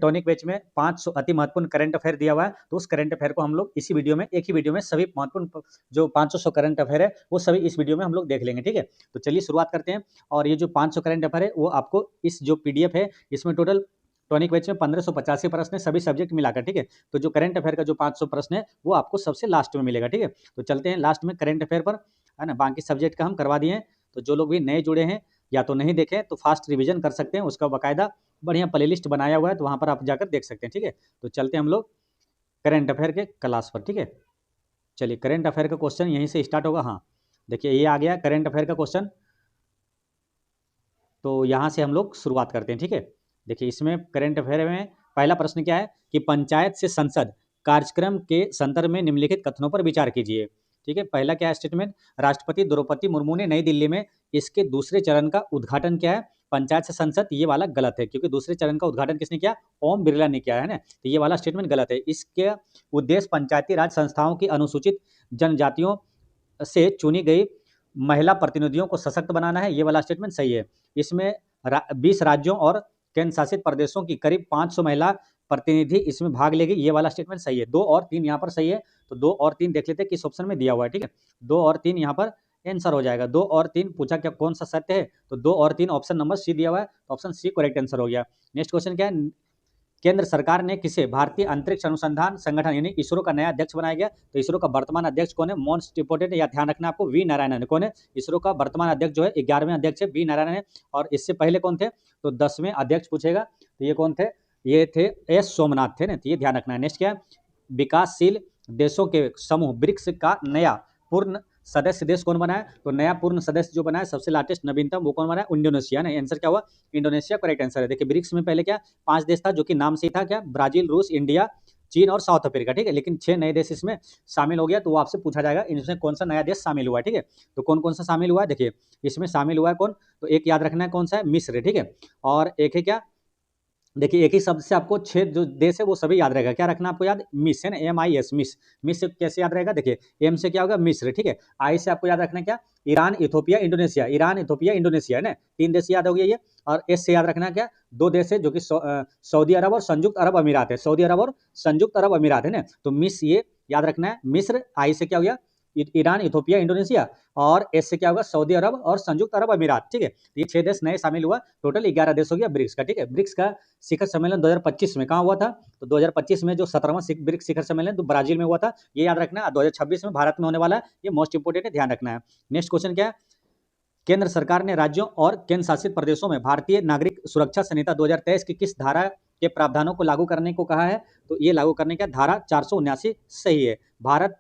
Tonic batch में 500 अति महत्वपूर्ण करंट अफेयर दिया हुआ है, तो उस करंट अफेयर को हम लोग इसी वीडियो में, एक ही वीडियो में सभी महत्वपूर्ण जो 500 करंट अफेयर है वो सभी इस वीडियो में हम लोग देख लेंगे। ठीक है, तो चलिए शुरुआत करते हैं। और ये जो 500 करंट अफेयर है वो आपको इस जो PDF है इसमें टोटल टॉनिक बैच में 1585 प्रश्न है सभी सब्जेक्ट मिलाकर। ठीक है, तो जो करंट अफेयर का जो 500 प्रश्न है वो आपको सबसे लास्ट में मिलेगा। ठीक है, तो चलते हैं लास्ट में करंट अफेयर पर, है ना। बाकी सब्जेक्ट का हम करवा दिए हैं, तो जो लोग भी नए जुड़े हैं या तो नहीं देखे तो फास्ट रिवीजन कर सकते हैं, उसका बाकायदा बढ़िया प्लेलिस्ट बनाया हुआ है, तो वहाँ पर आप जाकर देख सकते हैं। ठीक है, तो चलते हैं हम लोग करंट अफेयर के क्लास पर। ठीक है, चलिए करंट अफेयर का क्वेश्चन यहीं से स्टार्ट होगा। हाँ देखिए ये आ गया करंट अफेयर का क्वेश्चन, तो यहाँ से हम लोग शुरुआत करते हैं। ठीक है, देखिए इसमें करंट अफेयर में पहला प्रश्न क्या है कि पंचायत से संसद कार्यक्रम के संदर्भ में निम्नलिखित कथनों पर विचार कीजिए। ठीक है, पहला क्या है स्टेटमेंट, राष्ट्रपति द्रौपदी मुर्मू ने नई दिल्ली में इसके दूसरे चरण का उद्घाटन किया है। पंचायत से संसद ये वाला गलत है, क्योंकि दूसरे चरण का उद्घाटन किसने किया, ओम बिरला ने किया है ना, तो ये वाला स्टेटमेंट गलत है। इसके उद्देश्य पंचायती राज संस्थाओं की अनुसूचित जनजातियों से चुनी गई महिला प्रतिनिधियों को सशक्त बनाना है, ये वाला स्टेटमेंट सही है। इसमें 20 राज्यों और केंद्र शासित प्रदेशों की करीब 500 महिला प्रतिनिधि इसमें भाग लेगी, ये वाला स्टेटमेंट सही है। 2 और 3 यहाँ पर सही है, तो 2 और 3 देख लेते हैं किस ऑप्शन में दिया हुआ है। ठीक है, 2 और 3 यहाँ पर आंसर हो जाएगा। 2 और 3 पूछा क्या कौन सा सत्य है, तो 2 और 3 ऑप्शन नंबर सी दिया हुआ है, तो ऑप्शन सी करेक्ट आंसर हो गया। नेक्स्ट क्वेश्चन क्या है, केंद्र सरकार ने किसे भारतीय अंतरिक्ष अनुसंधान संगठन यानी इसरो का नया अध्यक्ष बनाया गया, तो इसरो का वर्तमान अध्यक्ष कौन है, मोस्ट इंपोर्टेंट या ध्यान रखना आपको, वी नारायणन कौन है, इसरो का वर्तमान अध्यक्ष जो है 11वें अध्यक्ष है वी नारायणन है। और इससे पहले कौन थे, तो 10वें अध्यक्ष पूछेगा, तो ये कौन थे, ये थे एस सोमनाथ थे ना, तो ये ध्यान रखना है। नेक्स्ट क्या है, विकासशील देशों के समूह ब्रिक्स का नया पूर्ण सदस्य देश कौन बना है, तो नया पूर्ण सदस्य जो बना है सबसे लाटेस्ट नवीनतम वो कौन बना है, इंडोनेशिया ना, आंसर क्या हुआ, इंडोनेशिया करेक्ट आंसर है। देखिए ब्रिक्स में पहले क्या 5 देश था जो कि नाम से ही था क्या, ब्राजील, रूस, इंडिया, चीन और साउथ अफ्रीका। ठीक है, लेकिन 6 नए देश इसमें शामिल हो गया, तो वो आपसे पूछा जाएगा इनमें कौन सा नया देश शामिल हुआ है। ठीक है, तो कौन कौन सा शामिल हुआ है, देखिए इसमें शामिल हुआ है कौन, तो एक याद रखना है कौन सा है, मिस्र। ठीक है, और एक है क्या, देखिए एक ही शब्द से आपको 6 जो देश है वो सभी याद रहेगा, क्या रखना आपको याद, मिस है ना, MIS मिस। मिस से कैसे याद रहेगा, देखिए एम से क्या होगा मिस्र, ठीक है, आई से आपको याद रखना क्या, Iran, Ethiopia, Indonesia, Iran, Ethiopia, Indonesia है ना, 3 देश याद हो गया ये। और एस से याद रखना क्या, 2 देश है जो कि सऊदी अरब और संयुक्त अरब अमीरात है, सऊदी अरब और संयुक्त अरब अमीरात है ना, तो मिस ये याद रखना है मिस्र। आई से क्या हो गया ईरान, इथोपिया, इंडोनेशिया, और एस से क्या होगा सऊदी अरब और संयुक्त अरब अमीरात। ठीक है, ये 6 देश नए शामिल हुआ, टोटल 11 देश हो गया ब्रिक्स का। ठीक है, ब्रिक्स का शिखर सम्मेलन 2025 में कहाँ हुआ था, तो 2025 में जो 17वां ब्रिक्स शिखर सम्मेलन तो ब्राजील में हुआ था, ये याद रखना है। 2026 में भारत में होने वाला है, ये मोस्ट इंपोर्टेंट है, ध्यान रखना है। नेक्स्ट क्वेश्चन क्या है, केंद्र सरकार ने राज्यों और केंद्र शासित प्रदेशों में भारतीय नागरिक सुरक्षा संहिता 2023 की किस धारा के प्रावधानों को लागू करने को कहा है, तो ये लागू करने का धारा 479 सही है। भारत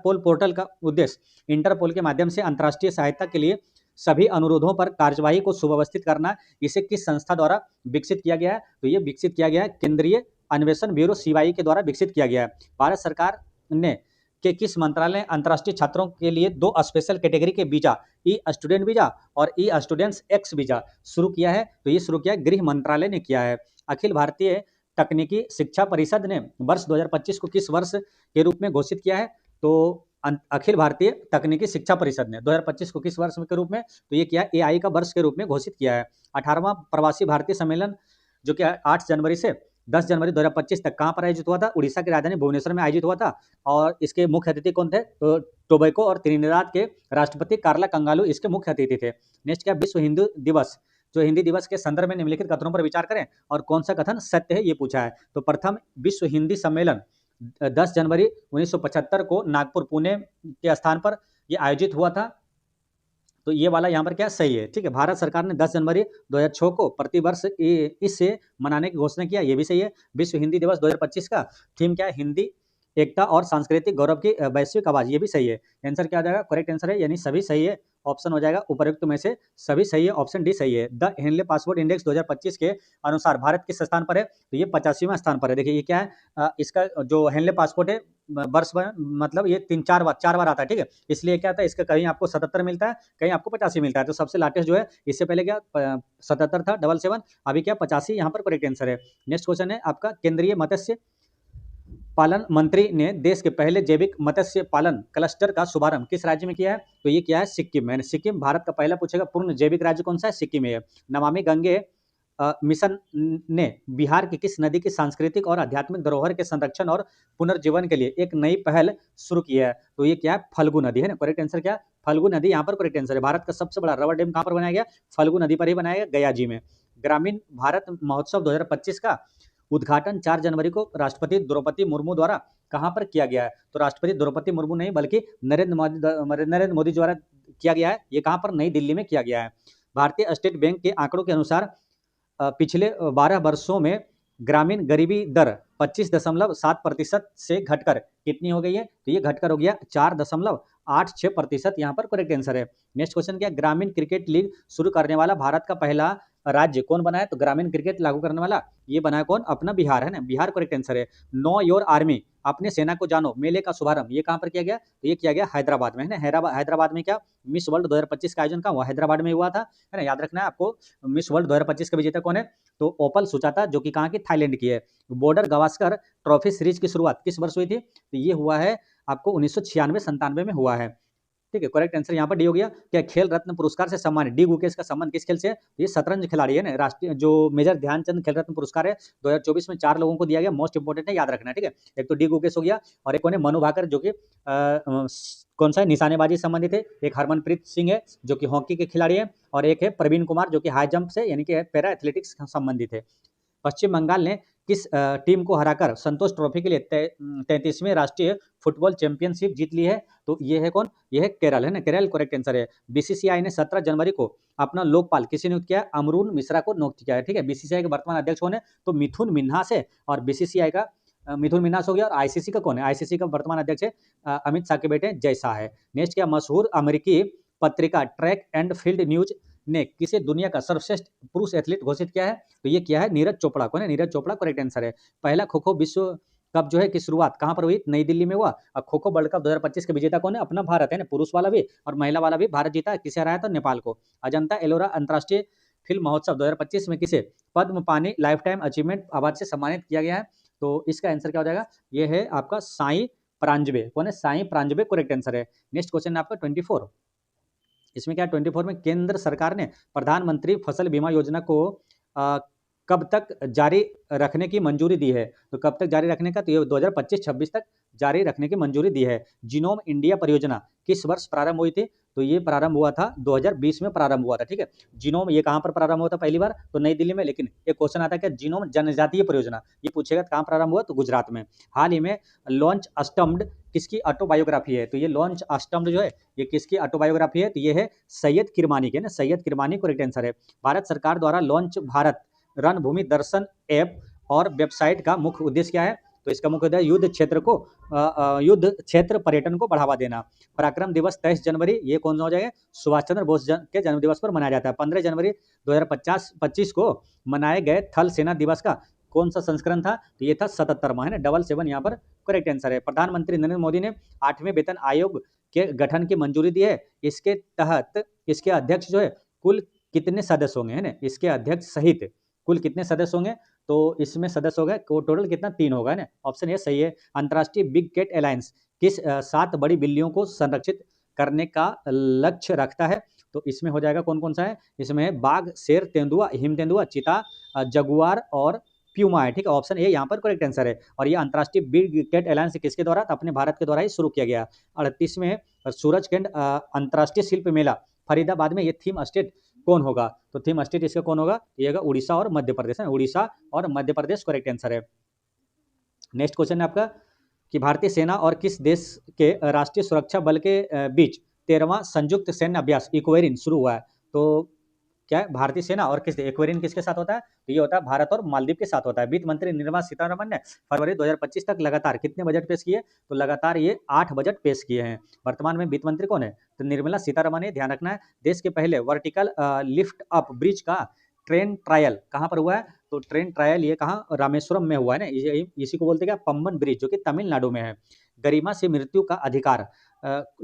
पोल पोर्टल का उद्देश्य इंटरपोल के माध्यम से अंतर्राष्ट्रीय सहायता के लिए सभी अनुरोधों पर कार्यवाही को सुव्यवस्थित करना, इसे किस संस्था द्वारा विकसित किया गया है, तो ये विकसित किया गया है केंद्रीय अन्वेषण ब्यूरो CBI के द्वारा विकसित किया गया है। भारत सरकार ने के किस मंत्रालय ने अंतर्राष्ट्रीय छात्रों के लिए 2 स्पेशल कैटेगरी के वीजा, ई स्टूडेंट वीजा और ई स्टूडेंट्स एक्स वीजा शुरू किया है, तो ये शुरू किया है गृह मंत्रालय ने किया है। अखिल भारतीय तकनीकी शिक्षा परिषद ने वर्ष 2025 को किस वर्ष के रूप में घोषित किया है, तो अखिल भारतीय तकनीकी शिक्षा परिषद ने 2025 को किस वर्ष के रूप में, तो ये किया AI का वर्ष के रूप में घोषित किया है। 18वां प्रवासी भारतीय सम्मेलन जो कि 8 जनवरी से 10 जनवरी 2025 तक कहाँ पर आयोजित हुआ था, उड़ीसा की राजधानी भुवनेश्वर में आयोजित हुआ था, और इसके मुख्य अतिथि कौन थे, तो टोबैको और त्रिनिदाद के राष्ट्रपति कार्ला कंगालू इसके मुख्य अतिथि थे। नेक्स्ट क्या, विश्व हिंदू दिवस, जो हिंदी दिवस के संदर्भ में निम्नलिखित कथनों पर विचार करें और कौन सा कथन सत्य है, ये पूछा है। तो प्रथम विश्व हिंदी सम्मेलन 10 जनवरी 1975 को नागपुर पुणे के स्थान पर यह आयोजित हुआ था, तो ये वाला यहाँ पर क्या सही है। ठीक है, भारत सरकार ने 10 जनवरी 2006 को प्रतिवर्ष इससे मनाने की घोषणा किया, ये भी सही है। विश्व हिंदी दिवस 2025 का थीम क्या है, हिंदी एकता और सांस्कृतिक गौरव की वैश्विक आवाज, ये भी सही है। आंसर क्या आ जाएगा, करेक्ट आंसर है, यानी सभी सही है, ऑप्शन हो जाएगा उपयुक्त में से सभी सही है, ऑप्शन डी सही है। द हेनले पासपोर्ट इंडेक्स 2025 के अनुसार भारत किस स्थान पर है, तो ये 85वां स्थान पर है। देखिए ये क्या है, इसका जो हेनले पासपोर्ट है वर्ष मतलब ये 4 बार आता है। ठीक है, इसलिए क्या था, इसका कहीं आपको 77 मिलता है, कहीं आपको 85 मिलता है, तो सबसे लाटेस्ट जो है, इससे पहले क्या 77 था 77, अभी क्या 85, यहाँ पर करेक्ट आंसर है। नेक्स्ट क्वेश्चन है आपका, केंद्रीय मत्स्य पालन मंत्री ने देश के पहले जैविक मत्स्य पालन क्लस्टर का शुभारंभ किस राज्य में किया है, तो ये किया है सिक्किम में। सिक्किम भारत का पहला पूछेगा पूर्ण जैविक राज्य कौन सा है, सिक्किम है। नमामि गंगे मिशन ने बिहार की किस नदी की सांस्कृतिक और आध्यात्मिक धरोहर के संरक्षण और पुनर्जीवन के लिए एक नई पहल शुरू की है? तो ये क्या है? फल्गु नदी है ना। करेक्ट आंसर क्या है? फल्गु नदी यहाँ पर करेक्ट आंसर है। भारत का सबसे बड़ा रबर डैम कहाँ पर बनाया गया? फल्गु नदी पर ही बनाया गया, गया जी में। ग्रामीण भारत महोत्सव 2025 का उद्घाटन 4 जनवरी को राष्ट्रपति द्रौपदी मुर्मू द्वारा कहाँ पर किया गया है? तो राष्ट्रपति द्रौपदी मुर्मू नहीं बल्कि नरेंद्र मोदी द्वारा किया गया है। ये कहाँ पर? नई दिल्ली में किया गया है। भारतीय स्टेट बैंक के आंकड़ों के अनुसार पिछले 12 वर्षों में ग्रामीण गरीबी दर 25.7% से घटकर कितनी हो गई है? तो ये घटकर हो गया 4.86%। यहाँ पर करेक्ट आंसर है। नेक्स्ट क्वेश्चन क्या? ग्रामीण क्रिकेट लीग शुरू करने वाला भारत का पहला राज्य कौन बना है? तो ग्रामीण क्रिकेट लागू करने वाला ये बना है कौन? अपना बिहार है ना। बिहार करेक्ट आंसर है। नो योर आर्मी, अपने सेना को जानो मेले का शुभारंभ ये कहाँ पर किया गया? तो ये किया गया हैदराबाद में है ना। हैदराबाद में क्या मिस वर्ल्ड 2025 का आयोजन कहाँ हुआ? हैदराबाद में हुआ था, है ना। याद रखना है आपको। मिस वर्ल्ड 2025 का विजेता कौन है? तो ओपल सुचाता, जो कि कहाँ की? थाईलैंड की है। बॉर्डर गावस्कर ट्रॉफी सीरीज की शुरुआत किस वर्ष हुई थी? तो ये हुआ है आपको 1996-97 में हुआ है। ठीक है, करेक्ट आंसर यहाँ पर डी हो गया। क्या खेल रत्न पुरस्कार से सम्मानित डी गुकेश का संबंध किस खेल से? ये शतरंज खिलाड़ी है ना। राष्ट्रीय जो मेजर ध्यानचंद खेल रत्न पुरस्कार है 2024 में 4 लोगों को दिया गया। मोस्ट इंपोर्टेंट है, याद रखना है। ठीक है, एक तो डी गुकेश हो गया और एक कौन है? मनु भाकर, जो कि कौन सा है? निशानेबाजी संबंधित है। एक हरमनप्रीत सिंह है जो कि हॉकी के खिलाड़ी है, और एक है प्रवीण कुमार जो कि हाई जंप से यानी कि पैरा एथलेटिक्स संबंधित है। पश्चिम बंगाल ने किस टीम को हराकर संतोष ट्रॉफी के लिए 33वीं राष्ट्रीय फुटबॉल चैंपियनशिप जीत ली है? तो ये है कौन? ये है केरल, है ना। केरल करेक्ट आंसर है। बीसीसीआई ने 17 जनवरी को अपना लोकपाल किसे नियुक्त किया? अमरून मिश्रा को नियुक्त किया है। ठीक है, बीसीसीआई के वर्तमान अध्यक्ष कौन है? तो मिथुन मिन्हास है। और बीसीसीआई का मिथुन मिन्हास हो गया। और आईसीसी का कौन है? आईसीसी का वर्तमान अध्यक्ष है अमित शाह के बेटे जय शाह है। नेक्स्ट क्या? मशहूर अमेरिकी पत्रिका ट्रैक एंड फील्ड न्यूज ने किसे दुनिया का सर्वश्रेष्ठ पुरुष एथलीट घोषित किया है? तो ये किया है नीरज चोपड़ा को, नीरज चोपड़ा करेक्ट आंसर है। पहला खो खो विश्व कप जो है की शुरुआत कहां पर हुई? नई दिल्ली में हुआ। अब खो खो वर्ल्ड कप 2025 का विजेता कौन है? अपना भारत है ना। पुरुष वाला भी और महिला वाला भी भारत जीता है। किसे हराया था? नेपाल को। अजंता एलोरा अंतर्राष्ट्रीय फिल्म महोत्सव 2025 में किसे पद्म पानी लाइफ टाइम अचीवमेंट अवार्ड से सम्मानित किया गया है? तो इसका आंसर क्या हो जाएगा? ये है आपका साई प्रांजबे। कौन है? साई प्रांजबे करेक्ट आंसर है। नेक्स्ट क्वेश्चन है आपका 24। इसमें क्या 24 में केंद्र सरकार ने प्रधानमंत्री फसल बीमा योजना को कब तक जारी रखने की मंजूरी दी है? तो कब तक जारी रखने का? तो ये 2025-26 तक जारी रखने की मंजूरी दी है। जीनोम इंडिया परियोजना किस वर्ष प्रारंभ हुई थी? तो ये प्रारंभ हुआ था 2020 में प्रारंभ हुआ था। ठीक है, जीनोम ये कहाँ पर प्रारंभ हुआ था पहली बार? तो नई दिल्ली में। लेकिन एक क्वेश्चन आता है कि जीनोम जनजातीय परियोजना ये पूछेगा कहाँ प्रारंभ हुआ? तो गुजरात में। हाल ही में लॉन्च अस्टम्ड किसकी ऑटोबायोग्राफी है? तो ये लॉन्च अस्टम्ड जो है ये किसकी ऑटोबायोग्राफी है? तो ये है सैयद किरमानी के ना। सैयद किरमानी करेक्ट आंसर है। भारत सरकार द्वारा लॉन्च भारत रणभूमि दर्शन ऐप और वेबसाइट का मुख्य उद्देश्य क्या है? तो इसका मुख्य उद्देश्य युद्ध क्षेत्र पर्यटन को बढ़ावा देना। पराक्रम दिवस 23 जनवरी ये कौन सा हो जाएगा? सुभाष चंद्र बोस के जन्म दिवस पर मनाया जाता है। 15 जनवरी 2025 को मनाए गए थल सेना दिवस का कौन सा संस्करण था? तो ये था 77वां, है ना। 77 यहाँ पर करेक्ट आंसर है। प्रधानमंत्री नरेंद्र मोदी ने 8वें वेतन आयोग के गठन की मंजूरी दी है। इसके तहत इसके अध्यक्ष जो है कुल कितने सदस्य होंगे, है ना। इसके अध्यक्ष सहित कुल कितने सदस्य होंगे? तो इसमें सदस्य होगा टोटल कितना? 3 होगा, है ना। ऑप्शन ए सही है। अंतर्राष्ट्रीय बिग कैट अलायंस किस 7 बड़ी बिल्लियों को संरक्षित करने का लक्ष्य रखता है? तो इसमें हो जाएगा कौन कौन सा है? इसमें है बाघ, शेर, तेंदुआ, हिम तेंदुआ, चीता, जगुआर और प्यूमा है। ठीक है, ऑप्शन ए यहाँ पर करेक्ट आंसर है। और ये अंतर्राष्ट्रीय बिग कैट अलायंस किसके द्वारा? अपने भारत के द्वारा ही शुरू किया गया। 38वें सूरजकुंड अंतर्राष्ट्रीय शिल्प मेला फरीदाबाद में ये थीम स्टेट कौन होगा? तो थीम स्टेट इसका कौन होगा? ये होगा उड़ीसा और मध्य प्रदेश है। उड़ीसा और मध्य प्रदेश करेक्ट आंसर है। नेक्स्ट क्वेश्चन है आपका कि भारतीय सेना और किस देश के राष्ट्रीय सुरक्षा बल के बीच 13वां संयुक्त सैन्य अभ्यास इक्वेरिन शुरू हुआ है? तो क्या है? भारतीय सेना और किस इक्वेरिन किसके साथ होता है? तो ये होता है भारत और मालदीव के साथ होता है। वित्त मंत्री निर्मला सीतारमण ने फरवरी 2025 तक लगातार कितने बजट पेश किए? तो लगातार ये 8 बजट पेश किए हैं। वर्तमान में वित्त मंत्री कौन है? तो निर्मला सीतारमण है। ध्यान रखना है। देश के पहले वर्टिकल लिफ्ट अप ब्रिज का ट्रेन ट्रायल कहाँ पर हुआ है? तो ट्रेन ट्रायल ये कहाँ? रामेश्वरम में हुआ है ना। इसी को बोलते हैं क्या? पम्बन ब्रिज, जो कि तमिलनाडु में है। गरिमा से मृत्यु का अधिकार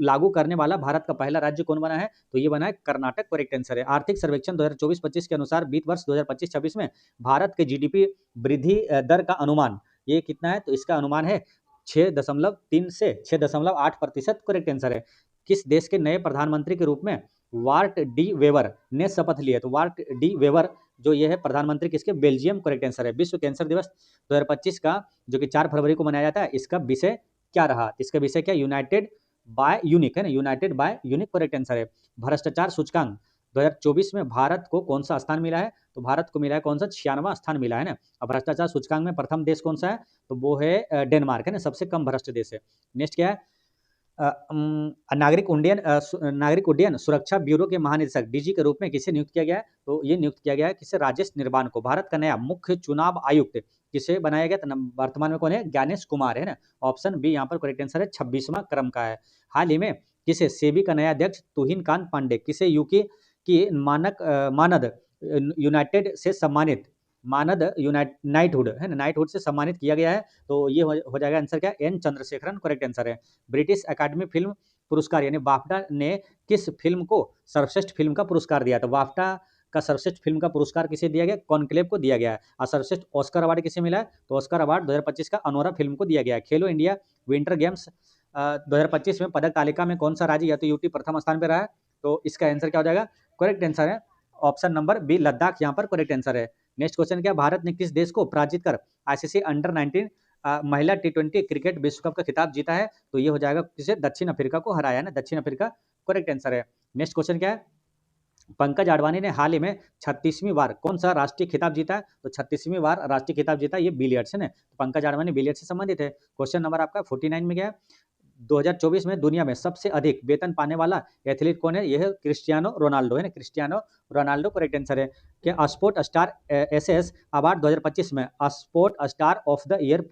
लागू करने वाला भारत का पहला राज्य कौन बना है? तो ये बना है कर्नाटक करेक्ट आंसर है। आर्थिक सर्वेक्षण 2024-25 के अनुसार वित्त वर्ष 2025-26 में भारत के जीडीपी वृद्धि दर का अनुमान ये कितना है? तो इसका अनुमान है 6.3 से 6.8% करेक्ट आंसर है। किस देश के नए प्रधानमंत्री के रूप में वार्ट डी वेवर ने शपथ ली है। तो वार्ट डी वेवर जो ये है प्रधानमंत्री किसके, बेल्जियम, करेक्ट आंसर है। विश्व कैंसर दिवस 2025 का जो कि 4 फरवरी को मनाया जाता है, इसका विषय क्या रहा? इसका विषय क्या, यूनाइटेड बाय यूनिक है ना, united by unique correct answer है। भ्रष्टाचार सूचकांक 2024 में भारत को कौन सा स्थान मिला है? तो भारत को मिला है कौन सा, 96वां स्थान मिला है ना। अब भ्रष्टाचार सूचकांक में प्रथम देश कौन सा है? तो वो है डेनमार्क है ना, सबसे कम भ्रष्ट देश है। नेक्स्ट क्या है, नागरिक उड्डयन सुरक्षा ब्यूरो के महानिदेशक डीजी के रूप में किसे नियुक्त किया गया है? तो ये नियुक्त किया गया है किसे, राजेश निर्वाण को। भारत का नया मुख्य चुनाव आयुक्त किसे बनाया गया? तो वर्तमान में कौन है, ज्ञानेश कुमार है ना। ऑप्शन बी यहाँ पर करेक्ट आंसर है, 26वां क्रम का है। हाल ही में किसे सेबी का नया अध्यक्ष तुहिन कांत पांडे किसे यूके की मानद यूनाइटेड से सम्मानित, मानद नाइटहुड है ना, नाइटहुड से सम्मानित किया गया है? तो ये हो जाएगा आंसर क्या, एन चंद्रशेखरन करेक्ट आंसर है। ब्रिटिश अकादमी फिल्म पुरस्कार यानी बाफ्टा ने किस फिल्म को सर्वश्रेष्ठ फिल्म का पुरस्कार दिया? तो बाफ्टा का सर्वश्रेष्ठ फिल्म का पुरस्कार किसे दिया गया? कॉन्क्लेव को दिया गया है। और सर्वश्रेष्ठ ऑस्कर अवार्ड किसे मिला है? तो ऑस्कर अवार्ड 2025 का अनोरा फिल्म को दिया गया है। खेलो इंडिया विंटर गेम्स 2025 में पदक तालिका में कौन सा राज्य या तो यूटी प्रथम स्थान पर रहा है? तो इसका आंसर क्या हो जाएगा, करेक्ट आंसर है ऑप्शन नंबर बी, लद्दाख यहाँ पर करेक्ट आंसर है। नेक्स्ट क्वेश्चन क्या, भारत ने किस देश को पराजित कर आईसीसी अंडर 19 महिला टी20 क्रिकेट विश्व कप का खिताब जीता है? तो ये हो जाएगा किसे, दक्षिण अफ्रीका को हराया ना, दक्षिण अफ्रीका करेक्ट आंसर है। नेक्स्ट क्वेश्चन क्या है, पंकज आडवाणी ने हाल ही में 36वीं बार कौन सा राष्ट्रीय खिताब जीता है? तो 36वीं बार राष्ट्रीय खिताब जीता, ये बिलियर्ड्स है ना। तो पंकज आडवाणी बिलियर्ड्स से संबंधित है। क्वेश्चन नंबर आपका 49 में क्या है, 2024 में दुनिया में सबसे अधिक वेतन पाने वाला एथलीट कौन है? यह है क्रिस्टियानो रोनाल्डो है ना, क्रिस्टियानो रोनाल्डो करेक्ट आंसर है। कि स्पोर्ट स्टार एसएस अवार्ड 2025 में sport star of the year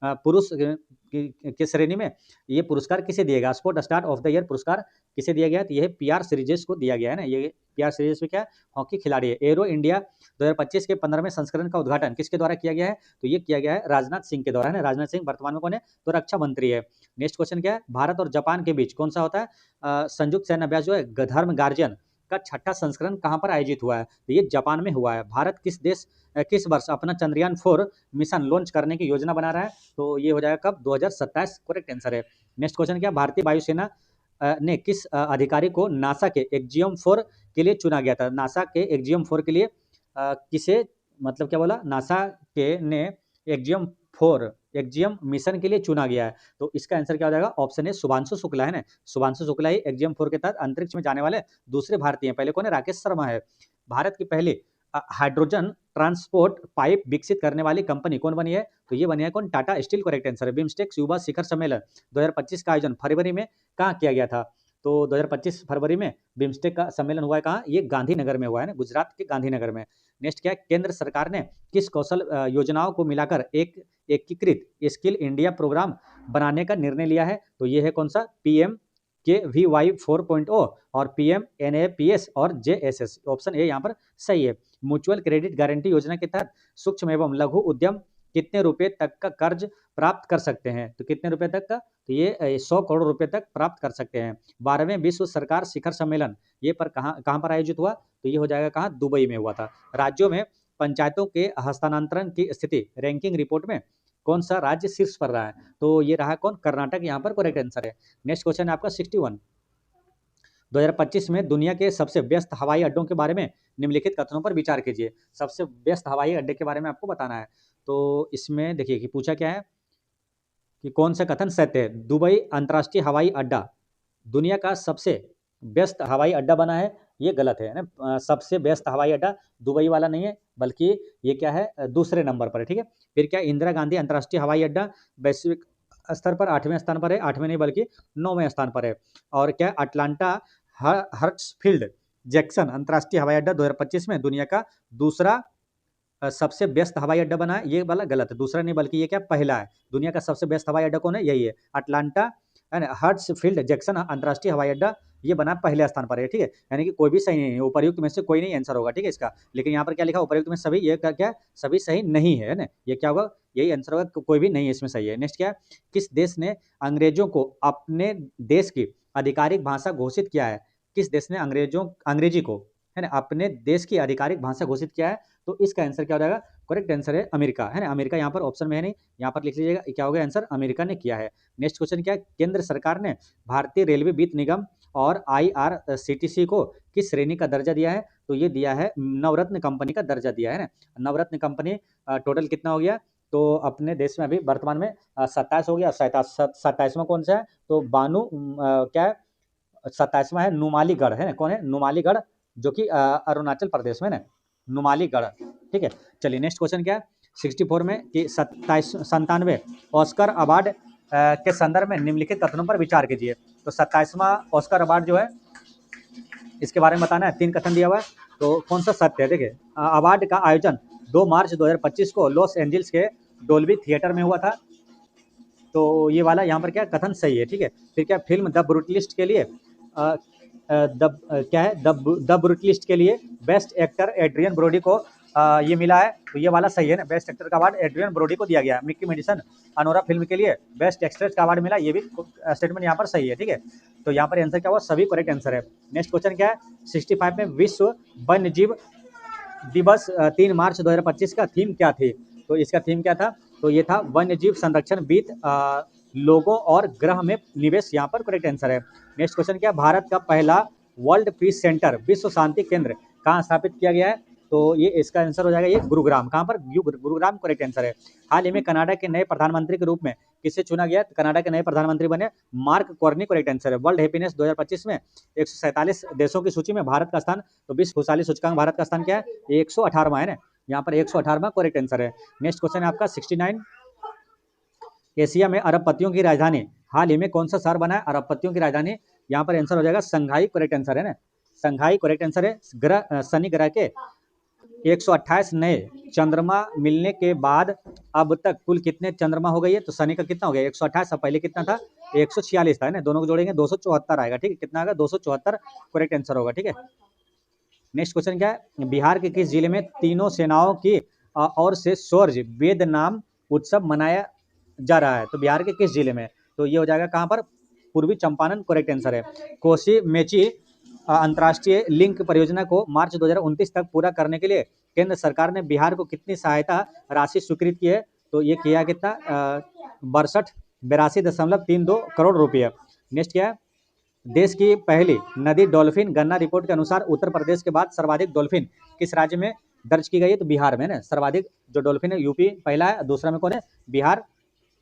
पुरुष के श्रेणी में ये पुरस्कार किसे दिया गया? Sport star of the year पुरस्कार किसे दिया गया? तो यह पीआर सीरीजेस को दिया गया है ना। ये पीआर सीरीजेस में क्या, हॉकी खिलाड़ी है। एरो इंडिया 2025 के 15वें संस्करण का उद्घाटन किसके द्वारा किया गया है? तो ये किया गया है राजनाथ सिंह के द्वारा है ना। राजनाथ सिंह वर्तमान में कौन है? तो रक्षा मंत्री है। नेक्स्ट क्वेश्चन क्या है, भारत और जापान के बीच कौन सा होता है संयुक्त सैन्य अभ्यास जो है धर्म गार्जियन का 6ठा संस्करण कहाँ पर आयोजित हुआ है? तो ये जापान में हुआ है। भारत किस वर्ष अपना चंद्रयान 4 मिशन लॉन्च करने की योजना बना रहा है? तो ये हो जाएगा कब, 2027 करेक्ट आंसर है। नेक्स्ट क्वेश्चन क्या, भारतीय वायुसेना ने किस अधिकारी को नासा के एक्जियम 4 के लिए चुना गया था? नासा के एक्जियम 4 के लिए किसे, मतलब क्या बोला, नासा के ने एक्जियम मिशन के लिए चुना गया है। तो इसका आंसर क्या हो जाएगा, ऑप्शन है शुभांशु शुक्ला है ना। शुभांशु शुक्ला ही एक्जियम 4 के तहत अंतरिक्ष में जाने वाले दूसरे भारतीय हैं। पहले कौन है? राकेश शर्मा है। भारत की पहली हाइड्रोजन ट्रांसपोर्ट पाइप विकसित करने वाली कंपनी कौन बनी है? तो ये बनी है कौन, टाटा स्टील करेक्ट आंसर है। बिम्स्टेक युवा शिखर सम्मेलन 2025 का आयोजन फरवरी में कहाँ किया गया था? तो 2025 फरवरी में बिम्स्टेक का सम्मेलन हुआ है कहाँ? ये गांधीनगर में हुआ है ना, गुजरात के गांधीनगर में। नेक्स्ट क्या है, केंद्र सरकार ने किस कौशल योजनाओं को मिलाकर एक एकीकृत स्किल इंडिया प्रोग्राम बनाने का निर्णय लिया है? तो ये है कौन सा, PMKVY 4.0 और PMNAPS और JSS। ऑप्शन ए यहाँ पर सही है। म्यूचुअल क्रेडिट गारंटी योजना के तहत सूक्ष्म एवं लघु उद्यम कितने रुपए तक का कर्ज प्राप्त कर सकते हैं? तो कितने रुपए तक का? तो ये 100 करोड़ रुपए तक प्राप्त कर सकते हैं। 12वें विश्व सरकार शिखर सम्मेलन ये पर कहाँ पर आयोजित हुआ? तो ये हो जाएगा कहाँ, दुबई में हुआ था। राज्यों में पंचायतों के हस्तांतरण की स्थिति रैंकिंग रिपोर्ट में कौन सा राज्य शीर्ष पर रहा है? तो ये रहा कौन, कर्नाटक यहाँ पर करेक्ट आंसर है। नेक्स्ट क्वेश्चन है आपका 61, 2025 में दुनिया के सबसे व्यस्त हवाई अड्डों के बारे में निम्नलिखित कथनों पर विचार कीजिए। सबसे व्यस्त हवाई अड्डे के बारे में आपको बताना है। तो इसमें देखिए कि पूछा क्या है कि कौन सा कथन सत्य है। दुबई अंतर्राष्ट्रीय हवाई अड्डा दुनिया का सबसे व्यस्त हवाई अड्डा बना है, ये गलत है ना। सबसे व्यस्त हवाई अड्डा दुबई वाला नहीं है, बल्कि ये क्या है, दूसरे नंबर पर है। ठीक है, फिर क्या, इंदिरा गांधी अंतर्राष्ट्रीय हवाई अड्डा वैश्विक स्तर पर 8वें स्थान पर है, 8वें नहीं बल्कि 9वें स्थान पर है। और क्या, अटलांटा हर्ट्सफील्ड जैक्सन अंतर्राष्ट्रीय हवाई अड्डा 2025 में दुनिया का दूसरा सबसे व्यस्त हवाई अड्डा बना है, ये वाला गलत है। दूसरा नहीं बल्कि ये क्या, पहला है। दुनिया का सबसे व्यस्त हवाई अड्डा कौन है? यही है, अटलांटा हर्ट्सफील्ड जैक्सन अंतर्राष्ट्रीय हवाई अड्डा, ये बना पहले स्थान पर है। ठीक है, यानी कि कोई भी सही नहीं है, उपर्युक्त में से कोई नहीं आंसर होगा। ठीक है इसका, लेकिन यहाँ पर क्या लिखा, उपर्युक्त में सभी, ये क्या, सभी सही नहीं है ना। ये क्या होगा, यही आंसर होगा, कोई भी नहीं है इसमें सही है। नेक्स्ट क्या है, किस देश ने अंग्रेजों को अपने देश की आधिकारिक भाषा घोषित किया है? किस देश ने अंग्रेजी को है ना अपने देश की आधिकारिक भाषा घोषित किया है? तो इसका आंसर क्या हो जाएगा, करेक्ट आंसर है अमेरिका है ना। अमेरिका यहाँ पर ऑप्शन में है नहीं, यहाँ पर लिख लीजिएगा क्या होगा आंसर, अमेरिका ने किया है। नेक्स्ट क्वेश्चन क्या है, केंद्र सरकार ने भारतीय रेलवे वित्त निगम और IRCTC को किस श्रेणी का दर्जा दिया है? तो ये दिया है नवरत्न कंपनी का दर्जा दिया है ना। नवरत्न कंपनी टोटल कितना हो गया? तो अपने देश में अभी वर्तमान में 27 हो गया। 27वां कौन सा है? तो क्या है? 27वां है नुमालीगढ़, है ना। कौन है? नुमालीगढ़, जो कि अरुणाचल प्रदेश में ना, नुमालीगढ़। ठीक है, चलिए नेक्स्ट क्वेश्चन क्या है 64 में कि 97 ऑस्कर अवार्ड के संदर्भ में निम्नलिखित कथनों पर विचार कीजिए। तो 27वां ऑस्कर अवार्ड जो है, इसके बारे में बताना है। 3 कथन दिया हुआ है, तो कौन सा सत्य है? देखिए, अवार्ड का आयोजन 2 मार्च 2025 को लॉस एंजल्स के डोल्बी थिएटर में हुआ था। तो ये वाला यहाँ पर क्या कथन सही है। ठीक है, फिर क्या फिल्म द ब्रूटलिस्ट के लिए क्या है द ब्रूटलिस्ट के लिए बेस्ट एक्टर एड्रियन ब्रोडी को ये मिला है। तो ये वाला सही है ना, बेस्ट एक्टर का अवार्ड एड्रियन ब्रोडी को दिया गया है। मिक्की मेडिसन अनोरा फिल्म के लिए बेस्ट एक्ट्रेस का अवार्ड मिला, ये भी स्टेटमेंट यहाँ पर सही है। ठीक है, तो यहाँ पर आंसर क्या हुआ? सभी करेक्ट आंसर है। नेक्स्ट क्वेश्चन क्या है 65 में विश्व वन्य जीव दिवस 3 मार्च 2025 का थीम क्या थी? तो इसका थीम क्या था? तो ये था वन्य जीव संरक्षण विद लोगों और ग्रह में निवेश, यहाँ पर करेक्ट आंसर है। नेक्स्ट क्वेश्चन क्या? भारत का पहला वर्ल्ड पीस सेंटर विश्व शांति केंद्र कहाँ स्थापित किया गया है? तो ये इसका आंसर हो जाएगा ये गुरुग्राम। कहाँ पर? गुरुग्राम करेक्ट आंसर है। हाल ही में कनाडा के नए प्रधानमंत्री के रूप में किसे चुना गया? तो कनाडा के नए प्रधानमंत्री बने मार्क कार्नी, करेक्ट आंसर है। वर्ल्ड हैप्पीनेस 2025 में 147 देशों की सूची में भारत का स्थान, तो विश्व खुशहाली सूचकांक भारत का स्थान क्या है? 118वां है ना, यहाँ पर 118वां करेक्ट आंसर है। नेक्स्ट क्वेश्चन है आपका 69, एशिया में अरबपतियों की राजधानी हाल ही में कौन सा शहर बना है? अरबपतियों की राजधानी, यहाँ पर आंसर हो जाएगा संघाई, करेक्ट आंसर है ना, संघाई करेक्ट आंसर है। ग्रह शनि ग्रह के 128 नए चंद्रमा मिलने के बाद अब तक कुल कितने चंद्रमा हो गई है? तो शनि का कितना हो गया? 128, पहले कितना था? 146 था, है ना, दोनों को जोड़ेंगे 274 आएगा। ठीक है, कितना आएगा? 274 करेक्ट आंसर होगा। ठीक है, नेक्स्ट क्वेश्चन क्या है? बिहार के किस जिले में तीनों सेनाओं की ओर से शौर्य वेद नाम उत्सव मनाया जा रहा है? तो बिहार के किस जिले में? तो ये हो जाएगा कहाँ पर? पूर्वी चंपारण, करेक्ट आंसर है। कोसी मेची अंतर्राष्ट्रीय लिंक परियोजना को मार्च 2029 तक पूरा करने के लिए केंद्र सरकार ने बिहार को कितनी सहायता राशि स्वीकृत की है? तो ये किया कितना? 82 करोड़ रुपये। नेक्स्ट क्या है? देश की पहली नदी डॉल्फिन गन्ना रिपोर्ट के अनुसार उत्तर प्रदेश के बाद सर्वाधिक डॉल्फिन किस राज्य में दर्ज की गई है? तो बिहार में ना, सर्वाधिक जो डॉल्फिन है यूपी पहला है, दूसरा में कौन है? बिहार,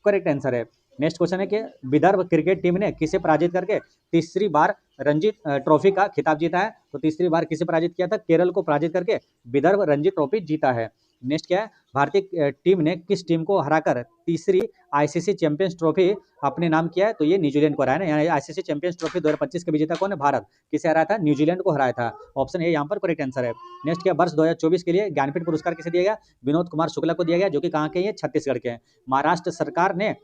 करेक्ट आंसर है। नेक्स्ट क्वेश्चन है कि विदर्भ क्रिकेट टीम ने किसे पराजित करके तीसरी बार रणजी ट्रॉफी का खिताब जीता है? तो तीसरी बार किसे पराजित किया था? केरल को पराजित करके विदर्भ रणजी ट्रॉफी जीता है। नेक्स्ट क्या है? भारतीय टीम ने किस टीम को हराकर तीसरी आईसीसी चैंपियंस ट्रॉफी अपने नाम किया है? तो ये न्यूजीलैंड को हराया ना, आईसीसी चैंपियंस ट्रॉफी 2025 का विजेता कौन है? भारत। किसे हराया था? न्यूजीलैंड को हराया था। ऑप्शन ए यहाँ पर करेक्ट आंसर है। नेक्स्ट क्या? वर्ष 2024 के लिए ज्ञानपीठ पुरस्कार किसे दिया गया? विनोद कुमार शुक्ला को दिया गया, जो कि कहाँ के हैं? छत्तीसगढ़ के हैं। महाराष्ट्र सरकार ने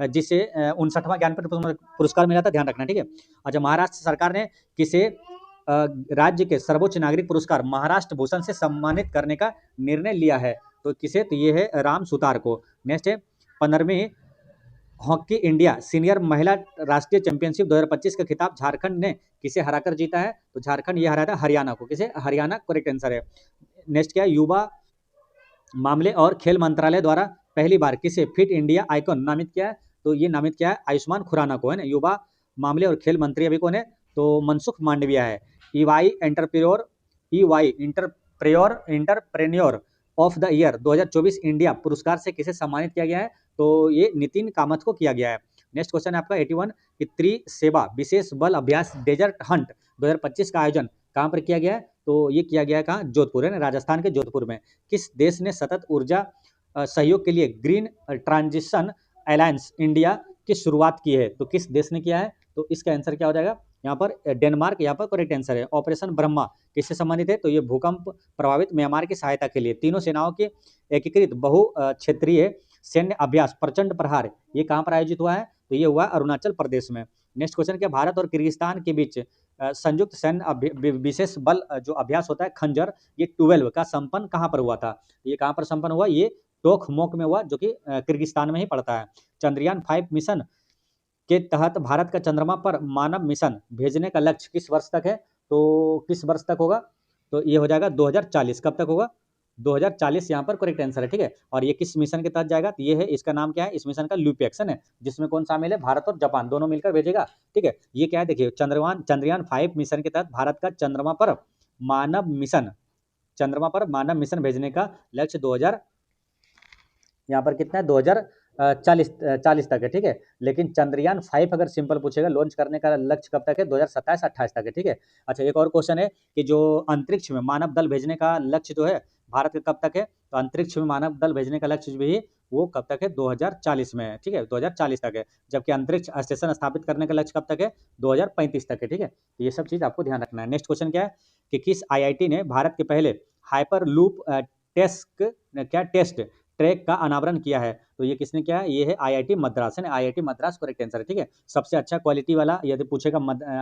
जिसे 59वां ज्ञानपीठ पुरस्कार मिला था, ध्यान रखना। ठीक है, अच्छा, महाराष्ट्र सरकार ने किसे राज्य के सर्वोच्च नागरिक पुरस्कार महाराष्ट्र भूषण से सम्मानित करने का निर्णय लिया है? तो किसे? तो ये है राम सुतार को। नेक्स्ट है 15वीं हॉकी इंडिया सीनियर महिला राष्ट्रीय चैंपियनशिप 2025 का खिताब झारखंड ने किसे हराकर जीता है? तो झारखंड ये हराया था हरियाणा को। किसे? हरियाणा, करेक्ट आंसर है। नेक्स्ट क्या है? युवा मामले और खेल मंत्रालय द्वारा पहली बार किसे फिट इंडिया आइकॉन नामित किया है? तो ये नामित किया है आयुष्मान खुराना को, है ना। युवा मामले और खेल मंत्री अभी कौन है? तो मनसुख मांडविया है। EY entrepreneur of the year 2024 India पुरस्कार से किसे सम्मानित किया गया है? तो ये नितिन कामत को किया गया है। नेक्स्ट क्वेश्चन है आपका 81 कि त्रिसेवा विशेष बल अभ्यास डेजर्ट हंट 2025 का आयोजन कहाँ पर किया गया है? तो ये किया गया है कहाँ? जोधपुर, है ना, राजस्थान के जोधपुर में। किस देश ने सतत ऊर्जा सहयोग के लिए ग्रीन ट्रांजिशन अलायंस इंडिया की शुरुआत की है? तो किस देश ने किया है? तो इसका आंसर क्या हो जाएगा यहाँ पर? डेनमार्क, यहाँ पर करेक्ट आंसर है। ऑपरेशन ब्रह्मा किससे संबंधित है? तो ये भूकंप प्रभावित म्यांमार की सहायता के लिए तीनों सेनाओं के एकीकृत बहु क्षेत्रीय सैन्य अभ्यास प्रचंड प्रहार, ये कहाँ पर आयोजित हुआ है? तो ये हुआ अरुणाचल प्रदेश में। नेक्स्ट क्वेश्चन क्या? भारत और किर्गिस्तान के बीच संयुक्त सैन्य विशेष बल जो अभ्यास होता है खंजर, ये 12 का संपन्न कहाँ पर हुआ था? ये कहाँ पर संपन्न हुआ? ये टोखमोक में हुआ, जो कि किर्गिस्तान में ही पड़ता है। चंद्रयान 5 मिशन के तहत भारत का चंद्रमा पर मानव मिशन भेजने का लक्ष्य किस वर्ष तक है? तो किस वर्ष तक होगा? तो ये हो जाएगा 2040। कब तक होगा? 2040 यहाँ पर करेक्ट आंसर है, ठीक है। और ये किस मिशन के तहत जाएगा, तो ये है, इसका नाम क्या है, इस मिशन का ल्यूपेक्सन है, जिसमें कौन शामिल है, भारत और जापान दोनों मिलकर भेजेगा, ठीक है। ये क्या है, देखिए चंद्रयान 5 मिशन के तहत भारत का चंद्रमा पर मानव मिशन भेजने का लक्ष्य 2000 यहाँ पर कितना है, 2040 तक है, ठीक है। लेकिन चंद्रयान 5 अगर सिंपल पूछेगा, लॉन्च करने का लक्ष्य कब तक है, 2027-28 तक है, ठीक है। अच्छा, एक और क्वेश्चन है कि जो अंतरिक्ष में मानव दल भेजने का लक्ष्य जो है भारत का कब तक है, तो अंतरिक्ष में मानव दल भेजने का लक्ष्य भी वो कब तक है, 2040 में है, ठीक है, 2040 तक है। जबकि अंतरिक्ष स्टेशन स्थापित करने का लक्ष्य कब तक है, 2035 तक है, ठीक है। तो ये सब चीज आपको ध्यान रखना है। नेक्स्ट क्वेश्चन क्या है कि किस आईआईटी ने भारत के पहले हाइपर लूप टेस्ट ट्रैक का अनावरण किया है, तो ये किसने किया है, ये है आईआईटी मद्रास, है ना, आईआईटी मद्रास करेक्ट आंसर है, ठीक है। सबसे अच्छा क्वालिटी वाला यदि पूछेगा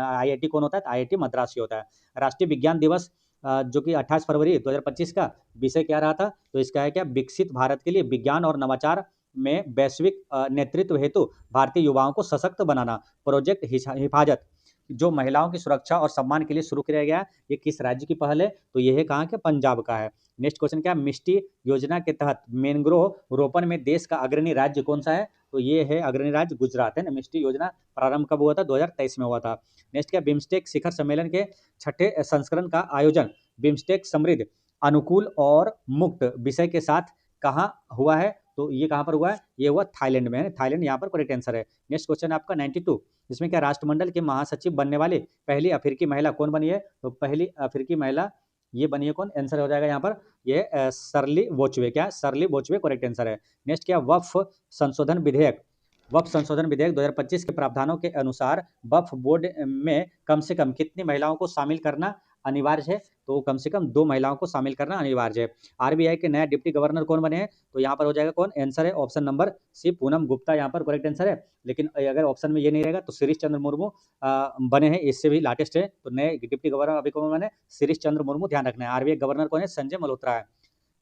आईआईटी कौन होता है, तो आईआईटी मद्रास ही होता है। राष्ट्रीय विज्ञान दिवस जो कि 28 फरवरी 2025 का विषय क्या रहा था, तो इसका है क्या, विकसित भारत के लिए विज्ञान और नवाचार में वैश्विक नेतृत्व हेतु भारतीय युवाओं को सशक्त बनाना, प्रोजेक्ट हिफाजत जो महिलाओं की सुरक्षा और सम्मान के लिए शुरू किया गया, ये किस राज्य की पहल है, तो ये है कहाँ के, पंजाब का है। नेक्स्ट क्वेश्चन क्या है, मिष्टी योजना के तहत मैंग्रोव रोपण में देश का अग्रणी राज्य कौन सा है, तो ये है अग्रणी राज्य गुजरात, है ना। मिष्टी योजना प्रारंभ कब हुआ था, 2023 में हुआ था। नेक्स्ट क्या, बिम्स्टेक शिखर सम्मेलन के 6ठे संस्करण का आयोजन बिम्स्टेक समृद्ध, अनुकूल और मुक्त विषय के साथ कहाँ हुआ है, तो ये कहाँ पर हुआ है, ये हुआ थाईलैंड में, है थाईलैंड यहाँ पर करेक्ट आंसर है। नेक्स्ट क्वेश्चन आपका 92, इसमें क्या, राष्ट्रमंडल के महासचिव बनने वाली पहली अफ्रीकी महिला कौन बनी है, तो पहली अफ्रीकी महिला ये बनी है कौन, आंसर हो जाएगा यहाँ पर, ये सरली बोचवे, क्या सरली बोचवे करेक्ट आंसर है। नेक्स्ट क्या, वक्फ संशोधन विधेयक 2025 के प्रावधानों के अनुसार वक्फ बोर्ड में कम से कम कितनी महिलाओं को शामिल करना अनिवार्य है, तो कम से कम 2 महिलाओं को शामिल करना अनिवार्य है। आरबीआई के नया डिप्टी गवर्नर कौन बने हैं, तो यहाँ पर हो जाएगा कौन, आंसर है option number C, Poonam Gupta यहाँ पर करेक्ट आंसर है। लेकिन अगर ऑप्शन में ये नहीं रहेगा तो शिरीष चंद्र मुर्मू बने हैं, इससे भी लाटेस्ट है, तो नए डिप्टी गवर्नर अभी कौन बने, शिरीष चंद्र मुर्मू, ध्यान रखना है। आरबीआई गवर्नर कौन है, संजय मल्होत्रा है।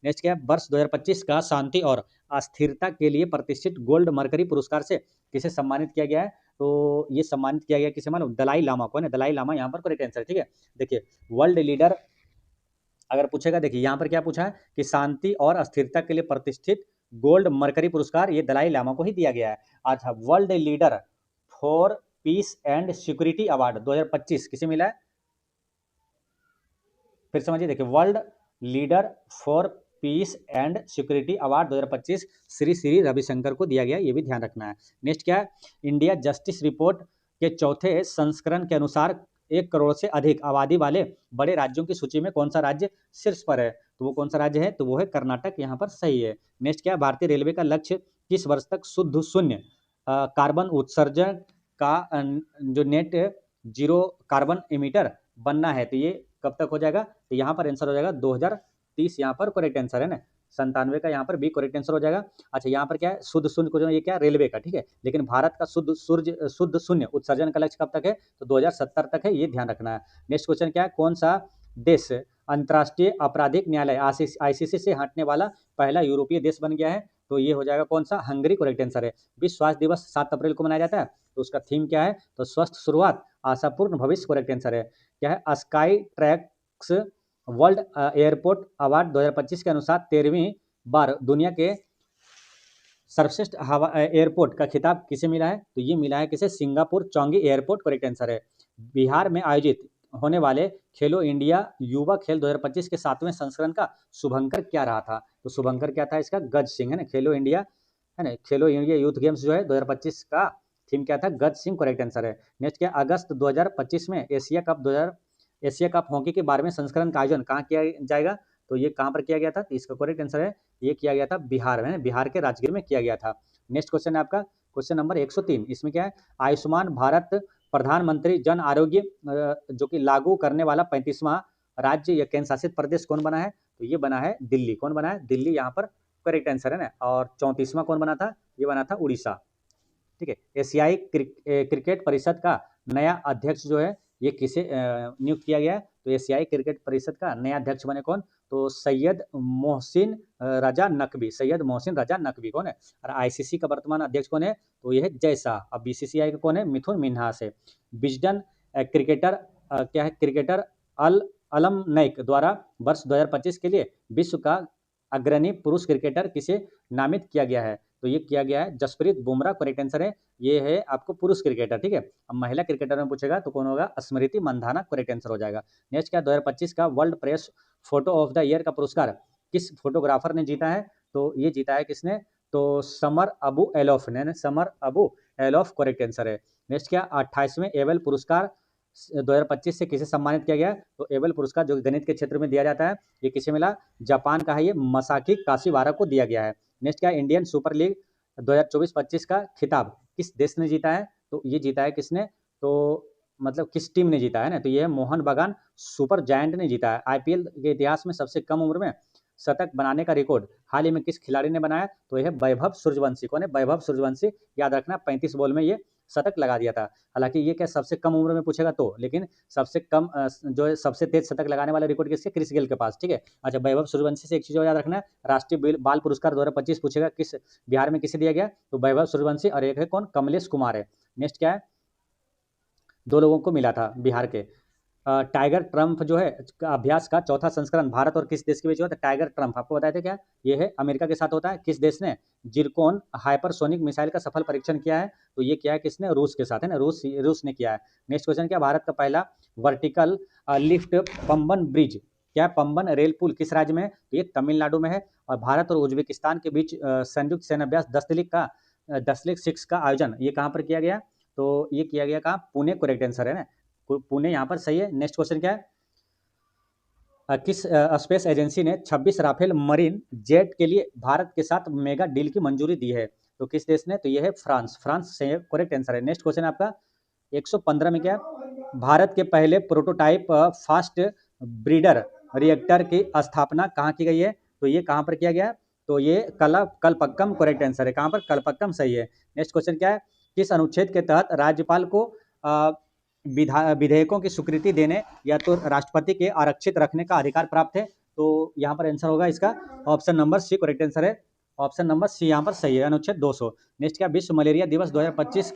नेक्स्ट क्या है, वर्ष 2025 का शांति और अस्थिरता के लिए प्रतिष्ठित गोल्ड मरकरी पुरस्कार से किसे सम्मानित किया गया है, तो ये सम्मानित किया गया किसे, मालूम, दलाई लामा को, है दलाई लामा यहाँ पर करेक्ट आंसर है, ठीक है। देखिए वर्ल्ड लीडर अगर पूछेगा, देखिए यहाँ पर क्या पूछा है कि शांति और स्थिरता के लिए प्रतिष्ठित गोल्ड मरकरी पुरस्कार ये दलाई लामा को ही दिया गया है। अच्छा, world leader for piece and security award 2025 किसे मिला है, फिर समझिए, देखिए world leader for piece and security award 2025 Shri Shri Ravishankar को दिया गया, ये भी ध्यान रखना है। नेक्स्ट क्या है, इंडिया जस्टिस रिपोर्ट के चौथे संस्करण के अनुसार 1 करोड़ से अधिक आबादी वाले बड़े राज्यों की सूची में कौन सा राज्य शीर्ष पर है, तो वो कौन सा राज्य है, तो वो है कर्नाटक, यहाँ पर सही है। नेक्स्ट क्या है, भारतीय रेलवे का लक्ष्य किस वर्ष तक शुद्ध शून्य कार्बन उत्सर्जन का जो नेट जीरो कार्बन एमिटर बनना है, तो ये कब तक हो जाएगा, तो यहाँ पर आंसर हो जाएगा 2030, यहाँ पर करेक्ट आंसर है ना, 97 का यहाँ पर भी करेक्ट आंसर हो जाएगा। अच्छा, यहाँ पर क्या है, शुद्ध शून्य को जो ये क्या है, रेलवे का, ठीक है। लेकिन भारत का शुद्ध शून्य उत्सर्जन का लक्ष्य कब तक है, तो 2070 तक है, ये ध्यान रखना है। नेक्स्ट क्वेश्चन क्या है, कौन सा देश अंतर्राष्ट्रीय आपराधिक न्यायालय आईसीसी से हटने वाला पहला यूरोपीय देश बन गया है, तो ये हो जाएगा कौन सा, हंगरी करेक्ट आंसर है। विश्व स्वास्थ्य दिवस 7 अप्रैल को मनाया जाता है, तो उसका थीम क्या है, तो स्वस्थ शुरुआत आशापूर्ण भविष्य करेक्ट आंसर है। क्या है, sky tracks world airport award 2025 के अनुसार 13वीं बार दुनिया के सर्वश्रेष्ठ हवा एयरपोर्ट का खिताब किसे मिला है, तो ये मिला है किसे, सिंगापुर चौंगी एयरपोर्ट करेक्ट आंसर है। बिहार में आयोजित होने वाले खेलो इंडिया युवा खेल 2025 के 7वें संस्करण का शुभंकर क्या रहा था, तो शुभंकर क्या था इसका, गज सिंह, है ना। खेलो इंडिया, है ना, खेलो इंडिया यूथ गेम्स जो है 2025 का थीम क्या था, गज सिंह करेक्ट आंसर है। नेक्स्ट क्या, अगस्त 2025 में एशिया कप हॉकी के 12वें संस्करण का आयोजन कहाँ किया जाएगा, तो ये कहाँ पर किया गया था, तो इसका करेक्ट आंसर है, ये किया गया था बिहार में, बिहार के राजगीर में किया गया था। नेक्स्ट क्वेश्चन है आपका क्वेश्चन नंबर 103, इसमें क्या है, आयुष्मान भारत प्रधानमंत्री जन आरोग्य जो कि लागू करने वाला 35वां राज्य या केंद्र शासित प्रदेश कौन बना है, तो ये बना है दिल्ली, कौन बना है, दिल्ली यहाँ पर करेक्ट आंसर है ना। और 34वां कौन बना था, ये बना था उड़ीसा, ठीक है। एशियाई क्रिकेट परिषद का नया अध्यक्ष जो है ये किसे नियुक्त किया गया है, तो एशियाई क्रिकेट परिषद का नया अध्यक्ष बने कौन, तो सैयद मोहसिन रजा नकवी, सैयद मोहसिन रजा नकवी कौन है। और आईसीसी का वर्तमान अध्यक्ष कौन है, तो ये है जय शाह। अब बीसीसीआई का कौन है, मिथुन मिन्हास है। बिजडन क्रिकेटर क्या है, क्रिकेटर अलम नैक द्वारा वर्ष 2025 के लिए विश्व का अग्रणी पुरुष क्रिकेटर किसे नामित किया गया है? तो ये किया गया है जसप्रीत बुमराह, करेक्ट आंसर है। ये है आपको पुरुष क्रिकेटर, ठीक है। अब महिला क्रिकेटर में पूछेगा तो कौन होगा? स्मृति मंधाना, करेक्ट आंसर हो जाएगा। नेक्स्ट क्या, 2025 का world press photo of the year का पुरस्कार किस फोटोग्राफर ने जीता है? तो ये जीता है किसने? तो समर अबू एलोफ ने, समर अबू एलोफ, करेक्ट आंसर है। नेक्स्ट क्या, 28वें एबल पुरस्कार 2025 से किसे सम्मानित किया गया? तो एबल पुरस्कार जो गणित के क्षेत्र में दिया जाता है, ये किसे मिला? जापान का है ये, मसाकी काशीवारा को दिया गया है। नेक्स्ट क्या, इंडियन सुपर लीग 2024-25 का खिताब किस देश ने जीता है? तो ये जीता है किसने? तो मतलब किस टीम ने जीता है ना? तो ये है मोहन बगान सुपर जायंट ने जीता है। आईपीएल के इतिहास में सबसे कम उम्र में शतक बनाने का रिकॉर्ड हाल ही में किस खिलाड़ी ने बनाया? तो यह वैभव सूर्यवंशी। कौन है? वैभव सूर्यवंशी। याद रखना 35 बॉल में ये शतक लगा दिया था। हालांकि ये क्या सबसे कम उम्र में पूछेगा तो, लेकिन सबसे कम जो है सबसे तेज शतक लगाने वाला रिकॉर्ड किसके? क्रिस गेल के पास, ठीक है। अच्छा, वैभव सूर्यवंशी से एक चीज याद रखना है, राष्ट्रीय बाल पुरस्कार 2025 पूछेगा किस बिहार में किसे दिया गया? तो वैभव सूर्यवंशी, और एक है कौन? कमलेश कुमार है। नेक्स्ट क्या है, दो लोगों को मिला था बिहार के। टाइगर ट्रम्प जो है अभ्यास का चौथा संस्करण भारत और किस देश के बीच हुआ था? टाइगर ट्रम्प आपको बताए थे क्या? ये है अमेरिका के साथ होता है। किस देश ने जिरकोन हाइपरसोनिक मिसाइल का सफल परीक्षण किया है? तो ये किया है किसने? रूस के साथ, है ना, रूस ने किया है। नेक्स्ट क्वेश्चन क्या, भारत का पहला वर्टिकल लिफ्ट पंबन ब्रिज क्या, पंबन रेल पुल किस राज्य में है? तो ये तमिलनाडु में है। और भारत और उज्बेकिस्तान के बीच संयुक्त सैन्याभ्यास दसलिक 6 का आयोजन ये कहाँ पर किया गया? तो ये किया गया कहाँ? पुणे, करेक्ट आंसर है ना, पुणे यहाँ पर सही है। नेक्स्ट क्वेश्चन क्या है, किस स्पेस एजेंसी ने 26 राफेल मरीन जेट के लिए भारत के साथ मेगा डील की मंजूरी दी है? तो किस देश ने? तो यह है फ्रांस, फ्रांस से करेक्ट आंसर है। नेक्स्ट क्वेश्चन आपका 115 में क्या, भारत के पहले प्रोटोटाइप फास्ट ब्रीडर रिएक्टर की स्थापना कहाँ की गई है? तो ये कहाँ पर किया गया? तो ये कलपक्कम, करेक्ट आंसर है। कहाँ पर? कलपक्कम सही है। नेक्स्ट क्वेश्चन क्या है, किस अनुच्छेद के तहत राज्यपाल को विधेयकों की स्वीकृति देने या तो राष्ट्रपति के आरक्षित रखने का अधिकार प्राप्त है? तो यहाँ पर आंसर होगा इसका option number C, correct answer है। ऑप्शन नंबर सी यहाँ पर सही है, अनुच्छेद 200। नेक्स्ट क्या, विश्व मलेरिया दिवस 2025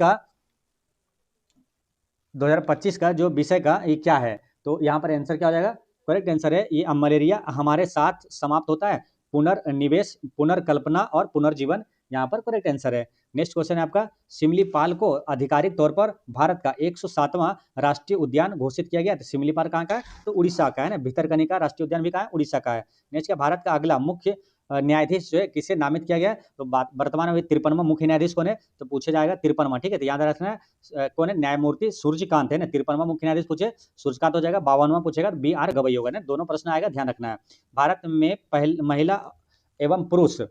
का जो विषय का ये क्या है? तो यहाँ पर आंसर क्या हो जाएगा? करेक्ट आंसर है ये, मलेरिया हमारे साथ समाप्त होता है, पुनर्निवेश, पुनर्कल्पना और पुनर्जीवन, यहाँ पर करेक्ट आंसर है। नेक्स्ट क्वेश्चन है आपका, सिमलीपाल को आधिकारिक तौर पर भारत का 107वां राष्ट्रीय उद्यान घोषित किया गया। तो सिमलीपाल कहाँ का है? तो उड़ीसा का है ना। भितरकनिका राष्ट्रीय उद्यान भी कहाँ है? उड़ीसा का है। नेक्स्ट क्या, भारत का अगला मुख्य न्यायाधीश जो है किसे नामित किया गया? तो वर्तमान में 53वां मुख्य न्यायाधीश कौन है? तो पूछा जाएगा 53वां, ठीक है। तो याद रखना है कौन है? न्यायमूर्ति सूर्यकांत है ना। 53वां मुख्य न्यायाधीश पूछे सूर्यकांत हो जाएगा। 52वां पूछेगा BR गवई होगा ना। दोनों प्रश्न आएगा, ध्यान रखना है। भारत में महिला एवं पुरुष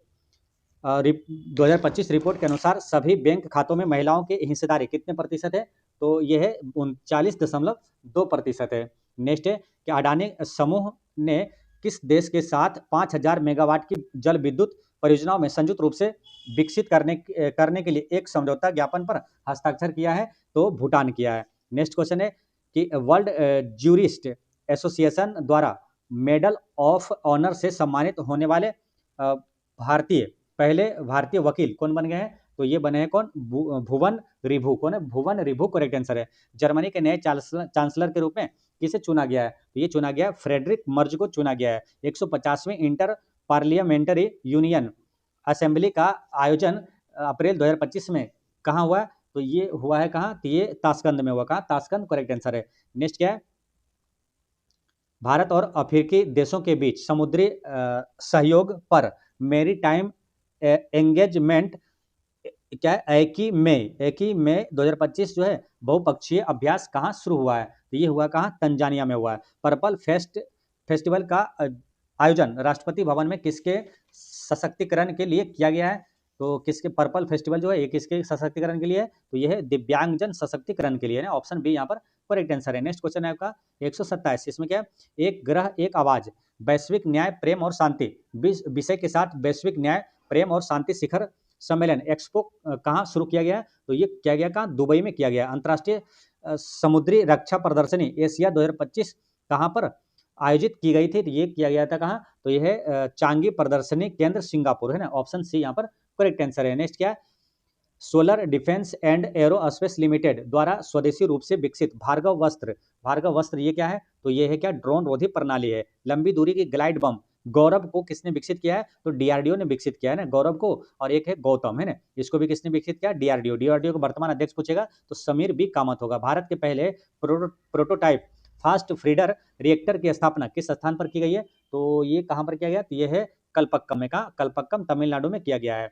2025 रिपोर्ट के अनुसार सभी बैंक खातों में महिलाओं की हिस्सेदारी कितने प्रतिशत है? तो यह है 39.2% है। नेक्स्ट है कि अडानी समूह ने किस देश के साथ 5000 मेगावाट की जल विद्युत परियोजनाओं में संयुक्त रूप से विकसित करने के लिए एक समझौता ज्ञापन पर हस्ताक्षर किया है? तो भूटान किया है। नेक्स्ट क्वेश्चन है कि वर्ल्ड ज्यूरिस्ट एसोसिएशन द्वारा मेडल ऑफ ऑनर से सम्मानित होने वाले पहले भारतीय वकील कौन बन गए हैं? तो ये बने हैं कौन? भुवन रिभु। कौन है? भुवन रिभु, करेक्ट आंसर है। जर्मनी के नए चांसलर के रूप में किसे चुना गया है? तो ये चुना गया है फ्रेडरिक मर्ज को चुना गया है। 150वें इंटर पार्लियामेंट्री यूनियन असेंबली का आयोजन अप्रैल 2025 में कहाँ हुआ? तो ये हुआ है कहाँ? तो ये ताशकंद में हुआ। कहाँ? ताशकंद, करेक्ट आंसर है। नेक्स्ट क्या है, भारत और अफ्रीकी देशों के बीच समुद्री सहयोग पर मेरी टाइम एंगेजमेंट क्या है? 21 मई 2025 जो है बहुपक्षीय अभ्यास कहाँ शुरू हुआ है? तो ये हुआ कहाँ? तंजानिया में हुआ है। पर्पल फेस्टिवल का आयोजन राष्ट्रपति भवन में किसके सशक्तिकरण के लिए किया गया है? तो किसके? पर्पल फेस्टिवल जो है ये किसके सशक्तिकरण के लिए है? तो ये है दिव्यांगजन सशक्तिकरण के लिए है। ऑप्शन बी यहाँ पर करेक्ट आंसर है। नेक्स्ट क्वेश्चन है आपका 127, इसमें क्या है? एक ग्रह एक आवाज वैश्विक न्याय प्रेम और शांति विषय के साथ वैश्विक न्याय प्रेम और शांति शिखर सम्मेलन एक्सपो कहाँ शुरू किया गया? तो ये किया गया कहाँ? दुबई में किया गया। अंतर्राष्ट्रीय समुद्री रक्षा प्रदर्शनी एशिया 2025 कहाँ पर आयोजित की गई थी? तो ये किया गया था कहाँ? तो ये है चांगी प्रदर्शनी केंद्र सिंगापुर, है ना। ऑप्शन सी यहाँ पर करेक्ट आंसर है। नेक्स्ट क्या है, solar defence and aerospace limited द्वारा स्वदेशी रूप से विकसित भार्गव वस्त्र ये क्या है? तो ये है क्या? ड्रोन रोधी प्रणाली है। लंबी दूरी की ग्लाइड बम गौरव को किसने विकसित किया है? तो डीआरडीओ ने विकसित किया है ना गौरव को, और एक है गौतम, है ना, इसको भी किसने विकसित किया? डीआरडीओ। डीआरडीओ का वर्तमान अध्यक्ष पूछेगा तो समीर बी कामत होगा। भारत के पहले प्रोटोटाइप फास्ट फ्रीडर रिएक्टर की स्थापना किस स्थान पर की गई है? तो ये कहां पर किया गया? तो ये है कलपक्कम में। कहा? कलपक्कम तमिलनाडु में किया गया है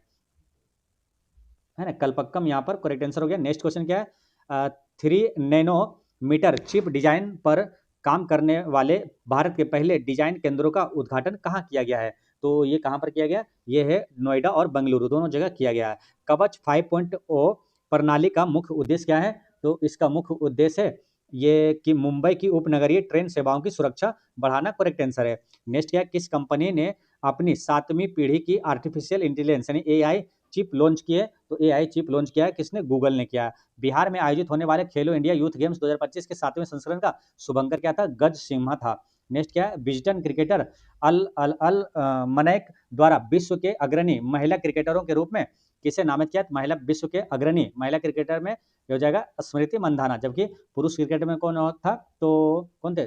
ना, कलपक्कम यहाँ पर करेक्ट आंसर हो गया। नेक्स्ट क्वेश्चन क्या है? 3 नैनोमीटर चिप डिजाइन पर काम करने वाले भारत के पहले डिजाइन केंद्रों का उद्घाटन कहाँ किया गया है? तो ये कहाँ पर किया गया? ये है नोएडा और बेंगलुरु, दोनों जगह किया गया है। कवच 5.0 प्रणाली का मुख्य उद्देश्य क्या है? तो इसका मुख्य उद्देश्य है ये कि मुंबई की उपनगरीय ट्रेन सेवाओं की सुरक्षा बढ़ाना, करेक्ट आंसर है। नेक्स्ट क्या है? किस कंपनी ने अपनी 7वीं पीढ़ी की आर्टिफिशियल इंटेलिजेंस यानी एआई चिप लॉन्च किए? तो एआई चिप लॉन्च किया है किसने? गूगल ने किया है। बिहार में आयोजित होने वाले खेलो इंडिया यूथ गेम्स 2025 के 7वें संस्करण का शुभंकर क्या था? गज सिम्हा था। नेक्स्ट क्या है? विजडन क्रिकेटर अल अल अल मनैक द्वारा विश्व के अग्रणी महिला क्रिकेटरों के रूप में किसे नामित किया? महिला विश्व के अग्रणी महिला क्रिकेटर में हो जाएगा स्मृति मंधाना, जबकि पुरुष क्रिकेट में कौन था? तो कौन थे?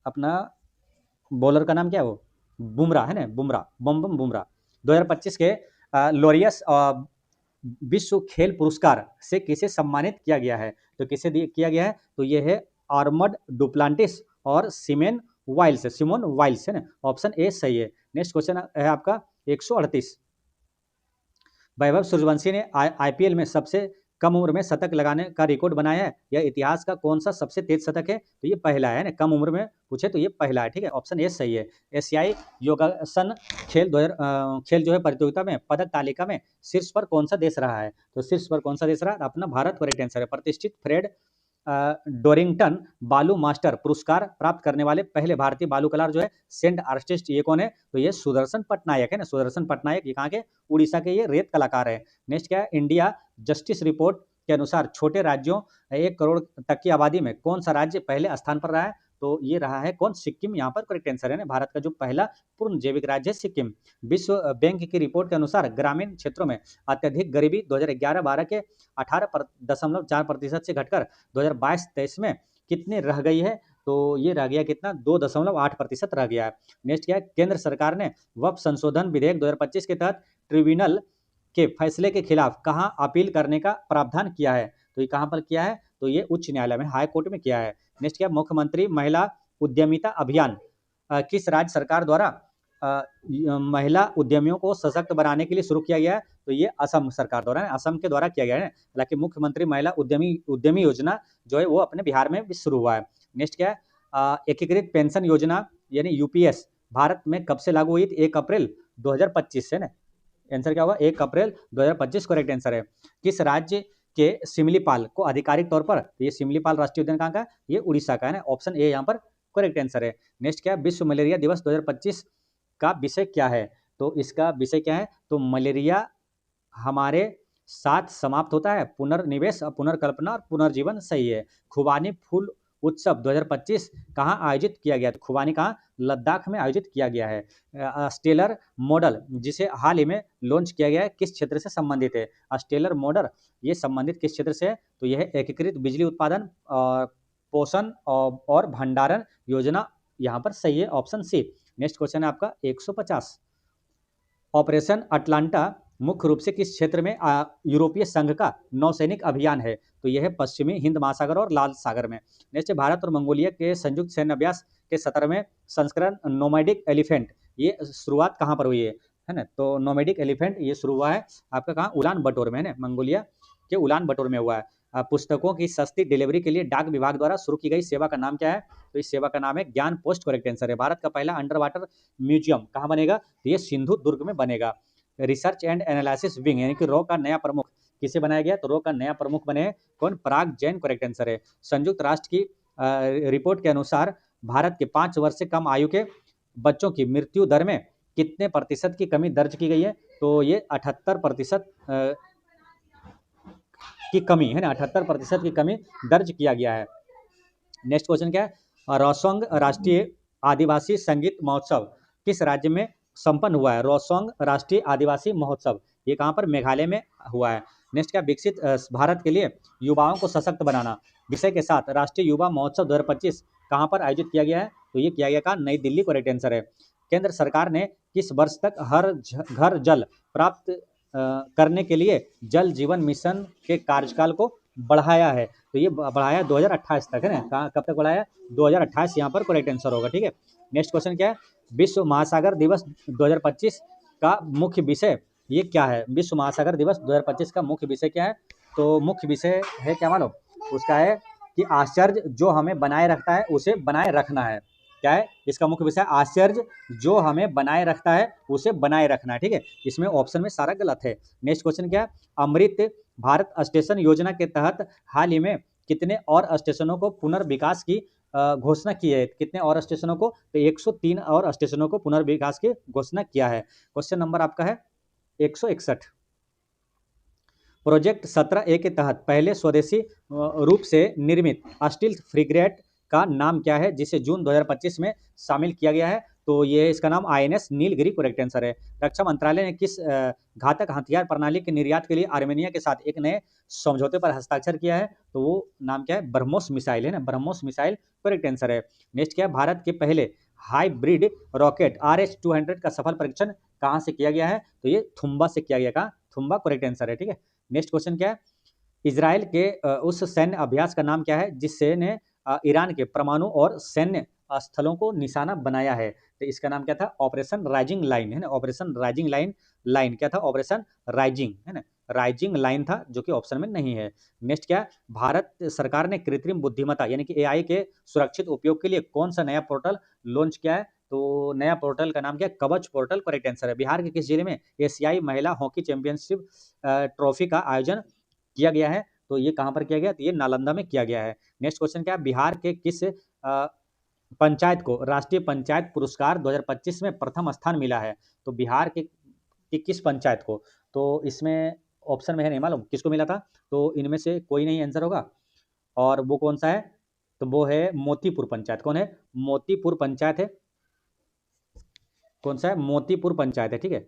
अपना बॉलर का नाम क्या है? वो बुमराह है ना, बुमराह, बम बम बुमराह। 2025 के लॉरियस विश्व खेल पुरस्कार से किसे सम्मानित किया गया है? तो किसे किया गया है? तो ये है आर्मड डुप्लांटिस और सिमोन वाइल्स है ना, ऑप्शन ए सही है। नेक्स्ट क्वेश्चन है आपका 138। वैभव सूर्यवंशी ने आईपीएल में सबसे कम उम्र में शतक लगाने का रिकॉर्ड बनाया है। यह इतिहास का कौन सा सबसे तेज शतक है? तो ये पहला है ना, कम उम्र में पूछे तो ये पहला है, ठीक है, ऑप्शन ए सही है। एशियाई योगासन खेल जो है प्रतियोगिता में पदक तालिका में शीर्ष पर कौन सा देश रहा है? तो शीर्ष पर कौन सा देश रहा? अपना भारत, करेक्ट आंसर है। प्रतिष्ठित फ्रेड डोरिंगटन बालू मास्टर पुरस्कार प्राप्त करने वाले पहले भारतीय बालू कलाकार जो है सेंट आर्टिस्ट, ये कौन है? तो ये सुदर्शन पटनायक है ना, सुदर्शन पटनायक, ये कहाँ के? उड़ीसा के ये रेत कलाकार है। नेक्स्ट क्या है? इंडिया जस्टिस रिपोर्ट के अनुसार छोटे राज्यों 1 करोड़ तक की आबादी में कौन सा राज्य पहले स्थान पर रहा है? तो ये रहा है कौन? सिक्किम, यहाँ पर करेक्ट आंसर है ना, भारत का जो पहला पूर्ण जैविक राज्य है सिक्किम। विश्व बैंक की रिपोर्ट के अनुसार ग्रामीण क्षेत्रों में अत्यधिक गरीबी 2011-12 के 18.4% से घटकर 2022-23 में कितने रह गई है? तो ये रह गया कितना? 2.8% रह गया है। नेक्स्ट क्या है? केंद्र सरकार ने वक्फ संशोधन विधेयक 2025 के तहत ट्रिब्यूनल के फैसले के खिलाफ कहाँ अपील करने का प्रावधान किया है? तो ये कहाँ पर किया है? तो ये उच्च न्यायालय में, हाई कोर्ट में किया है। नेक्स्ट क्या? मुख्यमंत्री महिला उद्यमिता अभियान किस राज्य सरकार द्वारा महिला उद्यमियों को सशक्त बनाने के लिए शुरू किया गया है? तो ये असम सरकार द्वारा, असम के द्वारा किया गया है। हालांकि मुख्यमंत्री महिला उद्यमी योजना जो है वो अपने बिहार में भी शुरू हुआ है। नेक्स्ट क्या है? एकीकृत पेंशन योजना यानी यूपीएस भारत में कब से लागू हुई थी? 1 अप्रैल 2025 से ना। आंसर क्या होगा? 1 अप्रैल 2025 करेक्ट आंसर है। किस राज्य के सिमलीपाल को आधिकारिक तौर पर, ये सिमलीपाल राष्ट्रीय उद्यान कहाँ का? ये उड़ीसा का है ना, ऑप्शन ए यहाँ पर करेक्ट आंसर है। नेक्स्ट क्या है? विश्व मलेरिया दिवस 2025 का विषय क्या है? तो इसका विषय क्या है? तो मलेरिया हमारे साथ समाप्त होता है, पुनर्निवेश, पुनर्कल्पना और पुनर्जीवन, सही है। खुबानी फूल उत्सव 2025 कहाँ आयोजित किया गया? तो खुबानी कहाँ? लद्दाख में आयोजित किया गया है। स्टेलर मॉडल जिसे हाल ही में लॉन्च किया गया है किस क्षेत्र से संबंधित है? स्टेलर मॉडल ये संबंधित किस क्षेत्र से है? तो यह है एकीकृत बिजली उत्पादन पोषण और भंडारण योजना, यहाँ पर सही है, ऑप्शन सी। नेक्स्ट क्वेश्चन है आपका 150। ऑपरेशन अटलांटा मुख्य रूप से किस क्षेत्र में यूरोपीय संघ का नौसैनिक अभियान है? तो यह है पश्चिमी हिंद महासागर और लाल सागर में। नेक्स्ट भारत और मंगोलिया के संयुक्त सैन्य अभ्यास के 17वें संस्करण नोमैडिक एलिफेंट, ये शुरुआत कहाँ पर हुई है ना? तो नोमैडिक एलिफेंट ये शुरू हुआ है आपका कहाँ? उलान बटोर में है ना, मंगोलिया के उलान बटोर में हुआ है। पुस्तकों की सस्ती डिलीवरी के लिए डाक विभाग द्वारा शुरू की गई सेवा का नाम क्या है? तो इस सेवा का नाम है ज्ञान पोस्ट, करेक्ट आंसर है। भारत का पहला अंडर वाटर म्यूजियम कहाँ बनेगा? तो ये सिंधु दुर्ग में बनेगा। रिसर्च एंड एनालिसिस विंग यानी कि रॉ का नया प्रमुख किसे बनाया गया? तो रॉ का नया प्रमुख बने कौन? पराग जैन, करेक्ट आंसर है। संयुक्त राष्ट्र की रिपोर्ट के अनुसार भारत के 5 वर्ष से कम आयु के बच्चों की मृत्यु दर में कितने प्रतिशत की कमी दर्ज की गई है? तो ये 78% की कमी है ना, 78% की कमी दर्ज किया गया है। नेक्स्ट क्वेश्चन क्या है? रोसोंग राष्ट्रीय आदिवासी संगीत महोत्सव किस राज्य में संपन्न हुआ है? रोसोंग राष्ट्रीय आदिवासी महोत्सव ये कहाँ पर? मेघालय में हुआ है। नेक्स्ट क्या? विकसित भारत के लिए युवाओं को सशक्त बनाना विषय के साथ राष्ट्रीय युवा महोत्सव 2025 कहाँ पर आयोजित किया गया है? तो ये किया गया कहाँ? नई दिल्ली, करेक्ट आंसर है। केंद्र सरकार ने किस वर्ष तक हर घर जल प्राप्त करने के लिए जल जीवन मिशन के कार्यकाल को बढ़ाया है? तो ये बढ़ाया 2028 तक, है ना। कब तक बढ़ाया? 2028 यहाँ पर करेक्ट आंसर होगा, ठीक है। नेक्स्ट क्वेश्चन क्या है? विश्व महासागर दिवस 2025 का मुख्य विषय ये क्या है? विश्व महासागर दिवस 2025 का मुख्य विषय क्या है? तो मुख्य विषय है क्या मालूम? उसका है कि आश्चर्य जो हमें बनाए रखता है उसे बनाए रखना है। क्या है इसका मुख्य विषय? आश्चर्य जो हमें बनाए रखता है उसे बनाए रखना है, ठीक है। इसमें ऑप्शन में सारा गलत है। नेक्स्ट क्वेश्चन क्या है? अमृत भारत स्टेशन योजना के तहत हाल ही में कितने और स्टेशनों को पुनर्विकास की घोषणा की है? कितने और स्टेशनों को? तो 103 और स्टेशनों को पुनर्विकास की घोषणा किया है। क्वेश्चन नंबर आपका है 161। प्रोजेक्ट 17A के तहत पहले स्वदेशी रूप से निर्मित स्टील फ्रिगेट का नाम क्या है जिसे जून 2025 में शामिल किया गया है? तो ये इसका नाम INS नीलगिरी करेक्ट आंसर है। रक्षा मंत्रालय ने किस घातक हथियार प्रणाली के निर्यात के लिए आर्मेनिया के साथ एक नए समझौते पर हस्ताक्षर किया है? तो वो नाम क्या है? ब्रह्मोस मिसाइल, है ना। ब्रह्मोस मिसाइल करेक्ट आंसर है। नेक्स्ट क्या है? भारत के पहले हाइब्रिड रॉकेट RH-200 का सफल परीक्षण कहाँ से किया गया है? तो ये थुम्बा से किया गया। कहाँ? थुम्बा करेक्ट आंसर है, ठीक है। नेक्स्ट क्वेश्चन क्या है? इजराइल के उस सैन्य अभ्यास का नाम क्या है जिससे ने ईरान के परमाणु और सैन्य स्थलों को निशाना बनाया है? तो इसका नाम क्या था? ऑपरेशन राइजिंग लाइन, है ना। ऑपरेशन राइजिंग लाइन क्या था? ऑपरेशन राइजिंग, है ना। राइजिंग लाइन था, जो कि ऑप्शन में नहीं है। नेक्स्ट क्या? भारत सरकार ने कृत्रिम बुद्धिमत्ता यानी कि AI के सुरक्षित उपयोग के लिए कौन सा नया पोर्टल लॉन्च किया है? तो नया पोर्टल का नाम क्या है? कवच पोर्टल करेक्ट आंसर है। बिहार के किस जिले में एशियाई महिला हॉकी चैंपियनशिप ट्रॉफी का आयोजन किया गया है? तो ये कहाँ पर किया गया? तो ये नालंदा में किया गया है। नेक्स्ट क्वेश्चन क्या है? बिहार के किस पंचायत को राष्ट्रीय पंचायत पुरस्कार 2025 में प्रथम स्थान मिला है? तो बिहार के किस पंचायत को? तो इसमें ऑप्शन में है नहीं मालूम किसको मिला था। तो इनमें से कोई नहीं आंसर होगा। और वो कौन सा है? तो वो है मोतीपुर पंचायत। कौन है? मोतीपुर पंचायत है। कौन सा है? मोतीपुर पंचायत है, ठीक है।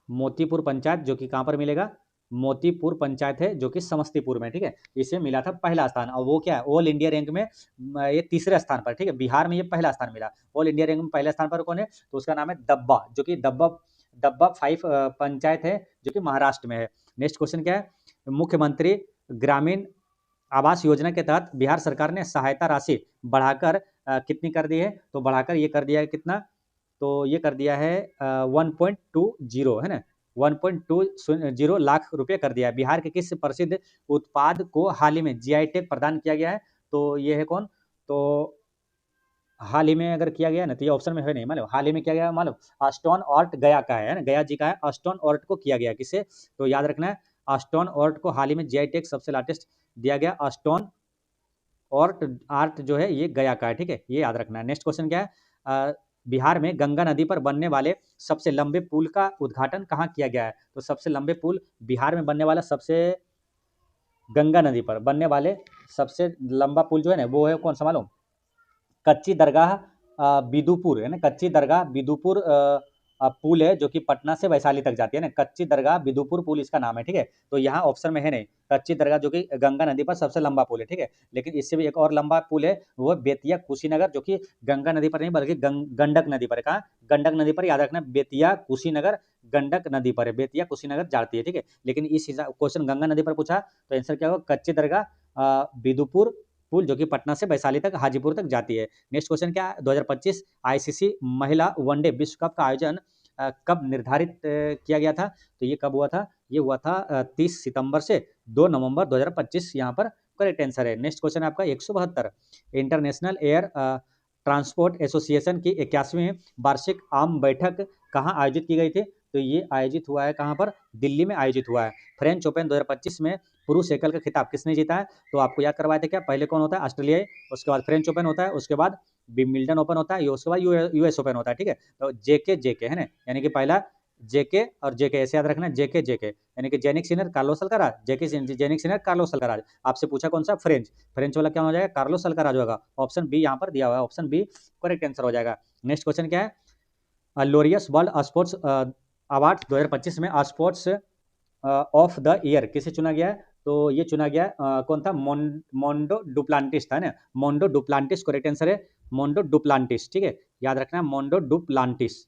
मोतीपुर पंचायत जो कि कहाँ पर मिलेगा? मोतीपुर पंचायत है जो कि समस्तीपुर में, ठीक है। इसे मिला था पहला स्थान। और वो क्या है? ऑल इंडिया रैंक में ये तीसरे स्थान पर, ठीक है। बिहार में ये पहला स्थान मिला। ऑल इंडिया रैंक में पहले स्थान पर कौन है? तो उसका नाम है दब्बा, जो कि दब्बा 5 पंचायत है जो कि महाराष्ट्र में है। नेक्स्ट क्वेश्चन क्या है? मुख्यमंत्री ग्रामीण आवास योजना के तहत बिहार सरकार ने सहायता राशि बढ़ाकर कितनी कर दी है? तो बढ़ाकर ये कर दिया है कितना? तो ये कर दिया है 1.20, है ना। 1.20 लाख रुपए कर दिया है। बिहार के किस प्रसिद्ध उत्पाद को हाल ही में GI टैग प्रदान किया गया है? तो ये है कौन? तो हाल ही में अगर किया गया ना, तो ये ऑप्शन में है नहीं मालूम। हाल ही में किया गया मालूम? स्टोन आर्ट गया का है ना। गया जी का है। स्टोन आर्ट को किया गया किसे? तो याद रखना है स्टोन आर्ट को हाल ही में GI टैग सबसे लेटेस्ट दिया गया। स्टोन आर्ट जो है ये गया का है, ठीक है। ये याद रखना है। नेक्स्ट क्वेश्चन क्या है? बिहार में गंगा नदी पर बनने वाले सबसे लंबे पुल का उद्घाटन कहाँ किया गया है? तो सबसे लंबे पुल बिहार में बनने वाला गंगा नदी पर बनने वाले सबसे लंबा पुल जो है ना, वो है कौन सा मालूम? कच्ची दरगाह बिदुपुर, है ना। कच्ची दरगाह बिदुपुर पुल है जो कि पटना से वैशाली तक जाती है ना। कच्ची दरगाह बिदुपुर पुल इसका नाम है, ठीक है। तो यहाँ ऑप्शन में है नहीं। कच्ची दरगाह जो कि गंगा नदी पर सबसे लंबा पुल है, ठीक है। लेकिन इससे भी एक और लंबा पुल है, वो बेतिया कुशीनगर, जो कि गंगा नदी पर नहीं बल्कि गंडक नदी पर है। कहाँ? गंडक नदी पर। याद रखना बेतिया कुशीनगर गंडक नदी पर है। बेतिया कुशीनगर जाती है, ठीक है। लेकिन इस क्वेश्चन गंगा नदी पर पूछा तो आंसर क्या होगा? कच्ची दरगाह बिदुपुर पुल जो कि पटना से वैशाली तक हाजीपुर तक जाती है। नेक्स्ट क्वेश्चन क्या है? 2025 ICC महिला वनडे विश्व कप का आयोजन कब निर्धारित किया गया था? तो ये कब हुआ था? ये हुआ था 30 सितंबर से 2 नवंबर 2025। यहाँ पर करेक्ट आंसर है। नेक्स्ट क्वेश्चन आपका 172। इंटरनेशनल एयर ट्रांसपोर्ट एसोसिएशन की 81वीं वार्षिक आम बैठक कहाँ आयोजित की गई थी? तो ये आयोजित हुआ है कहाँ पर? दिल्ली में आयोजित हुआ है। फ्रेंच ओपन 2025 में पुरुष एकल का खिताब किसने जीता है? तो आपको याद करवाए थे क्या? पहले कौन होता है? ऑस्ट्रेलियाई, उसके बाद फ्रेंच ओपन होता है, उसके बाद विंबलडन ओपन होता है, उसके बाद US ओपन होता है, ठीक है। तो जेके है ना, यानी कि पहला जेके और जेके ऐसे याद रखना। जेके यानी कि Jannik Sinner Carlos Alcaraz. Jannik Sinner Carlos Alcaraz. आपसे पूछा कौन सा? फ्रेंच वाला क्या हो जाएगा? कार्लोस अल्काराज होगा। ऑप्शन बी यहाँ पर दिया हुआ है। ऑप्शन बी करेक्ट आंसर हो जाएगा। नेक्स्ट क्वेश्चन क्या है? लोरियस वर्ल्ड स्पोर्ट्स अवार्ड 2025 में स्पोर्ट्स ऑफ द ईयर किसे चुना गया है? तो ये चुना गया कौन था, मोंडो डुप्लांटिस था ना, मोंडो डुप्लांटिस करेक्ट आंसर है, मोंडो डुप्लांटिस, ठीक है, याद रखना मोंडो डुप्लांटिस,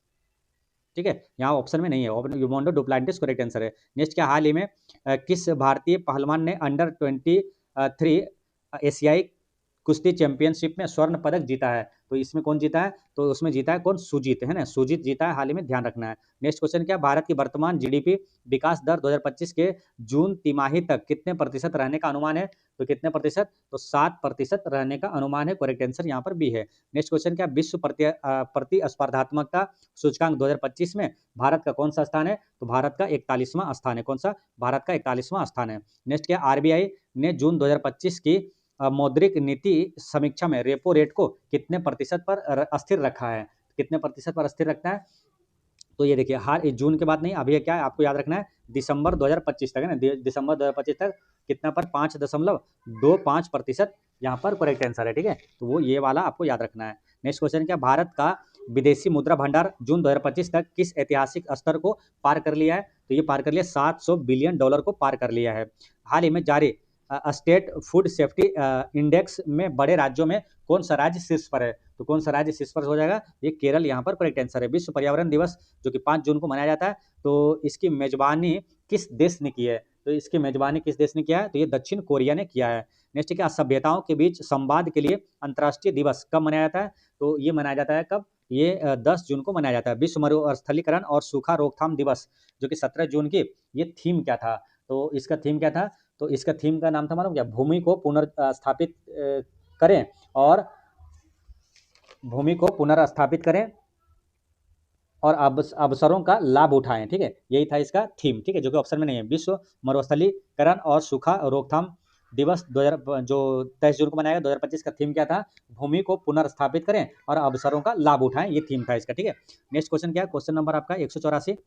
ठीक है, यहाँ ऑप्शन में नहीं है, मोंडो डुप्लांटिस करेक्ट आंसर है। नेक्स्ट क्या, हाल ही में किस भारतीय पहलवान ने अंडर 23 एशियाई कुश्ती चैंपियनशिप में स्वर्ण पदक जीता है? तो इसमें कौन जीता है, तो उसमें जीता है कौन, सुजीत है ना, सुजीत जीता है हाल ही में, ध्यान रखना है। नेक्स्ट क्वेश्चन क्या, भारत की वर्तमान जीडीपी विकास दर 2025 के जून तिमाही तक कितने प्रतिशत रहने का अनुमान है? तो कितने प्रतिशत, तो 7% रहने का अनुमान है, करेक्ट आंसर यहाँ पर बी है। नेक्स्ट क्वेश्चन क्या, विश्व प्रतिस्पर्धात्मकता सूचकांक 2025 में भारत का कौन सा स्थान है? तो भारत का 41वां स्थान है, कौन सा, भारत का 41वां स्थान है। नेक्स्ट क्या, आरबीआई ने जून 2025 की मौद्रिक नीति समीक्षा में रेपो रेट को कितने प्रतिशत पर अस्थिर रखा है? कितने प्रतिशत पर अस्थिर रखता है? तो ये देखिए, हर जून के बाद नहीं, अभी क्या है आपको याद रखना है, दिसंबर 2025 तक है ना, दिसंबर 2025 तक कितना पर, 5.25% यहाँ पर करेक्ट आंसर है, ठीक है, तो वो ये वाला आपको याद रखना है। नेक्स्ट क्वेश्चन क्या, भारत का विदेशी मुद्रा भंडार जून 2025 तक किस ऐतिहासिक स्तर को पार कर लिया है? तो ये पार कर लिया, $700 बिलियन को पार कर लिया है। हाल ही में जारी स्टेट फूड सेफ्टी इंडेक्स में बड़े राज्यों में कौन सा राज्य शीर्ष पर है? तो कौन सा राज्य शीर्ष पर हो जाएगा, ये केरल यहाँ पर करेक्ट आंसर है। विश्व पर्यावरण दिवस जो कि 5 जून को मनाया जाता है, तो इसकी मेजबानी किस देश ने की है? तो इसकी मेजबानी किस देश ने किया है? तो ये दक्षिण कोरिया ने किया है। नेक्स्ट क्या, सभ्यताओं के बीच संवाद के लिए अंतर्राष्ट्रीय दिवस कब मनाया जाता है? तो ये मनाया जाता है कब, ये 10 जून को मनाया जाता है। विश्व मरुस्थलीकरण और सूखा रोकथाम दिवस जो कि 17 जून की, ये थीम क्या था? तो इसका थीम क्या था? तो इसका थीम का नाम था, मालूम क्या, भूमि को पुनर्स्थापित करें और भूमि को पुनर्स्थापित करें और अवसरों का लाभ उठाएं, ठीक है, यही था इसका थीम, ठीक है, जो कि ऑप्शन में नहीं है। विश्व मरुस्थलीकरण और सूखा रोकथाम दिवस 2000 जो 23 जून को मनाया गया, 2025 का थीम क्या था, भूमि को पुनर्स्थापित करें और अवसरों का लाभ उठाएं, ये थीम था इसका, ठीक है। नेक्स्ट क्वेश्चन क्या है, क्वेश्चन नंबर आपका 184,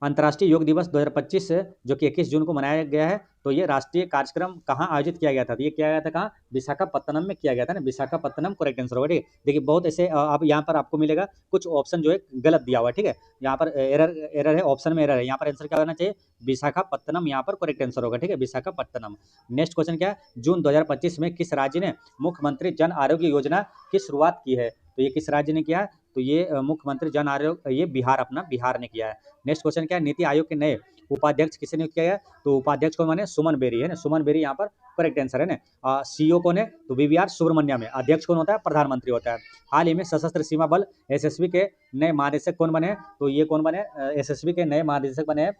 अंतर्राष्ट्रीय योग दिवस 2025 जो कि 21 जून को मनाया गया है, तो ये राष्ट्रीय कार्यक्रम कहाँ आयोजित किया गया था? तो ये किया गया था कहाँ, विशाखापत्तनम में किया गया था ना, विशाखापत्तनम करेक्ट आंसर होगा, ठीक है। देखिए बहुत ऐसे अब यहाँ पर आपको मिलेगा कुछ ऑप्शन जो है गलत दिया हुआ है, ठीक है, यहाँ पर एरर है, ऑप्शन में एरर है, यहाँ पर आंसर क्या होना चाहिए, विशाखापत्तनम यहाँ पर करेक्ट आंसर होगा, ठीक है, विशाखापत्तनम। नेक्स्ट क्वेश्चन क्या है, जून 2025 में किस राज्य ने मुख्यमंत्री जन आरोग्य योजना की शुरुआत की है? तो ये किस राज्य ने किया है? तो ये मुख्यमंत्री जन आरोग्य, ये बिहार, अपना बिहार ने किया है। नेक्स्ट क्वेश्चन क्या है, नीति आयोग के नए उपाध्यक्ष किसे नियुक्त किया गया? तो उपाध्यक्ष को माने सुमन बेरी है ना, सुमन बेरी यहाँ पर करेक्ट आंसर है ना। सीईओ कौन है? तो वीवीआर सुब्रमण्यम है। अध्यक्ष कौन होता है? प्रधानमंत्री होता है। हाल ही में सशस्त्र सीमा बल एसएसबी के नए महानिदेशक कौन बने? तो ये कौन बने, एसएसबी के नए महानिदेशक बने हैं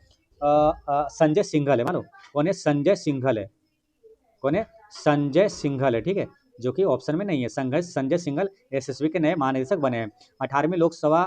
संजय सिंघल है, मानो कौन है, संजय सिंघल है, कौन है, संजय सिंघल है, ठीक है, जो कि ऑप्शन में नहीं है। संजय सिंघल एसएसबी के नए महानिदेशक बने हैं। 18वीं लोकसभा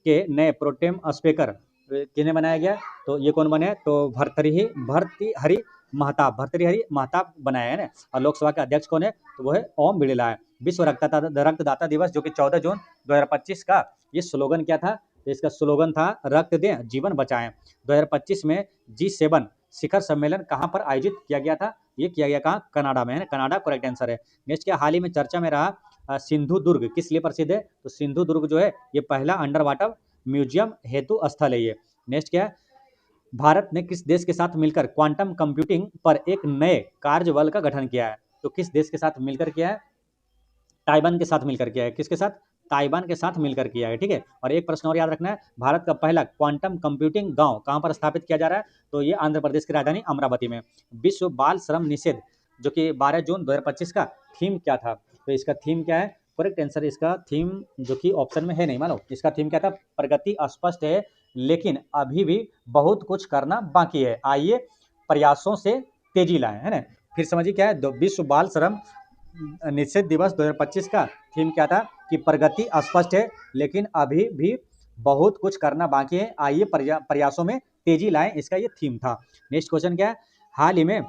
के नए प्रोटेम स्पीकर किन्हें बनाया गया? तो ये कौन बने? तो भर्तृहरि महताब बनाया है ना। और लोकसभा के अध्यक्ष कौन है? तो वो है ओम बिड़ला है। विश्व रक्तदाता दिवस जो कि 14 जून 2025 का, ये स्लोगन क्या था? तो इसका स्लोगन था रक्त दें जीवन बचाएं। 2025 में G7 शिखर सम्मेलन कहाँ पर आयोजित किया गया था? ये किया गया कहाँ? कनाडा में है ना, कनाडा करेक्ट आंसर है। नेक्स्ट क्या, हाल ही में चर्चा में रहा सिंधु दुर्ग किस लिए प्रसिद्ध है? तो सिंधु दुर्ग जो है ये पहला अंडर वाटर म्यूजियम हेतु स्थल है ये। नेक्स्ट क्या है, भारत ने किस देश के साथ मिलकर क्वांटम कंप्यूटिंग पर एक नए कार्यबल का गठन किया है? तो किस देश के साथ मिलकर किया है? ताइवान के साथ मिलकर किया है। किसके साथ? ताइवान के साथ मिलकर किया है, ठीक है। और एक प्रश्न और याद रखना है, भारत का पहला क्वांटम कंप्यूटिंग गांव कहां पर स्थापित किया जा रहा है? तो ये आंध्र प्रदेश की राजधानी अमरावती में। विश्व बाल श्रम निषेध जो कि 12 जून 2025 का थीम क्या था? तो इसका थीम क्या है? करेक्ट आंसर इसका थीम जो कि ऑप्शन में है नहीं, मानो इसका थीम क्या था? प्रगति स्पष्ट है लेकिन अभी भी बहुत कुछ करना बाकी है, आइए प्रयासों से तेजी लाएं, है ना। फिर समझिए क्या है, विश्व बाल श्रम निषेध दिवस 2025 का थीम क्या था? कि प्रगति स्पष्ट है लेकिन अभी भी बहुत कुछ करना बाकी है, आइए प्रयासों में तेजी लाएं, इसका ये थीम था। नेक्स्ट क्वेश्चन क्या है, हाल ही में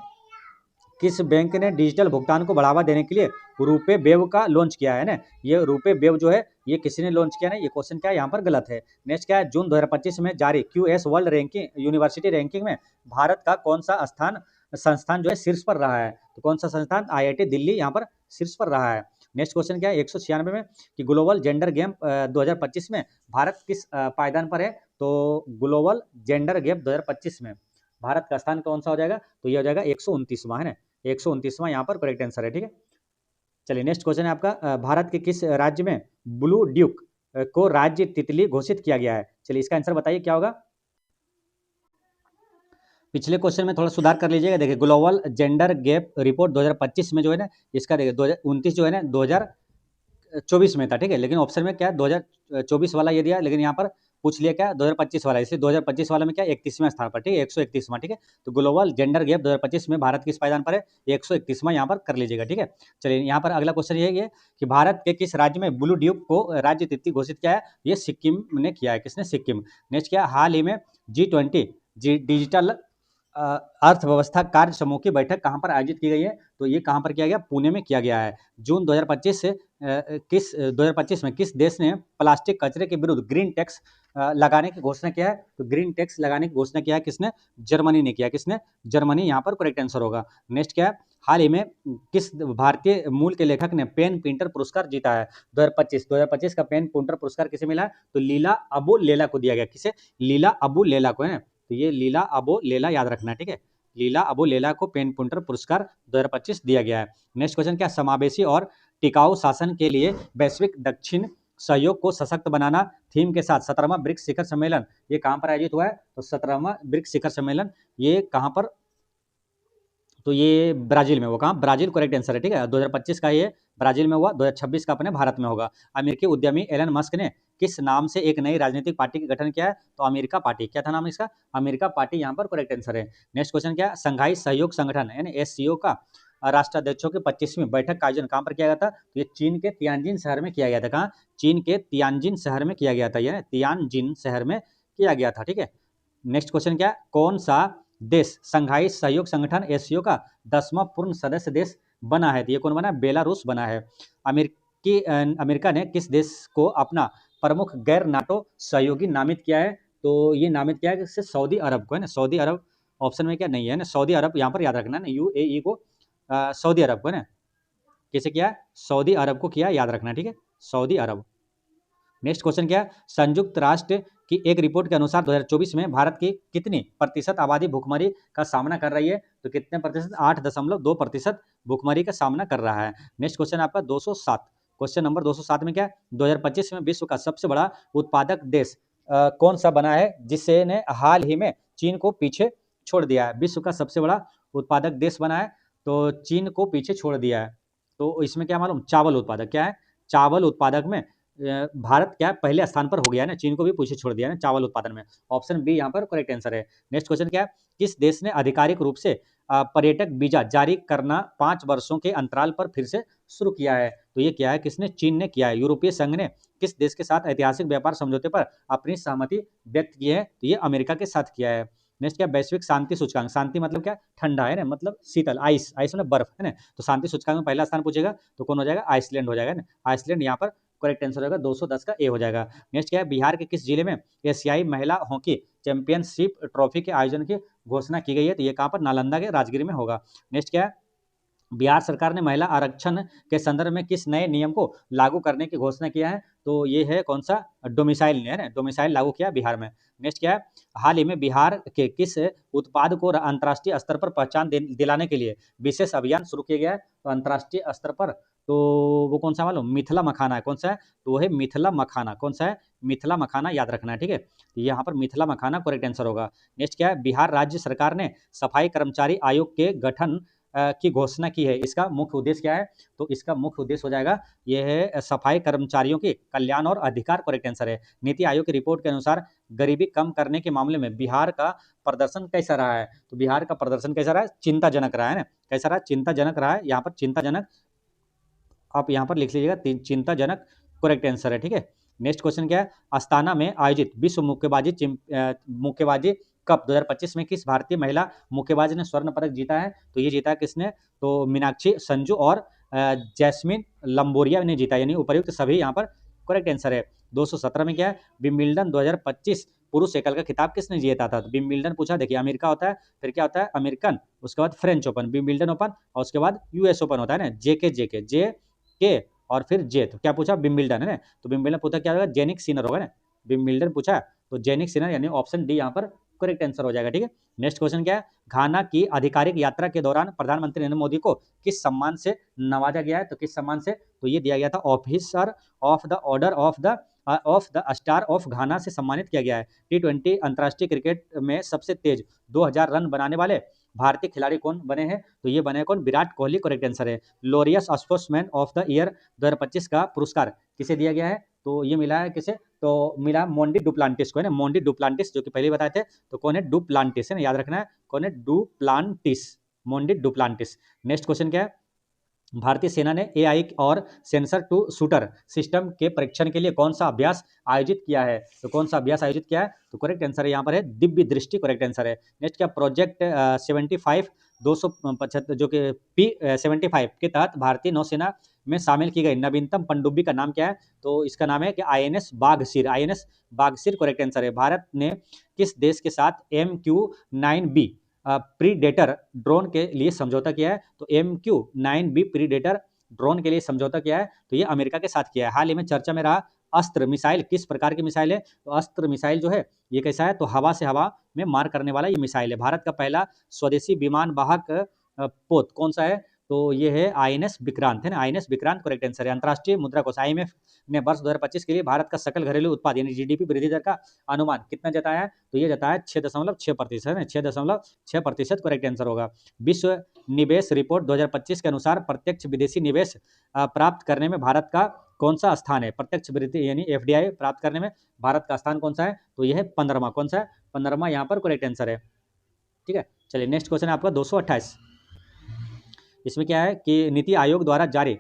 किस बैंक ने डिजिटल भुगतान को बढ़ावा देने के लिए रुपे वेव का लॉन्च किया है ना? ये रुपे वेव जो है ये किसी ने लॉन्च किया ना, ये क्वेश्चन क्या है यहाँ पर गलत है। नेक्स्ट क्या है, जून 2025 में जारी QS world ranking university ranking में भारत का कौन सा संस्थान जो है शीर्ष पर रहा है? तो कौन सा संस्थान? आईआईटी दिल्ली यहाँ पर शीर्ष पर रहा है। नेक्स्ट क्वेश्चन क्या है, 196 में कि ग्लोबल जेंडर गेम 2025 में भारत किस पायदान पर है? तो ग्लोबल जेंडर गेम 2025 में भारत का स्थान कौन सा हो जाएगा, तो ये हो जाएगा 129वां, है ना, 129वां यहाँ पर करेक्ट आंसर है, ठीक है। चलिए नेक्स्ट क्वेश्चन है आपका, भारत के किस राज्य में ब्लू ड्यूक को राज्य तितली घोषित किया गया है। चलिए इसका आंसर बताइए क्या होगा। पिछले क्वेश्चन में थोड़ा सुधार कर लीजिएगा। देखिए ग्लोबल जेंडर गैप रिपोर्ट 2025 में जो है ना, इसका देखिए 2029 जो है ना 2024 में था, ठीक है, लेकिन ऑप्शन में क्या 2024 वाला ये दिया, लेकिन यहाँ पर पूछ लिया क्या 2025 वाला, इसलिए 2025 वाला में क्या 31वां स्थान पर, ठीक है, 131वां, ठीक है। तो ग्लोबल जेंडर गैप 2025 में भारत किस पायदान पर है, 131वां यहाँ पर कर लीजिएगा, ठीक है। चलिए यहाँ पर अगला क्वेश्चन ये है कि भारत के किस राज्य में ब्लू ड्यूक को राज्य तितली घोषित किया है, ये सिक्किम ने किया है। किसने, सिक्किम। नेक्स्ट क्या, हाल ही में G20 डिजिटल अर्थव्यवस्था कार्य समूह की बैठक कहाँ पर आयोजित की गई है, तो ये कहाँ पर किया गया, पुणे में किया गया है। जून 2025 से 2025 में किस देश ने प्लास्टिक कचरे के विरुद्ध ग्रीन टैक्स लगाने की घोषणा किया है, तो ग्रीन टैक्स लगाने की घोषणा किया है किसने, जर्मनी ने किया। किसने, जर्मनी यहाँ पर करेक्ट आंसर होगा। नेक्स्ट क्या है, हाल ही में किस भारतीय मूल के लेखक ने पेन प्रिंटर पुरस्कार जीता है 2025 का पेन प्रिंटर पुरस्कार किसे मिला है, तो लीला अबू लेला को दिया गया। किसे, लीला अबू लेला को, है ना, तो ये लीला अबू लेला याद रखना है, ठीक है, लीला अबू लेला को पेन प्रिंटर पुरस्कार 2025 दिया गया है। नेक्स्ट क्वेश्चन क्या, समावेशी और टिकाऊ शासन के लिए वैश्विक दक्षिण सहयोग को सशक्त बनाना थीम के साथ 17वां ब्रिक्स शिखर सम्मेलन ये कहाँ पर आयोजित हुआ है, तो 17वां ब्रिक्स शिखर सम्मेलन ये कहाँ पर, तो ये ब्राजील में, वो कहाँ, ब्राजील करेक्ट आंसर है, ठीक है। 2025 का ये ब्राजील में हुआ, 2026 का अपने भारत में होगा। अमेरिकी उद्यमी एलन मस्क ने किस नाम से एक नई राजनीतिक पार्टी का गठन किया है, तो अमेरिका पार्टी। क्या था नाम इसका, अमेरिका पार्टी यहाँ पर करेक्ट आंसर है। नेक्स्ट क्वेश्चन क्या, संघाई सहयोग संगठन यानी एससीओ का राष्ट्राध्यक्षों की 25वीं बैठक का आयोजन कहाँ पर किया गया था, तो ये चीन के तियानजिन शहर में किया गया था। कहाँ, चीन के तियानजिन शहर में किया गया था, यानी तियानजिन शहर में किया गया था, ठीक है। नेक्स्ट क्वेश्चन क्या, कौन सा देश संघाई सहयोग संगठन एससीओ का 10वां पूर्ण सदस्य देश बना है, तो ये कौन बना, बेलारूस बना है। अमेरिका ने किस देश को अपना प्रमुख गैर नाटो सहयोगी नामित किया है, तो ये नामित किया है किससे, सऊदी अरब को, है ना, सऊदी अरब ऑप्शन में क्या नहीं है ना, सऊदी अरब यहाँ पर याद रखना है ना, यूएई को सऊदी अरब को, है ना, किसे किया, सऊदी अरब को किया, याद रखना, ठीक है, सऊदी अरब। नेक्स्ट क्वेश्चन क्या है, संयुक्त राष्ट्र की एक रिपोर्ट के अनुसार 2024 में भारत की कितनी प्रतिशत आबादी भूखमरी का सामना कर रही है, तो कितने प्रतिशत, 8.2% भूखमरी का सामना कर रहा है। नेक्स्ट क्वेश्चन आपका 207, क्वेश्चन नंबर 207 में क्या, 2025 में विश्व का सबसे बड़ा उत्पादक देश कौन सा बना है, जिससे ने हाल ही में चीन को पीछे छोड़ दिया है। विश्व का सबसे बड़ा उत्पादक देश बना है, तो चीन को पीछे छोड़ दिया है। तो इसमें क्या मालूम, चावल उत्पादक, क्या है, चावल उत्पादक में भारत क्या पहले स्थान पर हो गया है ना, चीन को भी पीछे छोड़ दिया है ना चावल उत्पादन में। ऑप्शन बी यहाँ पर करेक्ट आंसर है। नेक्स्ट क्वेश्चन क्या है, किस देश ने आधिकारिक रूप से पर्यटक वीजा जारी करना 5 वर्षों के अंतराल पर फिर से शुरू किया है, तो ये क्या है, किसने, चीन ने किया है। यूरोपीय संघ ने किस देश के साथ ऐतिहासिक व्यापार समझौते पर अपनी सहमति व्यक्त की है, तो ये अमेरिका के साथ किया है। नेक्स्ट क्या, वैश्विक शांति सूचकांक, शांति मतलब क्या, ठंडा, है ना, मतलब शीतल, आइस, आइस मतलब बर्फ, है ना, तो शांति सूचकांक में पहला स्थान पूछेगा तो कौन हो जाएगा, आइसलैंड हो जाएगा ना, आइसलैंड यहाँ पर करेक्ट आंसर होगा, 210 का ए हो जाएगा। नेक्स्ट क्या है, बिहार के किस जिले में एशियाई महिला हॉकी चैंपियनशिप ट्रॉफी के आयोजन की घोषणा की गई है, तो ये कहाँ पर, नालंदा के राजगिर में होगा। नेक्स्ट क्या है, बिहार सरकार ने महिला आरक्षण के संदर्भ में किस नए नियम को लागू करने की घोषणा किया है, तो ये है कौन सा, डोमिसाइल ने, है ना, डोमिसाइल लागू किया बिहार में। नेक्स्ट क्या है, हाल ही में बिहार के किस उत्पाद को अंतर्राष्ट्रीय स्तर पर पहचान दिलाने के लिए विशेष अभियान शुरू किया गया है, तो अंतर्राष्ट्रीय स्तर पर तो वो कौन सा मालूम, मिथिला मखाना है, कौन सा है, तो वो है मिथिला मखाना, कौन सा है, मिथिला मखाना, याद रखना है, ठीक है, तो यहाँ पर मिथिला मखाना करेक्ट आंसर होगा। नेक्स्ट क्या है, बिहार राज्य सरकार ने सफाई कर्मचारी आयोग के गठन की घोषणा की है, इसका मुख्य उद्देश्य क्या है, तो इसका मुख्य उद्देश्य हो जाएगा ये है सफाई कर्मचारियों के कल्याण और अधिकार, करेक्ट आंसर है। नीति आयोग की रिपोर्ट के अनुसार गरीबी कम करने के मामले में बिहार का प्रदर्शन कैसा रहा है, तो बिहार का प्रदर्शन कैसा रहा है, चिंताजनक रहा है ना, कैसा रहा, चिंताजनक रहा है, यहाँ पर चिंताजनक आप यहाँ पर लिख लीजिएगा, चिंताजनक करेक्ट आंसर है, ठीक है। नेक्स्ट क्वेश्चन क्या है, अस्ताना में आयोजित विश्व मुक्केबाजी कप 2025 में किस भारतीय महिला मुक्केबाज ने स्वर्ण पदक जीता है, तो ये जीता है किसने, तो मीनाक्षी संजू और जैस्मिन लंबोरिया ने जीता, यानी उपर्युक्त सभी यहाँ पर करेक्ट आंसर है। 217 में क्या है, विंबलडन 2025 पुरुष एकल का खिताब किसने जीता था, तो विंबलडन पूछा, देखिए अमेरिका होता है, फिर क्या होता है, अमेरिकन, उसके बाद फ्रेंच ओपन, विंबलडन ओपन, और उसके बाद यूएस ओपन होता है ना, जे के और फिर जे, तो क्या पूछा, विंबलडन, है ना, तो विंबलडन पूछा क्या होगा, जेनिक सिनर होगा ना, विंबलडन पूछा तो जेनिक सिनर, यानी ऑप्शन डी यहाँ पर करेक्ट आंसर हो जाएगा। ठीक है, नेक्स्ट क्वेश्चन क्या है, घाना की आधिकारिक यात्रा के दौरान प्रधानमंत्री नरेंद्र मोदी को किस सम्मान से नवाजा गया है? तो किस सम्मान से, तो ये दिया गया था officer of the order of the star of घाना से सम्मानित किया गया है। T20 अंतर्राष्ट्रीय क्रिकेट में सबसे तेज 2000 रन बनाने वाले भारतीय खिलाड़ी कौन बने हैं? तो ये बने कौन? विराट कोहली करेक्ट आंसर है। Laureus sportsman of the year 2025 का पुरस्कार किसे दिया गया है? तो ये मिला है किसे? तो मिला मोंडी डुप्लांटिस को है ना, मोंडी डुप्लांटिस, जो कि पहले बताए थे। तो कौन है? डुप्लांटिस है ना, याद रखना है कौन है? Duplantis, Mondo Duplantis. Next question क्या है, भारतीय सेना ने एआई और सेंसर टू शूटर सिस्टम के परीक्षण के लिए कौन सा अभ्यास आयोजित किया है? तो कौन सा अभ्यास आयोजित किया है? तो करेक्ट आंसर है यहाँ पर है दिव्य दृष्टि, करेक्ट आंसर है। नेक्स्ट क्या, प्रोजेक्ट 75 275 जो कि P75 के तहत भारतीय नौसेना में शामिल की गई नवीनतम पनडुब्बी का नाम क्या है? तो इसका नाम है कि INS बाघसिर, INS बाघसिर करेक्ट आंसर है। भारत ने किस देश के साथ MQ-9B प्रीडेटर ड्रोन के लिए समझौता किया है? तो MQ-9B प्रीडेटर ड्रोन के लिए समझौता किया है, तो ये अमेरिका के साथ किया है। हाल ही में चर्चा में रहा अस्त्र मिसाइल किस प्रकार की मिसाइल है? तो अस्त्र मिसाइल जो है ये कैसा है? तो हवा से हवा में मार करने वाला ये मिसाइल है। भारत का पहला स्वदेशी विमान वाहक पोत कौन सा है? तो ये है INS विक्रांत है ना, INS विक्रांत करेक्ट आंसर है। अंतर्राष्ट्रीय मुद्रा कोष IMF ने वर्ष 2025 के लिए भारत का सकल घरेलू उत्पाद यानी GDP वृद्धि दर का अनुमान कितना जताया है? तो ये जताया 6.6% है ना, 6.6% करेक्ट आंसर होगा। विश्व निवेश रिपोर्ट 2025 के अनुसार प्रत्यक्ष विदेशी निवेश प्राप्त करने में भारत का कौन सा स्थान है? प्रत्यक्ष विदेशी यानी FDI प्राप्त करने में भारत का स्थान कौन सा है? तो यह है 15वां, कौन सा है? 15वां यहाँ पर करेक्ट आंसर है। ठीक है, चलिए नेक्स्ट क्वेश्चन है आपका 228। इसमें क्या है कि नीति आयोग द्वारा जारी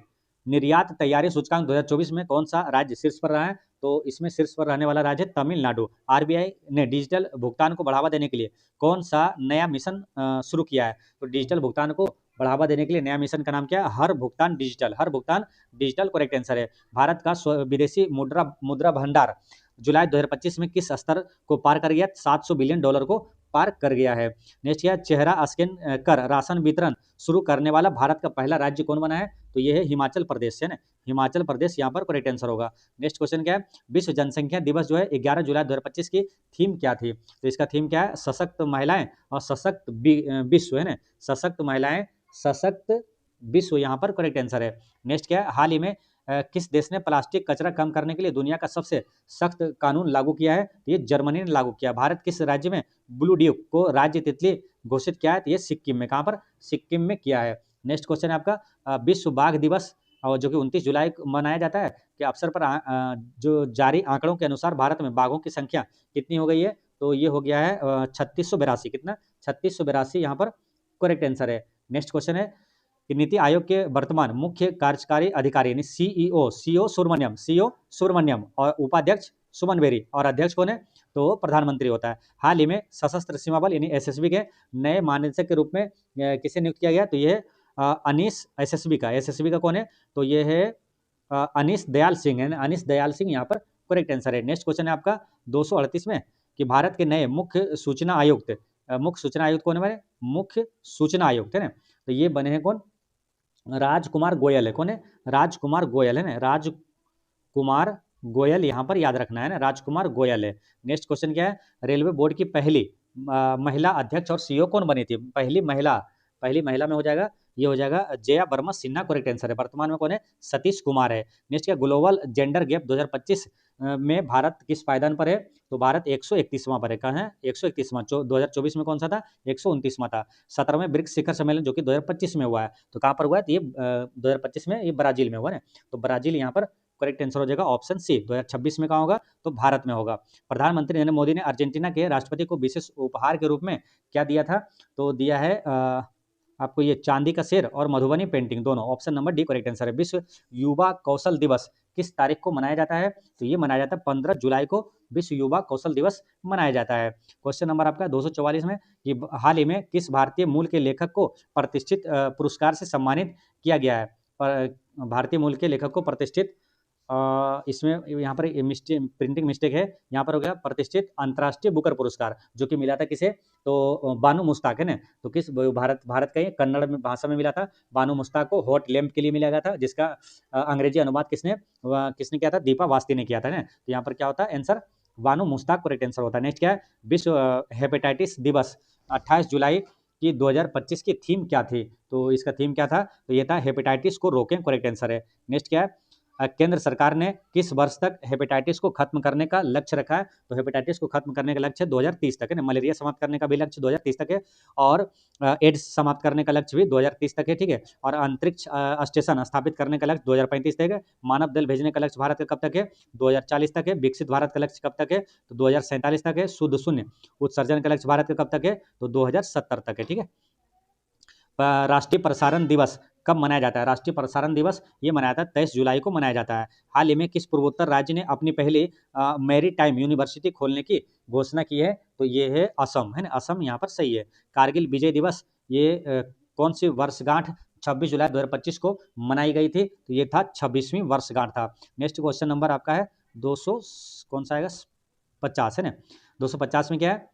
निर्यात तैयारी सूचकांक 2024 में कौन सा राज्य शीर्ष पर रहा है? तो इसमें शीर्ष पर रहने वाला राज्य है तमिलनाडु। RBI ने डिजिटल भुगतान को बढ़ावा देने के लिए कौन सा नया मिशन शुरू किया है? तो डिजिटल भुगतान को बढ़ावा देने के लिए नया मिशन का नाम क्या है? हर भुगतान डिजिटल, हर भुगतान डिजिटल करेक्ट आंसर है। भारत का विदेशी मुद्रा भंडार जुलाई 2025 में किस स्तर को पार कर गया? $700 बिलियन को पार कर गया है। नेक्स्ट क्या, चेहरा स्कैन कर राशन वितरण शुरू करने वाला भारत का पहला राज्य कौन बना है? तो ये है हिमाचल प्रदेश है ना, हिमाचल प्रदेश यहाँ पर करेक्ट आंसर होगा। नेक्स्ट क्वेश्चन क्या है, विश्व जनसंख्या दिवस जो है 11 जुलाई 2025 की थीम क्या थी? तो इसका थीम क्या है? सशक्त महिलाएं और सशक्त विश्व है ना, सशक्त महिलाएं सशक्त विश्व यहाँ पर करेक्ट आंसर है। नेक्स्ट क्या है, हाल ही में किस देश ने प्लास्टिक कचरा कम करने के लिए दुनिया का सबसे सख्त कानून लागू किया है? तो ये जर्मनी ने लागू किया। भारत किस राज्य में ब्लू ड्यूक को राज्य तितली घोषित किया है? तो ये सिक्किम में, कहाँ पर? सिक्किम में किया है। नेक्स्ट क्वेश्चन है आपका विश्व बाघ दिवस और जो कि 29 जुलाई को मनाया जाता है के अवसर पर जो जारी आंकड़ों के अनुसार भारत में बाघों की संख्या कितनी हो गई है? तो ये हो गया है 3682। कितना? 3682 यहाँ पर करेक्ट आंसर है। नेक्स्ट क्वेश्चन है कि नीति आयोग के वर्तमान मुख्य कार्यकारी अधिकारी यानी सीईओ सुब्रमण्यम और उपाध्यक्ष सुमन बेरी और अध्यक्ष कौन है? तो प्रधानमंत्री होता है। हाल ही में सशस्त्र सीमा बल यानी SSB के नए महानिदेशक के रूप में किसे नियुक्त किया गया? तो ये अनीश SSB का कौन है? तो ये है अनीश दयाल सिंह है। अनीश दयाल सिंह यहाँ पर करेक्ट आंसर है। नेक्स्ट क्वेश्चन है आपका 238 में कि भारत के नए मुख्य सूचना आयुक्त कौन है? मुख्य सूचना आयुक्त है ना, तो ये बने हैं कौन? राजकुमार गोयल है। कौन है? राजकुमार गोयल है ना, राजकुमार गोयल यहाँ पर याद रखना है ना, राजकुमार गोयल है। नेक्स्ट क्वेश्चन क्या है, रेलवे बोर्ड की पहली महिला अध्यक्ष और CEO कौन बनी थी? पहली महिला में हो जाएगा, ये हो जाएगा जया वर्मा सिन्हा करेक्ट आंसर है। वर्तमान में कौन है? सतीश कुमार है। नेक्स्ट क्या, ग्लोबल जेंडर गैप 2025 में भारत किस पायदान पर है? तो भारत 131वां पर है। कहाँ है? 131वां। 2024 में कौन सा था? 129वां था। 17वें ब्रिक्स शिखर सम्मेलन जो कि 2025 में हुआ है, तो कहाँ पर हुआ है? तो ये 2025 में ये ब्राजील में हुआ है। तो ब्राजील यहाँ पर करेक्ट आंसर हो जाएगा ऑप्शन C। 2026 में कहाँ होगा? तो भारत में होगा। प्रधानमंत्री नरेंद्र मोदी ने अर्जेंटीना के राष्ट्रपति को विशेष उपहार के रूप में क्या दिया था? तो दिया है आपको ये चांदी का शेर और मधुबनी पेंटिंग, दोनों। Option number D correct answer है। विश्व युवा कौशल दिवस किस तारीख को मनाया जाता है? तो ये मनाया जाता है 15 जुलाई को विश्व युवा कौशल दिवस मनाया जाता है। क्वेश्चन नंबर आपका 244 में कि हाल ही में किस भारतीय मूल के लेखक को प्रतिष्ठित पुरस्कार से सम्मानित किया गया है? भारतीय मूल के लेखक को प्रतिष्ठित इसमें यहाँ पर प्रिंटिंग मिस्टेक है, यहाँ पर हो गया प्रतिष्ठित अंतर्राष्ट्रीय बुकर पुरस्कार, जो कि मिला था किसे? तो बानू मुश्ताक है ना, तो किस भारत का ये कन्नड़ में भाषा में मिला था बानू मुश्ताक को। हॉट लैम्प के लिए मिला गया था, जिसका अंग्रेजी अनुवाद किसने किया था? दीपा वास्ती ने किया था ना। तो यहाँ पर क्या होता है answer? Bano Mushtaq correct answer होता है। नेक्स्ट क्या है, विश्व हेपेटाइटिस दिवस 28 जुलाई की 2025 की थीम क्या थी? तो इसका थीम क्या था? तो ये था हेपेटाइटिस को रोकें, करेक्ट आंसर है। नेक्स्ट क्या है, केंद्र सरकार ने किस वर्ष तक हेपेटाइटिस को खत्म करने का लक्ष्य रखा है? तो हेपेटाइटिस को खत्म करने का लक्ष्य 2030 तक है ना। मलेरिया समाप्त करने का भी लक्ष्य 2030 तक है, और एड्स समाप्त करने का लक्ष्य भी 2030 तक है, ठीक है। और अंतरिक्ष स्टेशन स्थापित करने का लक्ष्य 2035 तक है। मानव दल भेजने का लक्ष्य भारत का कब तक है? 2040 तक है। विकसित भारत का लक्ष्य कब तक है? तो 2047 तक है। शुद्ध शून्य उत्सर्जन का लक्ष्य भारत का कब तक है? तो 2070 तक है, ठीक है। राष्ट्रीय प्रसारण दिवस कब मनाया जाता है? राष्ट्रीय प्रसारण दिवस ये मनाया जाता है 23 जुलाई को मनाया जाता है। हाल ही में किस पूर्वोत्तर राज्य ने अपनी पहली मैरी टाइम यूनिवर्सिटी खोलने की घोषणा की है? तो ये है असम, है ना। असम यहाँ पर सही है। कारगिल विजय दिवस ये कौन सी वर्षगांठ 26 जुलाई 2025 को मनाई गई थी? तो ये था 26वीं वर्षगांठ था। नेक्स्ट क्वेश्चन नंबर आपका है 200 कौन सा आएगा? 50 है ना। 250 में क्या है,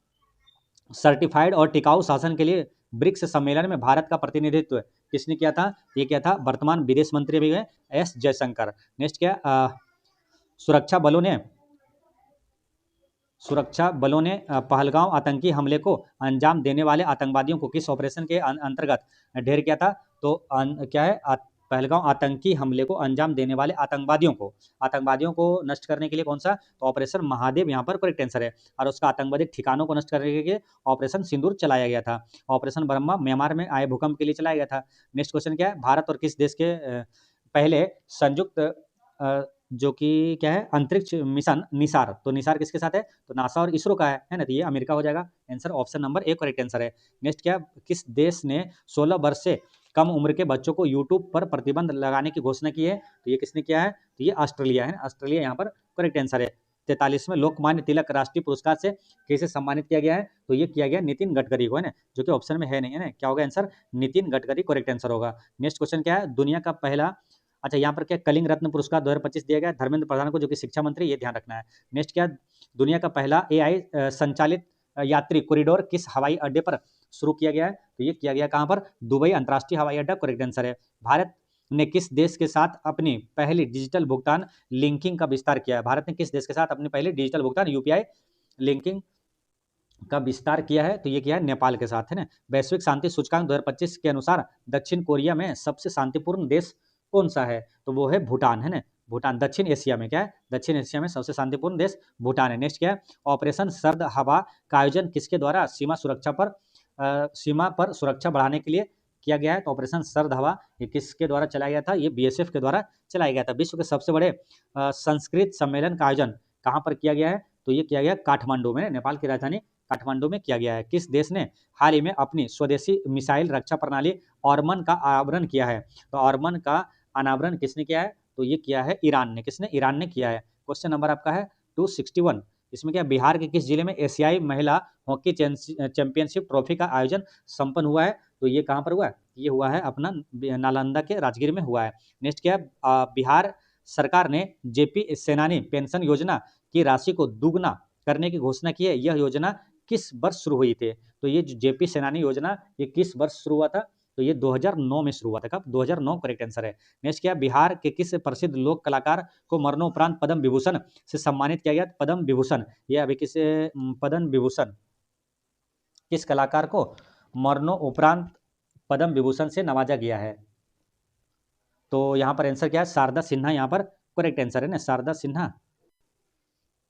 सर्टिफाइड और टिकाऊ शासन के लिए ब्रिक्स सम्मेलन में भारत का प्रतिनिधित्व किसने किया था? ये क्या था? वर्तमान विदेश मंत्री भी है एस जयशंकर। नेक्स्ट क्या, सुरक्षा बलों ने पहलगांव आतंकी हमले को अंजाम देने वाले आतंकवादियों को किस ऑपरेशन के अंतर्गत ढेर किया था? तो क्या है, पहलगांव आतंकी हमले को अंजाम देने वाले आतंकवादियों को नष्ट करने के लिए कौन सा? तो ऑपरेशन महादेव यहाँ पर करेक्ट आंसर है। और उसका आतंकवादी ठिकानों को नष्ट करने के लिए ऑपरेशन सिंदूर चलाया गया था। ऑपरेशन ब्रह्मा म्यांमार में आए भूकंप के लिए चलाया गया था। नेक्स्ट क्वेश्चन क्या है, भारत और किस देश के पहले संयुक्त जो कि क्या है, अंतरिक्ष मिशन निसार? तो निसार किसके साथ है? तो नासा और इसरो का है ना। तो ये अमेरिका हो जाएगा। Answer option number A correct answer है। नेक्स्ट क्या, किस देश ने 16 वर्ष से कम उम्र के बच्चों को यूट्यूब पर प्रतिबंध लगाने की घोषणा की है? तो ये किसने किया है? तो ये ऑस्ट्रेलिया है। ऑस्ट्रेलिया यहाँ पर करेक्ट आंसर है। 43वें लोकमान्य तिलक राष्ट्रीय पुरस्कार से किसे सम्मानित किया गया है? तो ये किया गया नितिन गडकरी को, है ना, जो कि ऑप्शन में है नहीं, है ना। क्या होगा answer? Nitin Gadkari correct answer होगा। नेक्स्ट क्वेश्चन क्या है, दुनिया का पहला, अच्छा यहाँ पर क्या, कलिंग रत्न पुरस्कार 2025 दिया गया धर्मेंद्र प्रधान को, जो कि शिक्षा मंत्री, ये ध्यान रखना है। नेक्स्ट क्या, दुनिया का पहला AI संचालित यात्री कॉरिडोर किस हवाई अड्डे पर शुरू किया गया है? तो ये किया गया कहाँ पर? दुबई अंतर्राष्ट्रीय हवाई अड्डा करेक्ट आंसर है। भारत ने किस देश के साथ अपनी पहली डिजिटल भुगतान लिंकिंग का विस्तार किया है? भारत ने किस देश के साथ अपनी पहली डिजिटल भुगतान UPI लिंकिंग का विस्तार किया है? तो ये किया है नेपाल के साथ, है ना। वैश्विक शांति सूचकांक 2025 के अनुसार दक्षिण कोरिया में सबसे शांतिपूर्ण देश कौन सा है? तो वो है भूटान, है ना। भूटान दक्षिण एशिया में क्या है? दक्षिण एशिया में सबसे शांतिपूर्ण देश भूटान है। नेक्स्ट क्या है, ऑपरेशन सर्द हवा का आयोजन किसके द्वारा सीमा पर सुरक्षा बढ़ाने के लिए किया गया है? तो ऑपरेशन सर्द हवा ये किसके द्वारा चलाया गया था? ये BSF के द्वारा चलाया गया था। विश्व के सबसे बड़े संस्कृत सम्मेलन का आयोजन कहाँ पर किया गया है? तो ये किया गया काठमांडू में, नेपाल की राजधानी काठमांडू में किया गया है। किस देश ने हाल ही में अपनी स्वदेशी मिसाइल रक्षा प्रणाली ऑर्मन का अनावरण किया है? तो ऑर्मन का अनावरण किसने किया है? तो ये किया है ईरान ने। किसने? ईरान ने किया है। क्वेश्चन नंबर आपका है 261। इसमें क्या, बिहार के किस जिले में एशियाई महिला हॉकी चैंपियनशिप ट्रॉफी का आयोजन संपन्न हुआ है? तो ये कहाँ पर हुआ है? ये हुआ है अपना नालंदा के राजगीर में हुआ है। नेक्स्ट क्या, बिहार सरकार ने JP सेनानी पेंशन योजना की राशि को दुगना करने की घोषणा की है। यह योजना किस वर्ष शुरू हुई थी? तो ये JP सेनानी योजना ये किस वर्ष शुरू हुआ था? तो ये 2009 में शुरू हुआ था। कब? 2009 करेक्ट आंसर है। नेक्स्ट क्या, बिहार के किस प्रसिद्ध लोक कलाकार को मरणोपरांत पद्म विभूषण से सम्मानित किया गया? पद्म विभूषण ये अभी किसे, पद्म विभूषण किस कलाकार को मरणोपरांत पद्म विभूषण से नवाजा गया है? तो यहाँ पर आंसर क्या है? शारदा सिन्हा यहाँ पर करेक्ट आंसर है ना, शारदा सिन्हा।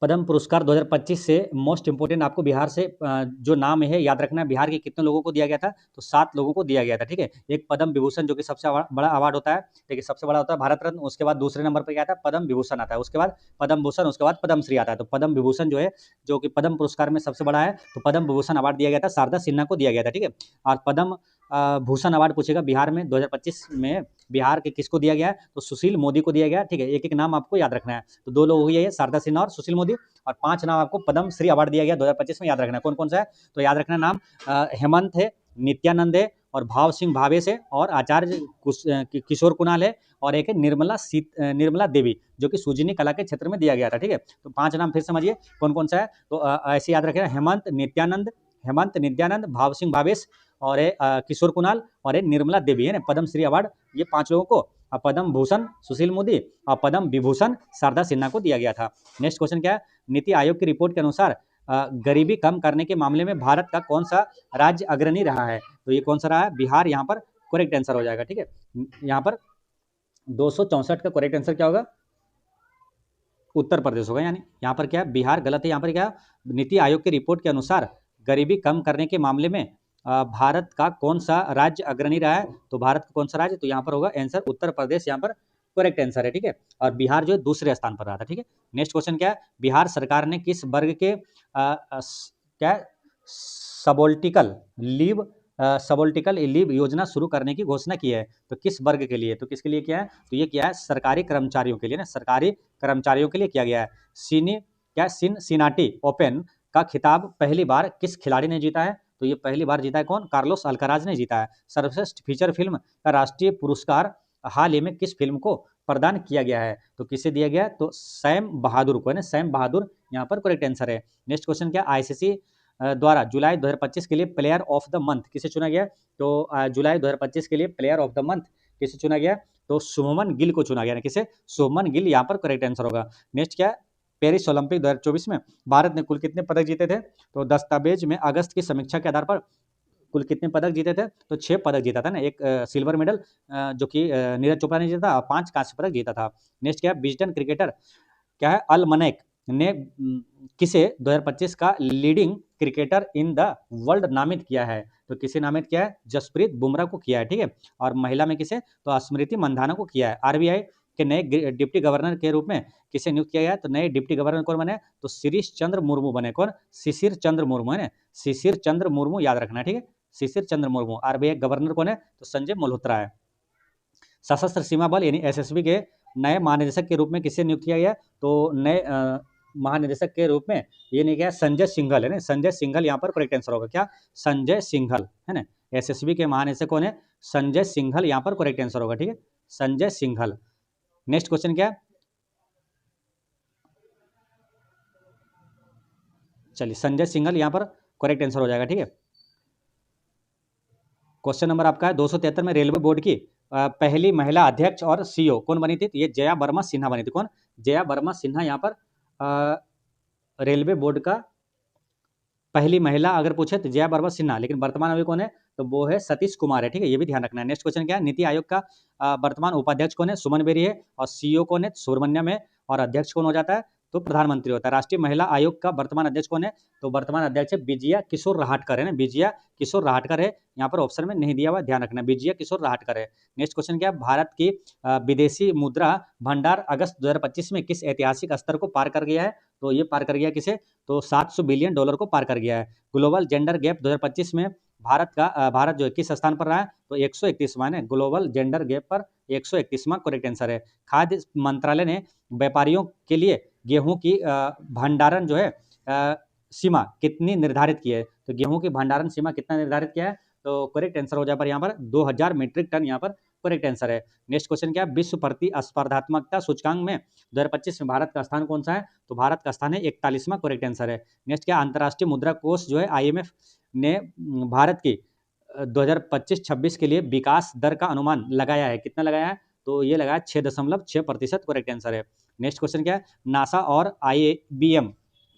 पद्म पुरस्कार 2025 से मोस्ट इंपोर्टेंट आपको बिहार से जो नाम है याद रखना है। बिहार के कितने लोगों को दिया गया था? तो 7 लोगों को दिया गया था, ठीक है। एक पद्म विभूषण जो कि सबसे बड़ा अवार्ड होता है, ठीक है, सबसे बड़ा होता है भारत रत्न। उसके बाद दूसरे नंबर पर क्या आता है? पद्म विभूषण आता है। उसके बाद पद्म भूषण, उसके बाद पद्मश्री आता है। तो पद्म विभूषण जो है, जो कि पद्म पुरस्कार में सबसे बड़ा है, तो पद्म विभूषण अवार्ड दिया गया था, शारदा सिन्हा को दिया गया था, ठीक है। और पद्म भूषण अवार्ड पूछेगा बिहार में 2025 में बिहार के किसको दिया गया है? तो सुशील मोदी को दिया गया, ठीक है। एक एक नाम आपको याद रखना है। तो 2 लोग हुए, शारदा सिन्हा और सुशील मोदी, और 5 नाम आपको पद्म श्री अवार्ड दिया गया 2025 में, याद रखना है। कौन कौन सा है? तो याद रखना नाम, हेमंत है, नित्यानंद है, और भाव सिंह भावेश है, और आचार्य किशोर कुणाल है, और एक है निर्मला देवी, जो कि सुजीनी कला के क्षेत्र में दिया गया था, ठीक है। तो 5 नाम फिर समझिए कौन कौन सा है। तो ऐसे याद रखना, हेमंत नित्यानंद, भाव सिंह भावेश, और किशोर कुणाल, और निर्मला देवी, है ना। पद्मश्री अवार्ड ये 5 लोगों को पद्म भूषण सुशील मोदी और पद्म विभूषण शारदा सिन्हा को दिया गया था। नेक्स्ट क्वेश्चन क्या है, नीति आयोग की रिपोर्ट के अनुसार गरीबी कम करने के मामले में भारत का कौन सा राज्य अग्रणी रहा है? तो ये कौन सा रहा है? बिहार यहाँ पर करेक्ट आंसर हो जाएगा। ठीक है, यहाँ पर 264 का करेक्ट आंसर क्या होगा? उत्तर प्रदेश होगा। यानी यहाँ पर क्या है, बिहार गलत है। यहाँ पर क्या, नीति आयोग की रिपोर्ट के अनुसार गरीबी कम करने के मामले में भारत का कौन सा राज्य अग्रणी रहा है? तो भारत का कौन सा राज्य, तो यहाँ पर होगा आंसर उत्तर प्रदेश, यहाँ पर करेक्ट आंसर है। ठीक है, और बिहार जो है दूसरे स्थान पर रहा था। ठीक है, नेक्स्ट क्वेश्चन क्या है, बिहार सरकार ने किस वर्ग के क्या सबोल्टिकल लीव योजना शुरू करने की घोषणा की है? तो किस वर्ग के लिए, तो किसके लिए किया है? तो ये किया है सरकारी कर्मचारियों के लिए ना, सरकारी कर्मचारियों के लिए किया गया है। सिनसिनाटी ओपन का खिताब पहली बार किस खिलाड़ी ने जीता है? तो ये पहली बार जीता है कौन? कार्लोस अल्काराज ने जीता है। सर्वश्रेष्ठ फीचर फिल्म का राष्ट्रीय पुरस्कार हाल ही में किस फिल्म को प्रदान किया गया है? तो किसे दिया गया? तो सैम बहादुर को है ना, सैम बहादुर यहाँ पर करेक्ट आंसर है। नेक्स्ट क्वेश्चन क्या, आईसीसी द्वारा जुलाई 2025 के लिए प्लेयर ऑफ द मंथ किसे चुना गया? तो जुलाई 2025 के लिए प्लेयर ऑफ द मंथ किसे चुना गया? तो शुभमन गिल को चुना गया। किसे? शुभमन गिल यहाँ पर करेक्ट आंसर होगा। नेक्स्ट क्या, पेरिस ओलंपिक 2024 में भारत ने कुल कितने पदक जीते थे? तो दस्तावेज में अगस्त की समीक्षा के आधार पर कुल कितने पदक जीते थे? तो 6 पदक जीता था ना, एक सिल्वर मेडल जो कि नीरज चोपड़ा ने जीता था, 5 कांस्य पदक जीता था। नेक्स्ट क्या, ब्रिस्टन क्रिकेटर क्या है, अल मनैक ने किसे 2025 का leading cricketer in the world नामित किया है? तो किसे नामित किया है? जसप्रीत बुमराह को किया है। ठीक है, और महिला में किसे? तो स्मृति मंधाना को किया है। आरबीआई के नए डिप्टी गवर्नर के रूप में किसे नियुक्त किया गया? तो नए डिप्टी गवर्नर कौन बने? तो शिरीष चंद्र मुर्मू बने। कौन? शिशिर चंद्र मुर्मू है ना, शिशिर चंद्र मुर्मू याद रखना। ठीक है, शिशिर चंद्र मुर्मू। आरबीआई गवर्नर कौन है? तो संजय मल्होत्रा है। सशस्त्र सीमा बल यानी एसएसबी के नए महानिदेशक के रूप में किसे नियुक्त किया गया? तो नए महानिदेशक के रूप में ये नहीं क्या, संजय सिंघल है ना, संजय सिंघल यहाँ पर करेक्ट आंसर होगा। क्या? संजय सिंघल है ना, एसएसबी के महानिदेशक कौन है? संजय सिंघल यहाँ पर करेक्ट आंसर होगा। ठीक है, संजय सिंघल। नेक्स्ट क्वेश्चन क्या, चलिए संजय सिंघल यहाँ पर करेक्ट आंसर हो जाएगा। ठीक है, क्वेश्चन नंबर आपका है 273 में रेलवे बोर्ड की पहली महिला अध्यक्ष और सीईओ कौन बनी थी? तो ये जया वर्मा सिन्हा बनी थी। कौन? जया वर्मा सिन्हा यहाँ पर रेलवे बोर्ड का पहली महिला अगर पूछे तो जया वर्मा सिन्हा, लेकिन वर्तमान अभी कौन है? तो वो है सतीश कुमार है। ठीक है, ये भी ध्यान रखना है। नेक्स्ट क्वेश्चन क्या है, नीति आयोग का वर्तमान उपाध्यक्ष कौन है? सुमन बेरी है। और सीईओ कौन है? सुब्रमण्यम है। और अध्यक्ष कौन हो जाता है? तो प्रधानमंत्री होता है। राष्ट्रीय महिला आयोग का वर्तमान अध्यक्ष कौन है? तो वर्तमान अध्यक्ष है विजया किशोर रहाटकर है ना, विजया किशोर रहाटकर है। यहाँ पर ऑप्शन में नहीं दिया हुआ, ध्यान रखना, विजया किशोर रहाटकर है। नेक्स्ट क्वेश्चन क्या है, भारत की विदेशी मुद्रा भंडार अगस्त 2025 में किस ऐतिहासिक स्तर को पार कर गया है? तो ये पार कर गया किसे? तो $700 बिलियन को पार कर गया है। ग्लोबल जेंडर गैप 2025 में भारत जो है किस स्थान पर रहा है? तो 131वां है। ग्लोबल जेंडर गैप पर 131वां करेक्ट आंसर है। खाद्य मंत्रालय ने व्यापारियों के लिए गेहूं की भंडारण जो है सीमा कितनी निर्धारित की है? तो गेहूं की भंडारण सीमा कितना निर्धारित किया है? तो करेक्ट आंसर हो जाए पर यहाँ पर 2000 मीट्रिक टन यहाँ पर करेक्ट आंसर है। नेक्स्ट क्वेश्चन क्या है, विश्व प्रतिस्पर्धात्मकता सूचकांक में 2025 में भारत का स्थान कौन सा है? तो भारत का स्थान है 41वां करेक्ट आंसर है। नेक्स्ट क्या, अंतर्राष्ट्रीय मुद्रा कोष जो है आईएमएफ ने भारत की 2025-26 के लिए विकास दर का अनुमान लगाया है। कितना लगाया है? तो ये लगाया 6.6% करेक्ट आंसर है। नेक्स्ट क्वेश्चन क्या है, नासा और आईबीएम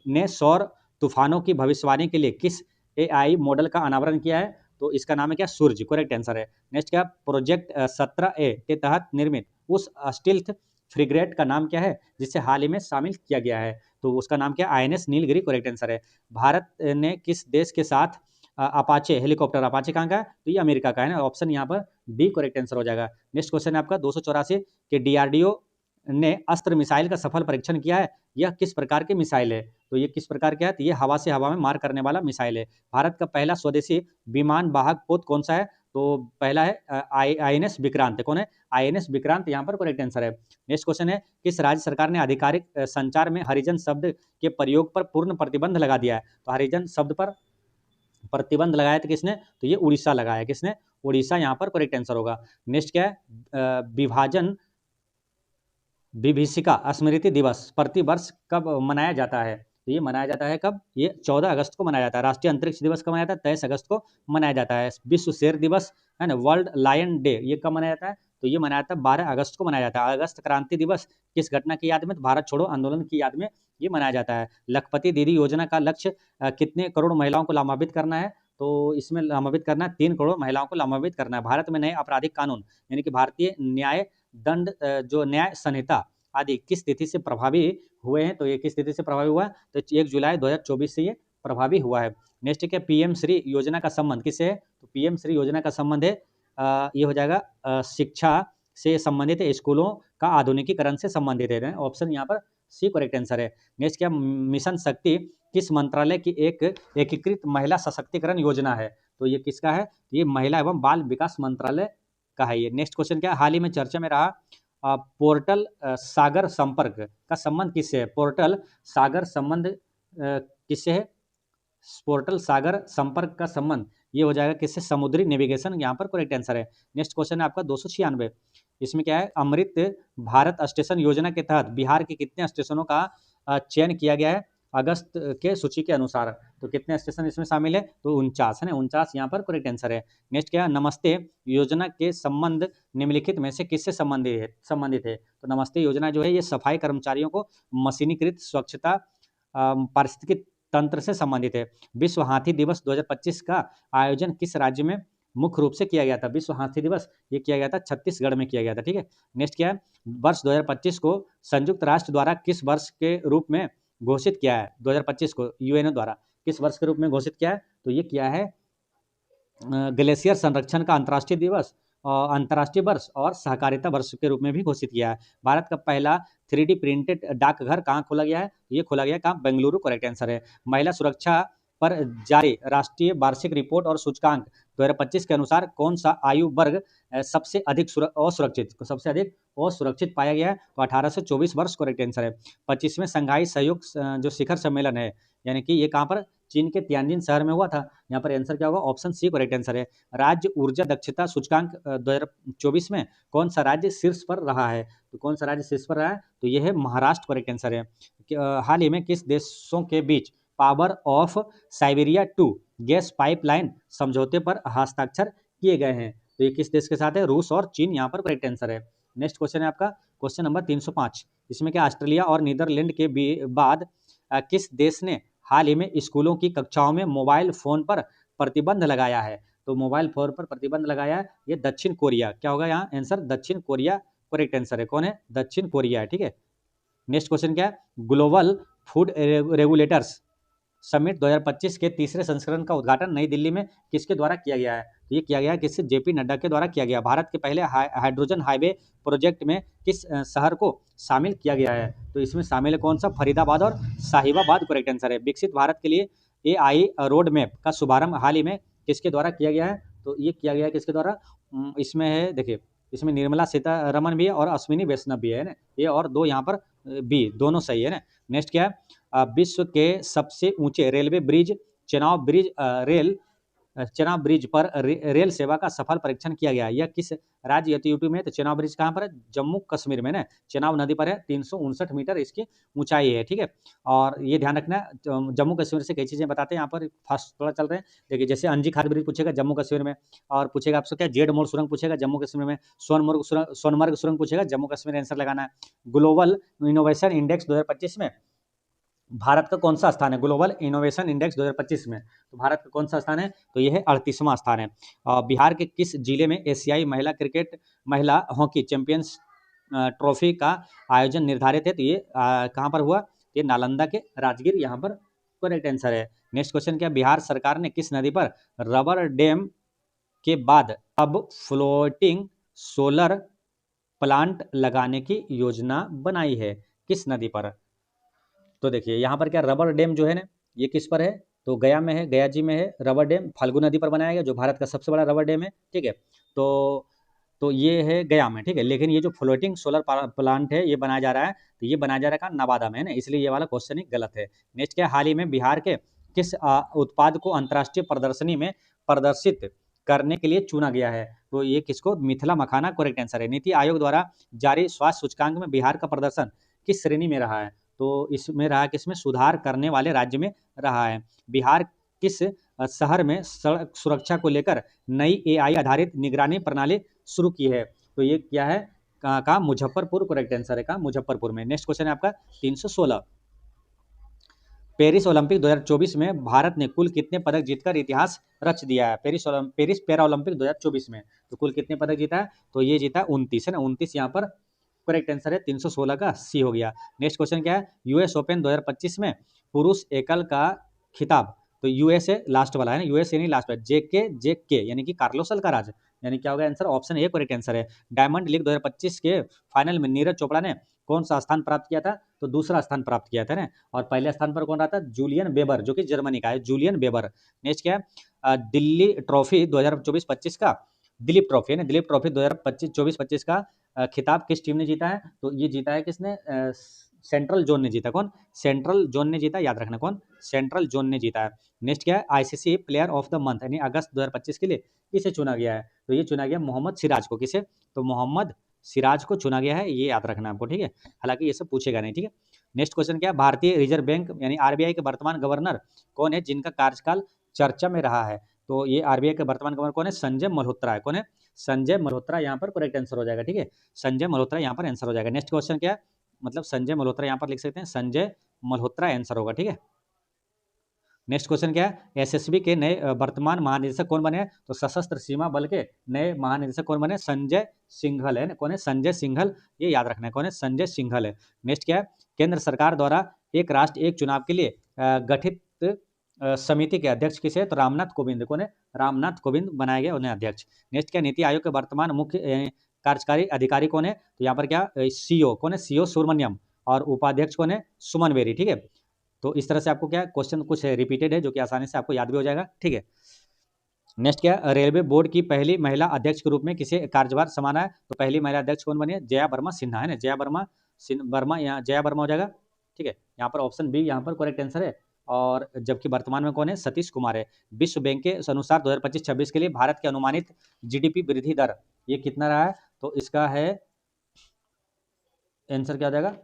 ने सौर तूफानों की भविष्यवाणी के लिए किस एआई मॉडल का अनावरण किया है? तो इसका नाम है क्या? सूर्य करेक्ट आंसर है। नेक्स्ट क्या, प्रोजेक्ट 17A के तहत निर्मित उस स्टील्थ फ्रिगेट का नाम क्या है जिसे हाल ही में शामिल किया गया है? तो उसका नाम क्या? आईएनएस नीलगिरी करेक्ट आंसर है। भारत ने किस देश के साथ अपाचे हेलीकॉप्टर, अपाचे कहाँ का है? तो ये अमेरिका का है ना, ऑप्शन यहाँ पर डी करेक्ट आंसर हो जाएगा। नेक्स्ट क्वेश्चन है आपका 284 कि डीआरडीओ ने अस्त्र मिसाइल का सफल परीक्षण किया है। यह किस प्रकार की मिसाइल है? तो ये किस प्रकार का है? तो ये हवा से हवा में मार करने वाला मिसाइल है। भारत का पहला स्वदेशी विमान वाहक पोत कौन सा है? तो पहला है आईएनएस विक्रांत। कौन है? आईएनएस विक्रांत यहाँ पर करेक्ट आंसर है। नेक्स्ट क्वेश्चन है किस राज्य सरकार ने आधिकारिक संचार में हरिजन शब्द के प्रयोग पर पूर्ण प्रतिबंध लगा दिया है? तो हरिजन शब्द पर प्रतिबंध लगाया था किसने? तो ये उड़ीसा लगाया। किसने? उड़ीसा यहाँ पर करेक्ट आंसर होगा। नेक्स्ट क्या है, विभाजन विभीषिका स्मृति दिवस प्रतिवर्ष कब मनाया जाता है? तो ये मनाया जाता है कब? ये 14 अगस्त को मनाया जाता है। राष्ट्रीय अंतरिक्ष दिवस कब मनाया जाता है? 23 अगस्त को मनाया जाता है। विश्व शेर दिवस है ना, वर्ल्ड लायन डे, ये कब मनाया जाता है? तो ये मनाया जाता है 12 अगस्त को मनाया जाता है। अगस्त क्रांति दिवस किस घटना की याद में? तो भारत छोड़ो आंदोलन की याद में ये मनाया जाता है। लखपति दीदी योजना का लक्ष्य कितने करोड़ महिलाओं को लाभान्वित करना है? तो इसमें लाभान्वित करना है 3 करोड़ महिलाओं को लाभान्वित करना है। भारत में नए आपराधिक कानून यानी कि भारतीय न्याय दंड जो न्याय संहिता आदि किस तिथि से प्रभावी हुए हैं? तो ये किस तिथि से प्रभावी हुआ है? तो 1 जुलाई 2024 से ये प्रभावी हुआ है। नेक्स्ट क्या, पीएम श्री योजना का संबंध किससे है? तो पीएम श्री योजना का संबंध है ये हो जाएगा शिक्षा से संबंधित है, स्कूलों का आधुनिकीकरण से संबंधित है। ऑप्शन यहाँ पर सी करेक्ट आंसर है। नेक्स्ट क्या, मिशन शक्ति किस मंत्रालय की एक एकीकृत महिला सशक्तिकरण योजना है? तो ये किसका है? ये महिला एवं बाल विकास मंत्रालय का है ये। नेक्स्ट क्वेश्चन क्या है, हाल ही में चर्चा में रहा पोर्टल सागर संपर्क का संबंध किससे है? पोर्टल सागर संबंध किससे है? पोर्टल सागर संपर्क का संबंध ये हो जाएगा किससे? समुद्री नेविगेशन यहाँ पर करेक्ट आंसर है। नेक्स्ट क्वेश्चन है आपका 296। इसमें क्या है, अमृत भारत स्टेशन योजना के तहत बिहार के कितने स्टेशनों का चयन किया गया है अगस्त के सूची के अनुसार? तो कितने स्टेशन इसमें शामिल है? तो 49 है ना, 49 यहाँ पर करेक्ट आंसर है। नेक्स्ट क्या है, नमस्ते योजना के संबंध निम्नलिखित में से किससे संबंधित है? तो नमस्ते योजना जो है ये सफाई कर्मचारियों को मशीनीकृत स्वच्छता पारिस्थितिकी तंत्र से संबंधित है। विश्व हाथी दिवस 2025 का आयोजन किस राज्य में मुख्य रूप से किया गया था? विश्व हाथी दिवस ये किया गया था छत्तीसगढ़ में किया गया था। ठीक है, नेक्स्ट क्या है, वर्ष 2025 को संयुक्त राष्ट्र द्वारा किस वर्ष के रूप में घोषित किया है? 2025 को यूएनओ द्वारा किस वर्ष के रूप में घोषित किया है? तो ये किया है ग्लेशियर संरक्षण का अंतर्राष्ट्रीय दिवस, अंतर्राष्ट्रीय वर्ष और सहकारिता वर्ष के रूप में भी घोषित किया है। भारत का पहला 3D प्रिंटेड डाकघर कहाँ खोला गया है? ये खोला गया कहाँ? बेंगलुरु करेक्ट आंसर है। महिला सुरक्षा पर जारी राष्ट्रीय वार्षिक रिपोर्ट और सूचकांक 2025 के अनुसार कौन सा आयु वर्ग सबसे अधिक असुरक्षित पाया गया है? तो 18 से 24 वर्ष करेक्ट आंसर है। 25वें संघाई सहयोग जो शिखर सम्मेलन है यानी कि ये कहाँ पर? चीन के तियानजिन शहर में हुआ था। यहाँ पर आंसर क्या होगा? ऑप्शन सी करेक्ट आंसर है। राज्य ऊर्जा दक्षता सूचकांक 2024 में कौन सा राज्य शीर्ष पर रहा है? तो कौन सा राज्य शीर्ष पर रहा है? तो ये है महाराष्ट्र करेक्ट आंसर है। हाल ही में किस देशों के बीच power of Siberia 2 gas pipeline समझौते पर हस्ताक्षर किए गए हैं? तो ये किस देश के साथ है? रूस और चीन यहाँ पर करेक्ट आंसर है। नेक्स्ट क्वेश्चन है आपका क्वेश्चन नंबर 305। इसमें क्या, ऑस्ट्रेलिया और नीदरलैंड के बाद किस देश ने हाल ही में स्कूलों की कक्षाओं में मोबाइल फोन पर प्रतिबंध लगाया है? तो मोबाइल फोन पर प्रतिबंध लगाया है ये दक्षिण कोरिया। क्या होगा यहाँ आंसर? दक्षिण कोरिया करेक्ट आंसर है। कौन है? दक्षिण कोरिया है। ठीक है, नेक्स्ट क्वेश्चन क्या है, ग्लोबल फूड रेगुलेटर्स समिट 2025 के तीसरे संस्करण का उद्घाटन नई दिल्ली में किसके द्वारा किया गया है? तो ये किया गया है किससे? जेपी नड्डा के द्वारा किया गया। भारत के पहले हाइड्रोजन हाईवे प्रोजेक्ट में किस शहर को शामिल किया गया है? तो इसमें शामिल है कौन सा? फरीदाबाद और साहिबाबाद करेक्ट आंसर है। विकसित भारत के लिए AI रोड मैप का शुभारंभ हाल ही में किसके द्वारा किया गया है? तो ये किया गया है किसके द्वारा? इसमें है, देखिए इसमें निर्मला सीतारमण भी है और अश्विनी वैष्णव भी है ना, ये और दो यहाँ पर बी दोनों सही है ना। नेक्स्ट क्या है, विश्व के सबसे ऊंचे रेलवे ब्रिज चेनाब ब्रिज पर रेल सेवा का सफल परीक्षण किया गया। यह किस राज्य या यूपी में? तो चेनाब ब्रिज कहाँ पर है? जम्मू कश्मीर में ना, चेनाब नदी पर है। 359 मीटर इसकी ऊंचाई है। ठीक है, और ये ध्यान रखना जम्मू कश्मीर से कई चीजें बताते हैं यहाँ पर फास्ट थोड़ा चल रहे हैं। देखिए जैसे अंजी खाद ब्रिज पूछेगा जम्मू कश्मीर में, और पूछेगा आपसे क्या, जेड मोड़ सुरंग पूछेगा जम्मू कश्मीर में, सोनमर्ग सुरंग पूछेगा जम्मू कश्मीर, आंसर लगाना है। ग्लोबल इनोवेशन इंडेक्स 2025 में भारत का कौन सा स्थान है? ग्लोबल इनोवेशन इंडेक्स 2025 में तो भारत का कौन सा स्थान है? तो यह है 38वां स्थान है। बिहार के किस जिले में एशियाई महिला हॉकी चैंपियंस ट्रॉफी का आयोजन निर्धारित है? तो ये कहाँ पर हुआ? ये नालंदा के राजगीर यहाँ पर करेक्ट आंसर है। नेक्स्ट क्वेश्चन क्या, बिहार सरकार ने किस नदी पर रबर डैम के बाद अब फ्लोटिंग सोलर प्लांट लगाने की योजना बनाई है? किस नदी पर? तो देखिए यहाँ पर क्या, रबर डैम जो है ना ये किस पर है? तो गया में है, गया जी में है रबर डैम, फाल्गु नदी पर बनाया गया जो भारत का सबसे बड़ा रबर डैम है। ठीक है, तो ये है गया में। ठीक है, लेकिन ये जो फ्लोटिंग सोलर प्लांट है ये बनाया जा रहा है, तो ये बनाया जा रहा है नवादा में है ना, इसलिए ये वाला क्वेश्चन ही गलत है। नेक्स्ट क्या, हाल ही में बिहार के किस उत्पाद को अंतर्राष्ट्रीय प्रदर्शनी में प्रदर्शित करने के लिए चुना गया है? तो ये किसको? मिथिला मखाना करेक्ट आंसर है। नीति आयोग द्वारा जारी स्वास्थ्य सूचकांक में बिहार का प्रदर्शन किस श्रेणी में रहा है? तो इसमें रहा किसमें? सुधार करने वाले राज्य में रहा है। बिहार किस शहर में सड़क सुरक्षा को लेकर नई AI आधारित निगरानी प्रणाली शुरू की है? तो ये क्या है, कहाँ मुजफ्फरपुर करेक्ट आंसर है, कहाँ मुजफ्फरपुर में। नेक्स्ट क्वेश्चन है आपका 316, पेरिस ओलंपिक 2024 में भारत ने कुल कितने पदक जीतकर इतिहास रच दिया है? पेरिस पैरा ओलंपिक 2024 में तो कुल कितने पदक जीता है? तो ये जीता 29 है ना, 29 यहाँ पर करेक्ट आंसर है, 316 का सी हो गया। नेक्स्ट क्वेश्चन क्या है, यूएस ओपन 2025 में पुरुष एकल का खिताब, तो यूएसए लास्ट वाला है ना, यूएसए नहीं लास्ट वाला, जेके यानी कि कार्लोस अल्काराज, यानी क्या होगा answer, option A correct answer है। डायमंड लीग 2025 के फाइनल में नीरज चोपड़ा ने कौन सा स्थान प्राप्त किया था? तो दूसरा स्थान प्राप्त किया था ना, और पहले स्थान पर कौन रहा था? जूलियन बेबर, जो कि जर्मनी का है, जूलियन बेबर। नेक्स्ट क्या है, दिल्ली ट्रॉफी 2024-25 का, दिलीप ट्रॉफी है ना, दिलीप ट्रॉफी 2024-25 का खिताब किस टीम ने जीता है? तो ये जीता है किसने? सेंट्रल जोन ने जीता। कौन? सेंट्रल जोन ने जीता, याद रखना, कौन? सेंट्रल जोन ने जीता है। नेक्स्ट क्या है, ICC player of the month यानी अगस्त 2025 के लिए किसे चुना गया है? तो ये चुना गया मोहम्मद सिराज को। किसे? तो मोहम्मद सिराज को चुना गया है, ये याद रखना आपको, ठीक है। हालांकि ये सब पूछेगा नहीं, ठीक है। नेक्स्ट क्वेश्चन क्या है, भारतीय रिजर्व बैंक यानी आरबीआई के वर्तमान गवर्नर कौन है जिनका कार्यकाल चर्चा में रहा है? तो ये आरबीआई के वर्तमान गवर्नर कौन है? संजय मल्होत्रा है। कौन है? संजय मल्होत्रा यहाँ पर करेक्ट आंसर हो जाएगा, ठीक है। संजय मल्होत्रा यहाँ पर आंसर हो जाएगा। नेक्स्ट क्वेश्चन क्या है, मतलब संजय मल्होत्रा यहाँ पर लिख सकते हैं, संजय मल्होत्रा आंसर होगा, ठीक है। नेक्स्ट क्वेश्चन क्या है, एसएसबी के नए वर्तमान महानिदेशक कौन बने हैं? तो सशस्त्र सीमा बल के नए महानिदेशक कौन बने? संजय सिंघल है। कौन है? संजय सिंघल, ये याद रखना है, कौन है? संजय सिंघल है। नेक्स्ट क्या है, केंद्र सरकार द्वारा एक राष्ट्र एक चुनाव के लिए गठित समिति के अध्यक्ष किसे है? तो रामनाथ कोविंद। कौन है? रामनाथ कोविंद बनाए गए उन्हें अध्यक्ष। नेक्स्ट क्या, नीति आयोग के वर्तमान मुख्य कार्यकारी अधिकारी कौन है? तो यहाँ पर क्या, सीओ। कौन है? सीओ सुब्रमण्यम, और उपाध्यक्ष कौन है? सुमन बेरी, ठीक है। तो इस तरह से आपको क्या क्वेश्चन कुछ रिपीटेड है जो कि आसानी से आपको याद भी हो जाएगा, ठीक है। नेक्स्ट क्या, रेलवे बोर्ड की पहली महिला अध्यक्ष के रूप में किसे कार्यभार संभाला है? तो पहली महिला अध्यक्ष कौन बनी है? जया वर्मा सिन्हा है ना, जया वर्मा यहाँ जया वर्मा हो जाएगा, ठीक है। यहाँ पर ऑप्शन बी यहाँ पर करेक्ट आंसर है। और जबकि वर्तमान में कौन है? सतीश कुमार है। विश्व बैंक के अनुसार 2025-26 के लिए भारत के अनुमानित जीडीपी वृद्धि दर ये कितना रहा है? तो इसका है आंसर क्या हो जाएगा,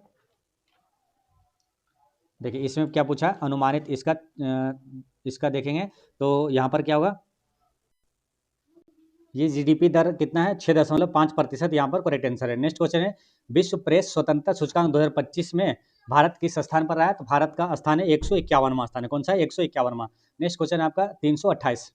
देखिए इसमें क्या पूछा अनुमानित, इसका देखेंगे तो यहाँ पर क्या होगा, ये जीडीपी दर कितना है? 6.5% यहाँ पर करेक्ट आंसर है। नेक्स्ट क्वेश्चन है, विश्व प्रेस स्वतंत्रता सूचकांक 2025 में भारत किस स्थान पर रहा है? तो भारत का स्थान है 151वां स्थान है। कौन सा है? 151वां। नेक्स्ट क्वेश्चन है आपका 328,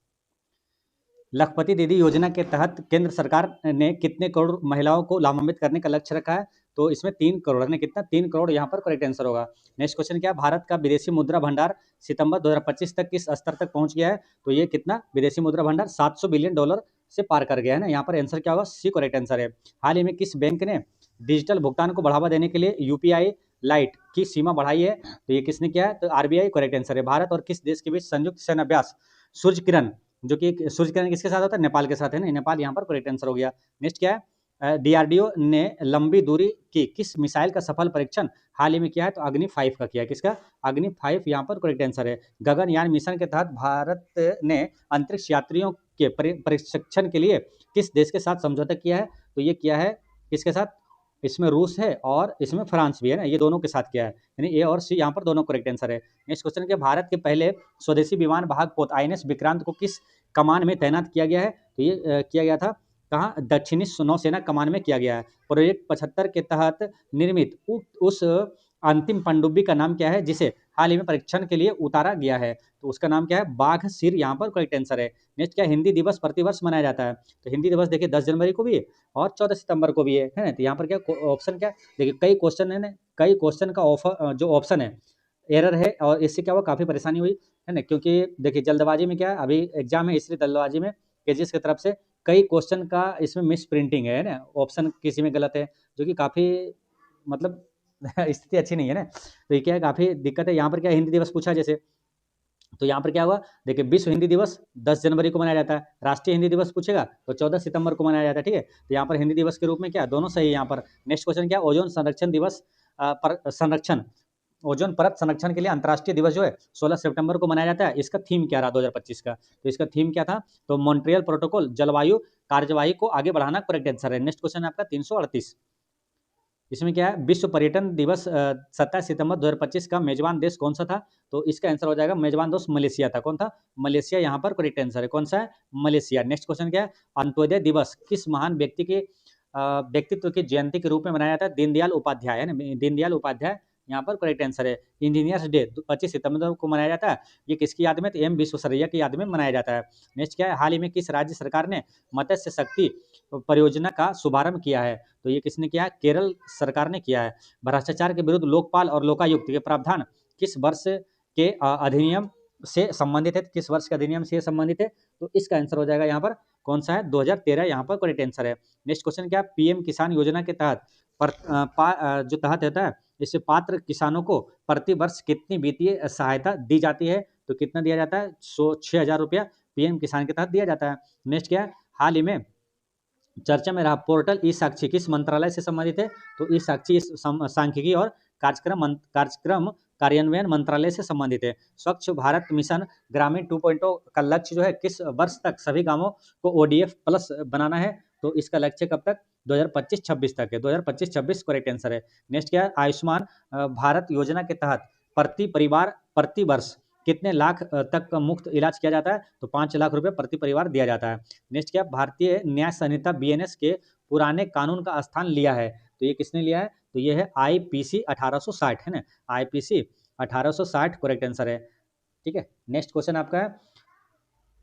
लखपति दीदी योजना के तहत केंद्र सरकार ने कितने करोड़ महिलाओं को लाभान्वित करने का लक्ष्य रखा है? तो इसमें 3 करोड़ ने, कितना? 3 करोड़ यहाँ पर करेक्ट आंसर होगा। नेक्स्ट क्वेश्चन क्या, भारत का विदेशी मुद्रा भंडार सितंबर 2025 तक किस स्तर तक पहुंच गया है? तो ये कितना विदेशी मुद्रा भंडार? $700 बिलियन से पार कर गया है ना। यहाँ पर आंसर क्या होगा? सी करेक्ट आंसर है। हाल ही में किस बैंक ने डिजिटल भुगतान को बढ़ावा देने के लिए यूपीआई लाइट की सीमा बढ़ाई है? तो ये किसने किया है? तो आरबीआई करेक्ट आंसर है। भारत और किस देश के बीच संयुक्त सैन्य अभ्यास सूर्य किरण, जो कि सूर्य किरण किसके साथ होता है? नेपाल के साथ है ना, नेपाल यहाँ पर करेक्ट आंसर हो गया। नेक्स्ट क्या है, डीआरडीओ ने लंबी दूरी की किस मिसाइल का सफल परीक्षण हाल ही में किया है? तो अग्नि 5 का किया है। किसका? अग्नि 5 यहाँ पर करेक्ट आंसर है। गगनयान मिशन के तहत भारत ने अंतरिक्ष यात्रियों के प्रशिक्षण के लिए किस देश के साथ समझौता किया है? तो ये किया है किसके साथ? इसमें रूस है और इसमें फ्रांस भी है ना, ये दोनों के साथ किया है, यानी ए और सी यहाँ पर दोनों करेक्ट आंसर है। नेक्स्ट क्वेश्चन क्या, भारत के पहले स्वदेशी विमान वाहक पोत आईएनएस विक्रांत को किस कमान में तैनात किया गया है? तो ये किया गया था कहाँ? दक्षिणी नौसेना कमान में किया गया है। प्रोजेक्ट 75 के तहत निर्मित उस अंतिम पनडुब्बी का नाम क्या है जिसे हाल ही में परीक्षण के लिए उतारा गया है? तो उसका नाम क्या है? बाघ सिर यहाँ पर करेक्ट आंसर है। नेक्स्ट क्या, हिंदी दिवस प्रतिवर्ष मनाया जाता है? तो हिंदी दिवस देखिए 10 जनवरी को भी है और 14 सितंबर को भी है ना। तो यहाँ पर क्या ऑप्शन क्या देखिए, कई क्वेश्चन है ना, कई क्वेश्चन का ऑफर जो ऑप्शन है एरर है, और इससे क्या हुआ, काफ़ी परेशानी हुई है ना, क्योंकि देखिए जल्दबाजी में क्या है, अभी एग्जाम है इसलिए जल्दबाजी में केजीएस की तरफ से कई क्वेश्चन का इसमें मिस प्रिंटिंग है ना, ऑप्शन किसी में गलत है, जो कि काफ़ी मतलब स्थिति अच्छी नहीं है ना। तो ये क्या है, काफ़ी दिक्कत है। यहाँ पर क्या हिंदी दिवस पूछा जैसे, तो यहाँ पर क्या हुआ देखिए, विश्व हिंदी दिवस 10 जनवरी को मनाया जाता है, राष्ट्रीय हिंदी दिवस पूछेगा तो 14 सितंबर को मनाया जाता है, ठीक है। तो यहाँ पर हिंदी दिवस के रूप में क्या दोनों सही है यहाँ पर। नेक्स्ट क्वेश्चन क्या, ओजोन संरक्षण दिवस पर संरक्षण, ओजोन परत संरक्षण के लिए अंतर्राष्ट्रीय दिवस जो है 16 सितंबर को मनाया जाता है, इसका थीम क्या रहा 2025 का? तो इसका थीम क्या था? तो मॉन्ट्रियल प्रोटोकॉल जलवायु कार्यवाही को आगे बढ़ाना करेक्ट आंसर है। नेक्स्ट क्वेश्चन है आपका 338, इसमें क्या है, विश्व पर्यटन दिवस 27 सितंबर 2025 का मेजबान देश कौन सा था? तो इसका आंसर हो जाएगा मेजबान देश मलेशिया था। कौन था? मलेशिया यहाँ पर करेक्ट आंसर है। कौन सा है? मलेशिया। नेक्स्ट क्वेश्चन क्या है, अंत्योदय दिवस किस महान व्यक्ति के व्यक्तित्व की जयंती के रूप में मनाया जाता है दीनदयाल उपाध्याय, है ना, दीनदयाल उपाध्याय यहाँ पर करेक्ट आंसर है। इंजीनियर्स डे 25 सितंबर को मनाया जाता है, ये किसकी याद में, तो एम विश्वेश्वरैया की याद में मनाया जाता है। नेक्स्ट क्या है, हाल ही में किस राज्य सरकार ने मत्स्य शक्ति परियोजना का शुभारंभ किया है, तो ये किसने किया है, केरल सरकार ने किया है। भ्रष्टाचार के विरुद्ध लोकपाल और लोकायुक्त के प्रावधान किस वर्ष के अधिनियम से संबंधित है, किस वर्ष के अधिनियम से संबंधित है, तो इसका आंसर हो जाएगा यहाँ पर कौन सा है, 2013 यहाँ पर करेक्ट आंसर है। नेक्स्ट क्वेश्चन क्या, पीएम किसान योजना के तहत जो तहत होता है, इससे पात्र किसानों को प्रति वर्ष कितनी वित्तीय सहायता दी जाती है, तो कितना दिया जाता है, 6,000 रुपया पीएम किसान के तहत दिया जाता है। नेक्स्ट क्या है, हाल ही में चर्चा में रहा पोर्टल ई साक्षी किस मंत्रालय से संबंधित है, तो ई साक्षी सांख्यिकी और कार्यक्रम कार्यान्वयन मंत्रालय से संबंधित है। स्वच्छ भारत मिशन ग्रामीण 2.0 का लक्ष्य जो है किस वर्ष तक सभी गांवों को ODF प्लस बनाना है, तो इसका लक्ष्य कब तक, 2025-26 तक है। 2025-26 करेक्ट आंसर है। नेक्स्ट क्या है, आयुष्मान भारत योजना के तहत प्रति परिवार प्रति वर्ष कितने लाख तक का मुफ्त इलाज किया जाता है, तो 5 लाख रुपए प्रति परिवार दिया जाता है। नेक्स्ट क्या, भारतीय न्याय संहिता BNS के पुराने कानून का स्थान लिया है, तो ये किसने लिया है, तो ये है IPC 1860, है ना, IPC 1860 करेक्ट आंसर है। ठीक है, नेक्स्ट क्वेश्चन आपका है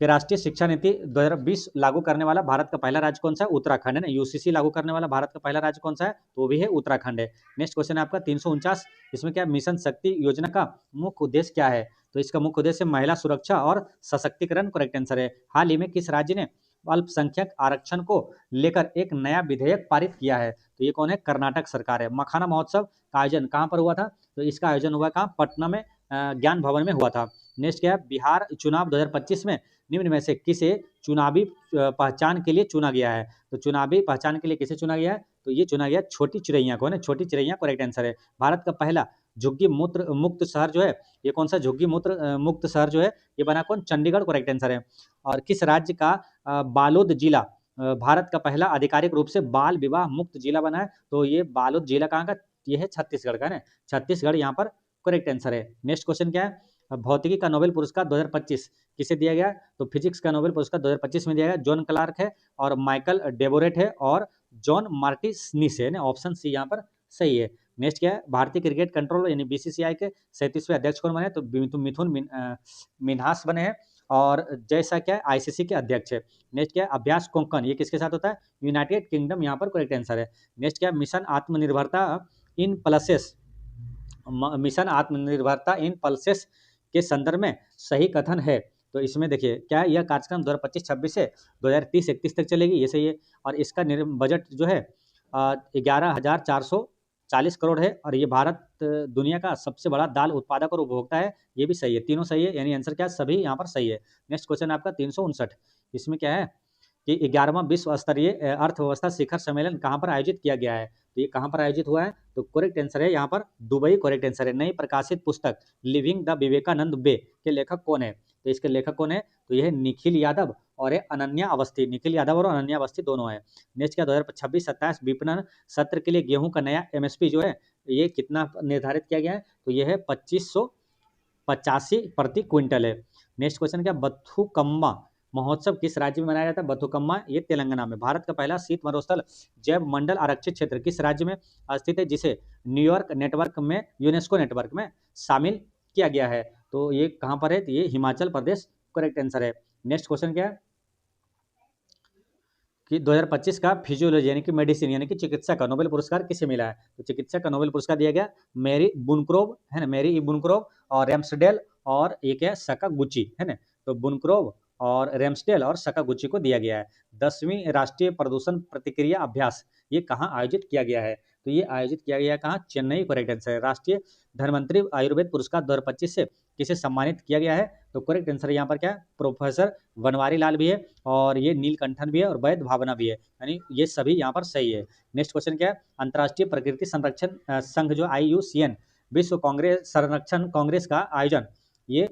कि राष्ट्रीय शिक्षा नीति 2020 लागू करने वाला भारत का पहला राज्य कौन सा है, उत्तराखंड, है ना, UCC लागू करने वाला भारत का पहला राज्य कौन सा है, तो वो भी है उत्तराखंड है। नेक्स्ट क्वेश्चन है आपका 349, इसमें क्या, मिशन शक्ति योजना का मुख्य उद्देश्य क्या है, तो इसका मुख्य उद्देश्य महिला सुरक्षा और सशक्तिकरण करेक्ट आंसर है। हाल ही में किस राज्य ने अल्पसंख्यक आरक्षण को लेकर एक नया विधेयक पारित किया है, तो ये कौन है, कर्नाटक सरकार है। मखाना महोत्सव का आयोजन कहाँ पर हुआ था, तो इसका आयोजन हुआ कहाँ, पटना में ज्ञान भवन में हुआ था। नेक्स्ट क्या है, बिहार चुनाव 2025 में निम्न में से किसे चुनावी पहचान के लिए चुना गया है, तो चुनावी पहचान के लिए किसे चुना गया है, तो ये चुना गया छोटी चिड़ैया को, है ना, छोटी चिड़ैया करेक्ट आंसर है। भारत का पहला झुग्गी मूत्र मुक्त शहर जो है, ये कौन सा झुग्गी मूत्र मुक्त शहर जो है, ये बना कौन, चंडीगढ़ करेक्ट आंसर है। और किस राज्य का बालोद जिला भारत का पहला आधिकारिक रूप से बाल विवाह मुक्त जिला बना है, तो ये बालोद जिला कहाँ का, ये है छत्तीसगढ़ का, है, छत्तीसगढ़ यहाँ पर करेक्ट आंसर है। नेक्स्ट क्वेश्चन क्या है, भौतिकी का नोबेल पुरस्कार 2025 किसे दिया गया, तो फिजिक्स का नोबेल पुरस्कार 2025 में दिया गया जॉन क्लार्क है और माइकल डेबोरेट है और जॉन मार्टिनिस है ना, ऑप्शन सी यहाँ पर सही है। नेक्स्ट क्या है, भारतीय क्रिकेट कंट्रोल यानी BCCI के 37वें अध्यक्ष कौन बने, तो मिथुन मिन्हास बने हैं और जैसा क्या है ICC के अध्यक्ष है। नेक्स्ट क्या है, अभ्यास कोंकण, ये किसके साथ होता है, यूनाइटेड किंगडम यहाँ पर करेक्ट आंसर है। नेक्स्ट क्या है, मिशन आत्मनिर्भरता इन पल्सेस के संदर्भ में सही कथन है, तो इसमें देखिए क्या है, यह कार्यक्रम 2025-26 से 2030-31 तक चलेगी, ये सही है। और इसका बजट जो है 11,440 करोड़ है और ये भारत दुनिया का सबसे बड़ा दाल उत्पादक और उपभोक्ता है, ये भी सही है, तीनों सही है, यानी आंसर क्या है, सभी यहाँ पर सही है। नेक्स्ट क्वेश्चन आपका 359, इसमें क्या है कि 11वां विश्व स्तरीय अर्थव्यवस्था शिखर सम्मेलन कहाँ पर आयोजित किया गया है, तो ये कहाँ पर आयोजित हुआ है, तो करेक्ट आंसर है यहाँ पर दुबई करेक्ट आंसर है। नई प्रकाशित पुस्तक लिविंग द विवेकानंद वे के लेखक कौन है, तो इसके लेखक कौन है, तो यह निखिल यादव और ये अनन्या अवस्थी, निखिल यादव और अनन्या अवस्थी दोनों है। नेक्स्ट क्या, 2026-27 विपणन सत्र के लिए गेहूं का नया MSP जो है ये कितना निर्धारित किया गया है, तो ये है 2585 प्रति क्विंटल है। नेक्स्ट क्वेश्चन क्या, बथुकम्मा महोत्सव किस राज्य में मनाया जाता है, बथुकम्मा ये तेलंगाना में। भारत का पहला शीत मरुस्थल जैव मंडल आरक्षित क्षेत्र किस राज्य में स्थित है, जिसे न्यूयॉर्क नेटवर्क में यूनेस्को नेटवर्क में शामिल किया गया है, तो ये कहाँ पर है, तो ये हिमाचल प्रदेश करेक्ट आंसर है। नेक्स्ट क्वेश्चन क्या है कि 2025 का फिजियोलॉजी यानी कि मेडिसिन यानी कि चिकित्सा का नोबेल पुरस्कार किसे मिला है, तो चिकित्सा का नोबेल पुरस्कार दिया गया मैरी बुनक्रोव, है ना, मैरी बुनक्रोव और रेम्सडेल और एक है सकागुची, है ना, तो बुनक्रोव और रेम्सडेल और सकागुची को दिया गया है। 10वीं राष्ट्रीय प्रदूषण प्रतिक्रिया अभ्यास ये कहाँ आयोजित किया गया है, तो ये आयोजित किया गया कहाँ, चेन्नई करेक्ट आंसर है। राष्ट्रीय धन्वंतरी आयुर्वेद पुरस्कार 2025 से किसे सम्मानित किया गया है, तो करेक्ट आंसर यहाँ पर क्या है, प्रोफेसर बनवारी लाल भी है और ये नीलकंठन भी है और वैद्य भावना भी है, यानी ये सभी यहाँ पर सही है। नेक्स्ट क्वेश्चन क्या है, अंतर्राष्ट्रीय प्रकृति संरक्षण संघ जो IUCN विश्व कांग्रेस संरक्षण कांग्रेस का आयोजन ये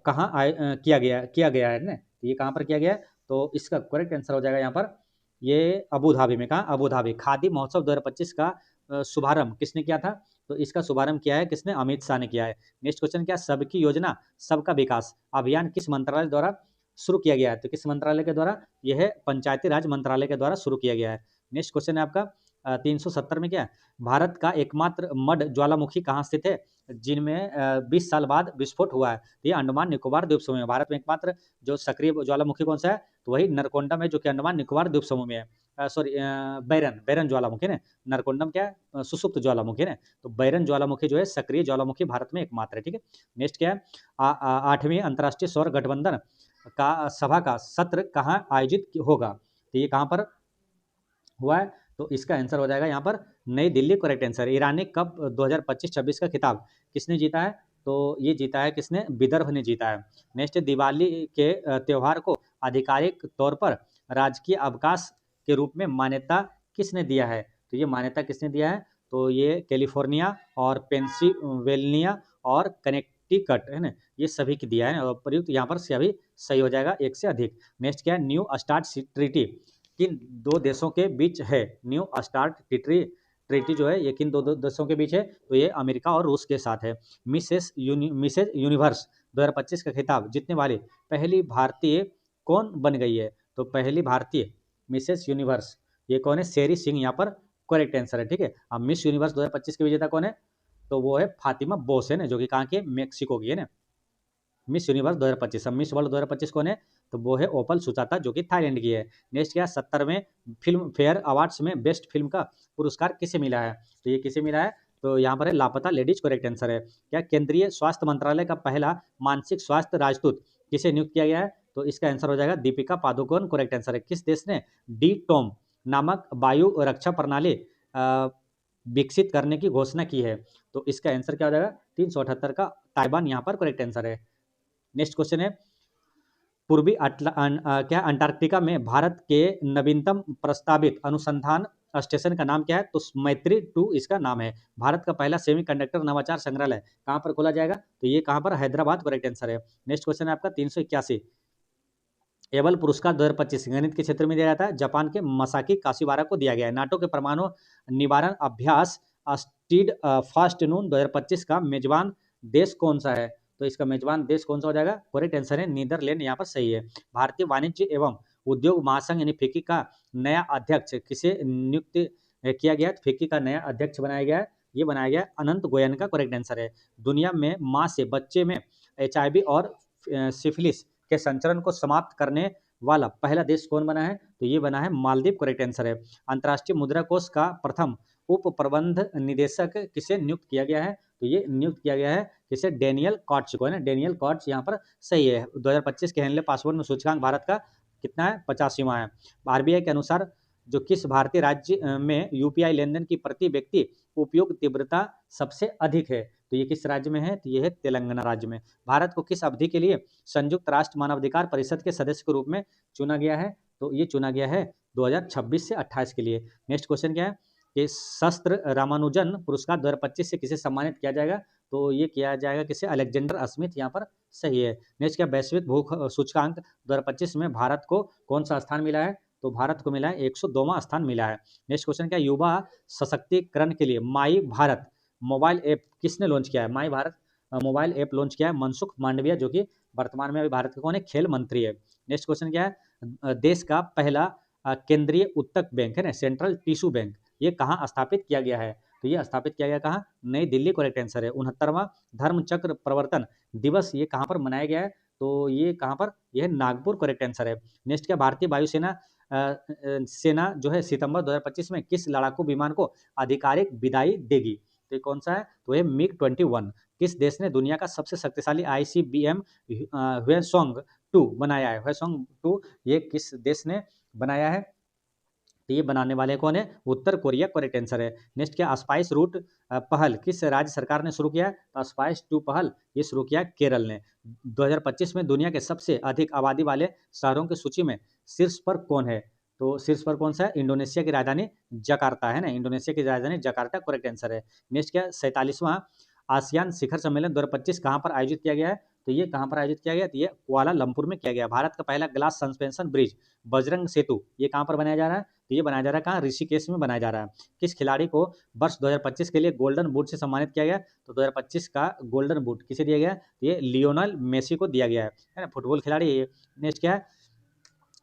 कहाँ किया गया है ना, तो ये कहाँ पर किया गया है, तो इसका करेक्ट आंसर हो जाएगा यहाँ पर ये अबू धाबी में। कहाँ, अबू धाबी। खादी महोत्सव 2025 का शुभारंभ किसने किया था, तो इसका शुभारंभ किया है किसने, अमित शाह ने किया है। नेक्स्ट क्वेश्चन क्या, सबकी योजना सबका विकास अभियान किस मंत्रालय द्वारा शुरू किया गया है, तो किस मंत्रालय के द्वारा, यह है पंचायती राज मंत्रालय के द्वारा शुरू किया गया है। नेक्स्ट क्वेश्चन है आपका 370 में क्या है, भारत का एकमात्र मड ज्वालामुखी कहाँ स्थित है जिनमें 20 साल बाद विस्फोट हुआ है। तो ये अंडमान निकोबार द्वीप समूह में भारत में एकमात्र जो सक्रिय ज्वालामुखी कौन सा है, तो वही नरकोंडम है जो कि अंडमान निकोबार द्वीप समूह में है। सॉरी, बैरन बैरन ज्वालामुखी ने, नरकोंडम क्या है, सुसुप्त ज्वालामुखी ने। तो बैरन ज्वालामुखी जो है सक्रिय ज्वालामुखी भारत में एकमात्र है। ठीक है, नेक्स्ट क्या है, 8वीं अंतर्राष्ट्रीय सौर गठबंधन का सभा का सत्र कहाँ आयोजित होगा। तो ये कहाँ पर हुआ है, तो इसका आंसर हो जाएगा यहाँ पर New Delhi. Correct answer. Irani cup 2025-26 का खिताब किसने जीता है, तो ये जीता है किसने, विदर्भ ने जीता है। नेक्स्ट, दिवाली के त्यौहार को आधिकारिक तौर पर राजकीय अवकाश के रूप में मान्यता किसने दिया है, तो ये मान्यता किसने दिया है, तो ये कैलिफोर्निया और पेंसिल्वेनिया और कनेक्टिकट है ना, ये सभी की दिया है और प्रयुक्त यहाँ पर सभी सही हो जाएगा, एक से अधिक। नेक्स्ट क्या है, न्यू स्टार्ट ट्रीटी किन दो देशों के बीच है। न्यू स्टार्ट ट्रीटी जो है ये किन दो देशों के बीच है, तो ये अमेरिका और रूस के साथ है। मिसेस यूनिवर्स 2025 का खिताब जीतने वाली पहली भारतीय कौन बन गई है, तो पहली भारतीय मिसेस यूनिवर्स ये कौन है, शेरी सिंह यहाँ पर करेक्ट आंसर है। ठीक है, अब मिस यूनिवर्स 2025 के विजेता कौन है, तो वो है फातिमा बोस है ना, जो कि कहाँ की, मेक्सिको की है ना। मिस यूनिवर्स 2025, अब मिस वर्ल्ड 2025 कौन है, तो वो है ओपल सुचाता जो कि थाईलैंड की है। नेक्स्ट क्या, 70वें फिल्म फेयर अवार्ड्स में बेस्ट फिल्म का पुरस्कार किसे मिला है, तो ये किसे मिला है, तो यहाँ पर है लापता लेडीज। करेक्ट आंसर है। क्या केंद्रीय स्वास्थ्य मंत्रालय का पहला मानसिक स्वास्थ्य राजदूत किसे नियुक्त किया गया है, तो इसका आंसर हो जाएगा दीपिका पादुकोण। करेक्ट आंसर है। किस देश ने डी टॉम नामक वायु रक्षा प्रणाली विकसित करने की घोषणा की है, तो इसका आंसर क्या हो जाएगा, 378 का ताइवान यहाँ पर करेक्ट आंसर है। नेक्स्ट क्वेश्चन है, पूर्वी क्या अंटार्कटिका में भारत के नवीनतम प्रस्तावित अनुसंधान स्टेशन का नाम क्या है, तो मैत्री 2 इसका नाम है। भारत का पहला सेमीकंडक्टर नवाचार संग्रहालय कहाँ पर खोला जाएगा, तो ये कहाँ पर, हैदराबाद। करेक्ट आंसर है। नेक्स्ट क्वेश्चन है आपका 381, एबल पुरस्कार 2025 गणित के क्षेत्र में दिया जाता है, जापान के मसाकी काशिवारा को दिया गया है। नाटो के परमाणु निवारण अभ्यास स्टीड फास्ट नून 2025 का मेजबान देश कौन सा है, तो इसका मेजबान देश कौन सा हो जाएगा, करेक्ट आंसर है नीदरलैंड, यहाँ पर सही है। भारतीय वाणिज्य एवं उद्योग महासंघ यानी फिक्की का नया अध्यक्ष किसे नियुक्त किया गया, फिक्की का नया अध्यक्ष बनाया गया है, ये बनाया गया अनंत गोयन का। करेक्ट आंसर है। दुनिया में माँ से बच्चे में HIV और सिफिलिस के संचरण को समाप्त करने वाला पहला देश कौन बना है, तो ये बना है मालदीव। करेक्ट आंसर है। अंतर्राष्ट्रीय मुद्रा कोष का प्रथम उप प्रबंध निदेशक किसे नियुक्त किया गया है, तो ये नियुक्त किया गया है किसे, डेनियल कॉट्स को है ना, डेनियल कॉट्स यहाँ पर सही है। 2025 के हेनले पासवर्ड में सूचकांक भारत का कितना है, 85वां है। RBI के अनुसार जो किस भारतीय राज्य में UPI लेनदेन की प्रति व्यक्ति उपयोग तीव्रता सबसे अधिक है, तो ये किस राज्य में है, तो ये है तेलंगाना राज्य में। भारत को किस अवधि के लिए संयुक्त राष्ट्र मानवाधिकार परिषद के सदस्य के रूप में चुना गया है, तो ये चुना गया है 2026 से 28 के लिए। नेक्स्ट क्वेश्चन क्या है कि शस्त्र रामानुजन पुरस्कार 2025 से किसे सम्मानित किया जाएगा, तो ये किया जाएगा किसे, अलेक्जेंडर स्मिथ, यहाँ पर सही है। नेक्स्ट क्या, वैश्विक भूख सूचकांक 2025 में भारत को कौन सा स्थान मिला है, तो भारत को मिला है 102वां स्थान मिला है। नेक्स्ट क्वेश्चन क्या, युवा सशक्तिकरण के लिए माई भारत मोबाइल ऐप किसने लॉन्च किया है, माई भारत मोबाइल ऐप लॉन्च किया है मनसुख मांडविया, जो कि वर्तमान में अभी भारत के कौन है, खेल मंत्री है। नेक्स्ट क्वेश्चन क्या है, देश का पहला केंद्रीय उत्तक बैंक है ना, सेंट्रल टिश्यू बैंक, ये कहाँ स्थापित किया गया है, तो ये स्थापित किया गया कहाँ, नई दिल्ली। करेक्ट आंसर है। 69वां धर्म चक्र प्रवर्तन दिवस ये कहाँ पर मनाया गया है, तो ये कहाँ पर, यह है नागपुर। करेक्ट आंसर है। नेक्स्ट क्या, भारतीय वायुसेना सेना जो है सितंबर 2025 में किस लड़ाकू विमान को आधिकारिक विदाई देगी, तो ये कौन सा है, तो ये MiG-21। किस देश ने दुनिया का सबसे शक्तिशाली ICBM ह्वेसोंग 2 बनाया है, ह्वेसोंग 2 ये किस देश ने बनाया है, तो ये बनाने वाले कौन है, उत्तर कोरिया। करेक्ट आंसर है। नेक्स्ट क्या, स्पाइस रूट पहल किस राज्य सरकार ने शुरू किया है, तो स्पाइस 2 पहल ये शुरू किया केरल ने। 2025 में दुनिया के सबसे अधिक आबादी वाले शहरों की सूची में शीर्ष पर कौन है, तो शीर्ष पर कौन सा है, इंडोनेशिया की राजधानी जकार्ता है ना, इंडोनेशिया की राजधानी जकार्ता। करेक्ट आंसर है। नेक्स्ट क्या, 47वां आसियान शिखर सम्मेलन 2025 कहाँ पर आयोजित किया गया है, तो ये कहाँ पर आयोजित किया गया, तो ये कुआलालंपुर में किया गया। भारत का पहला ग्लास सस्पेंशन ब्रिज बजरंग सेतु ये कहाँ पर बनाया जा रहा है, तो ये बनाया जा रहा है कहाँ, ऋषिकेश में बनाया जा रहा है। किस खिलाड़ी को वर्ष 2025 के लिए गोल्डन बूट से सम्मानित किया गया, तो 2025 का गोल्डन बूट किसे दिया गया, तो ये लियोनल मेसी को दिया गया है ना, फुटबॉल खिलाड़ी। नेक्स्ट क्या है,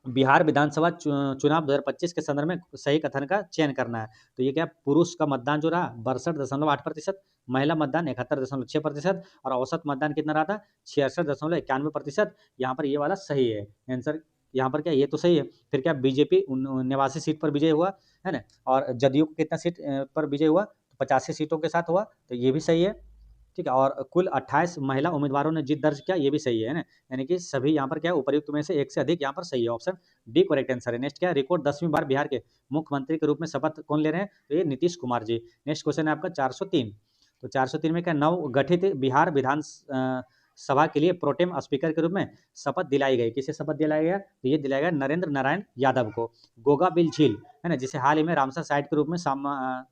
बिहार विधानसभा चुनाव 2025 के संदर्भ में सही कथन का चयन करना है। तो ये क्या, पुरुष का मतदान जो रहा 62.8%, महिला मतदान 71.6% और औसत मतदान कितना रहा था 66.91%। यहाँ पर ये वाला सही है आंसर। यहाँ पर क्या, ये तो सही है। फिर क्या, बीजेपी 89 सीट पर विजय हुआ है ना, और जदयू को कितना सीट पर विजय हुआ, तो 85 सीटों के साथ हुआ, तो ये भी सही है। ठीक है, और कुल 28 महिला उम्मीदवारों ने जीत दर्ज किया, ये भी सही है ना। यानी कि सभी यहाँ पर क्या है, उपर्युक्त में से एक से अधिक यहाँ पर सही है। ऑप्शन डी करेक्ट आंसर है। नेक्स्ट क्या है, रिकॉर्ड 10वीं बार बिहार के मुख्यमंत्री के रूप में शपथ कौन ले रहे हैं, तो ये नीतीश कुमार जी। नेक्स्ट क्वेश्चन है आपका 403। तो 403 में क्या, नव गठित बिहार विधान सभा के लिए प्रोटेम स्पीकर के रूप में शपथ दिलाई गई, किसे शपथ दिलाया गया, तो ये दिलाया गया नरेंद्र नारायण यादव को। गोगा बिल झील है ना, जिसे हाल ही में रामसर साइट के रूप में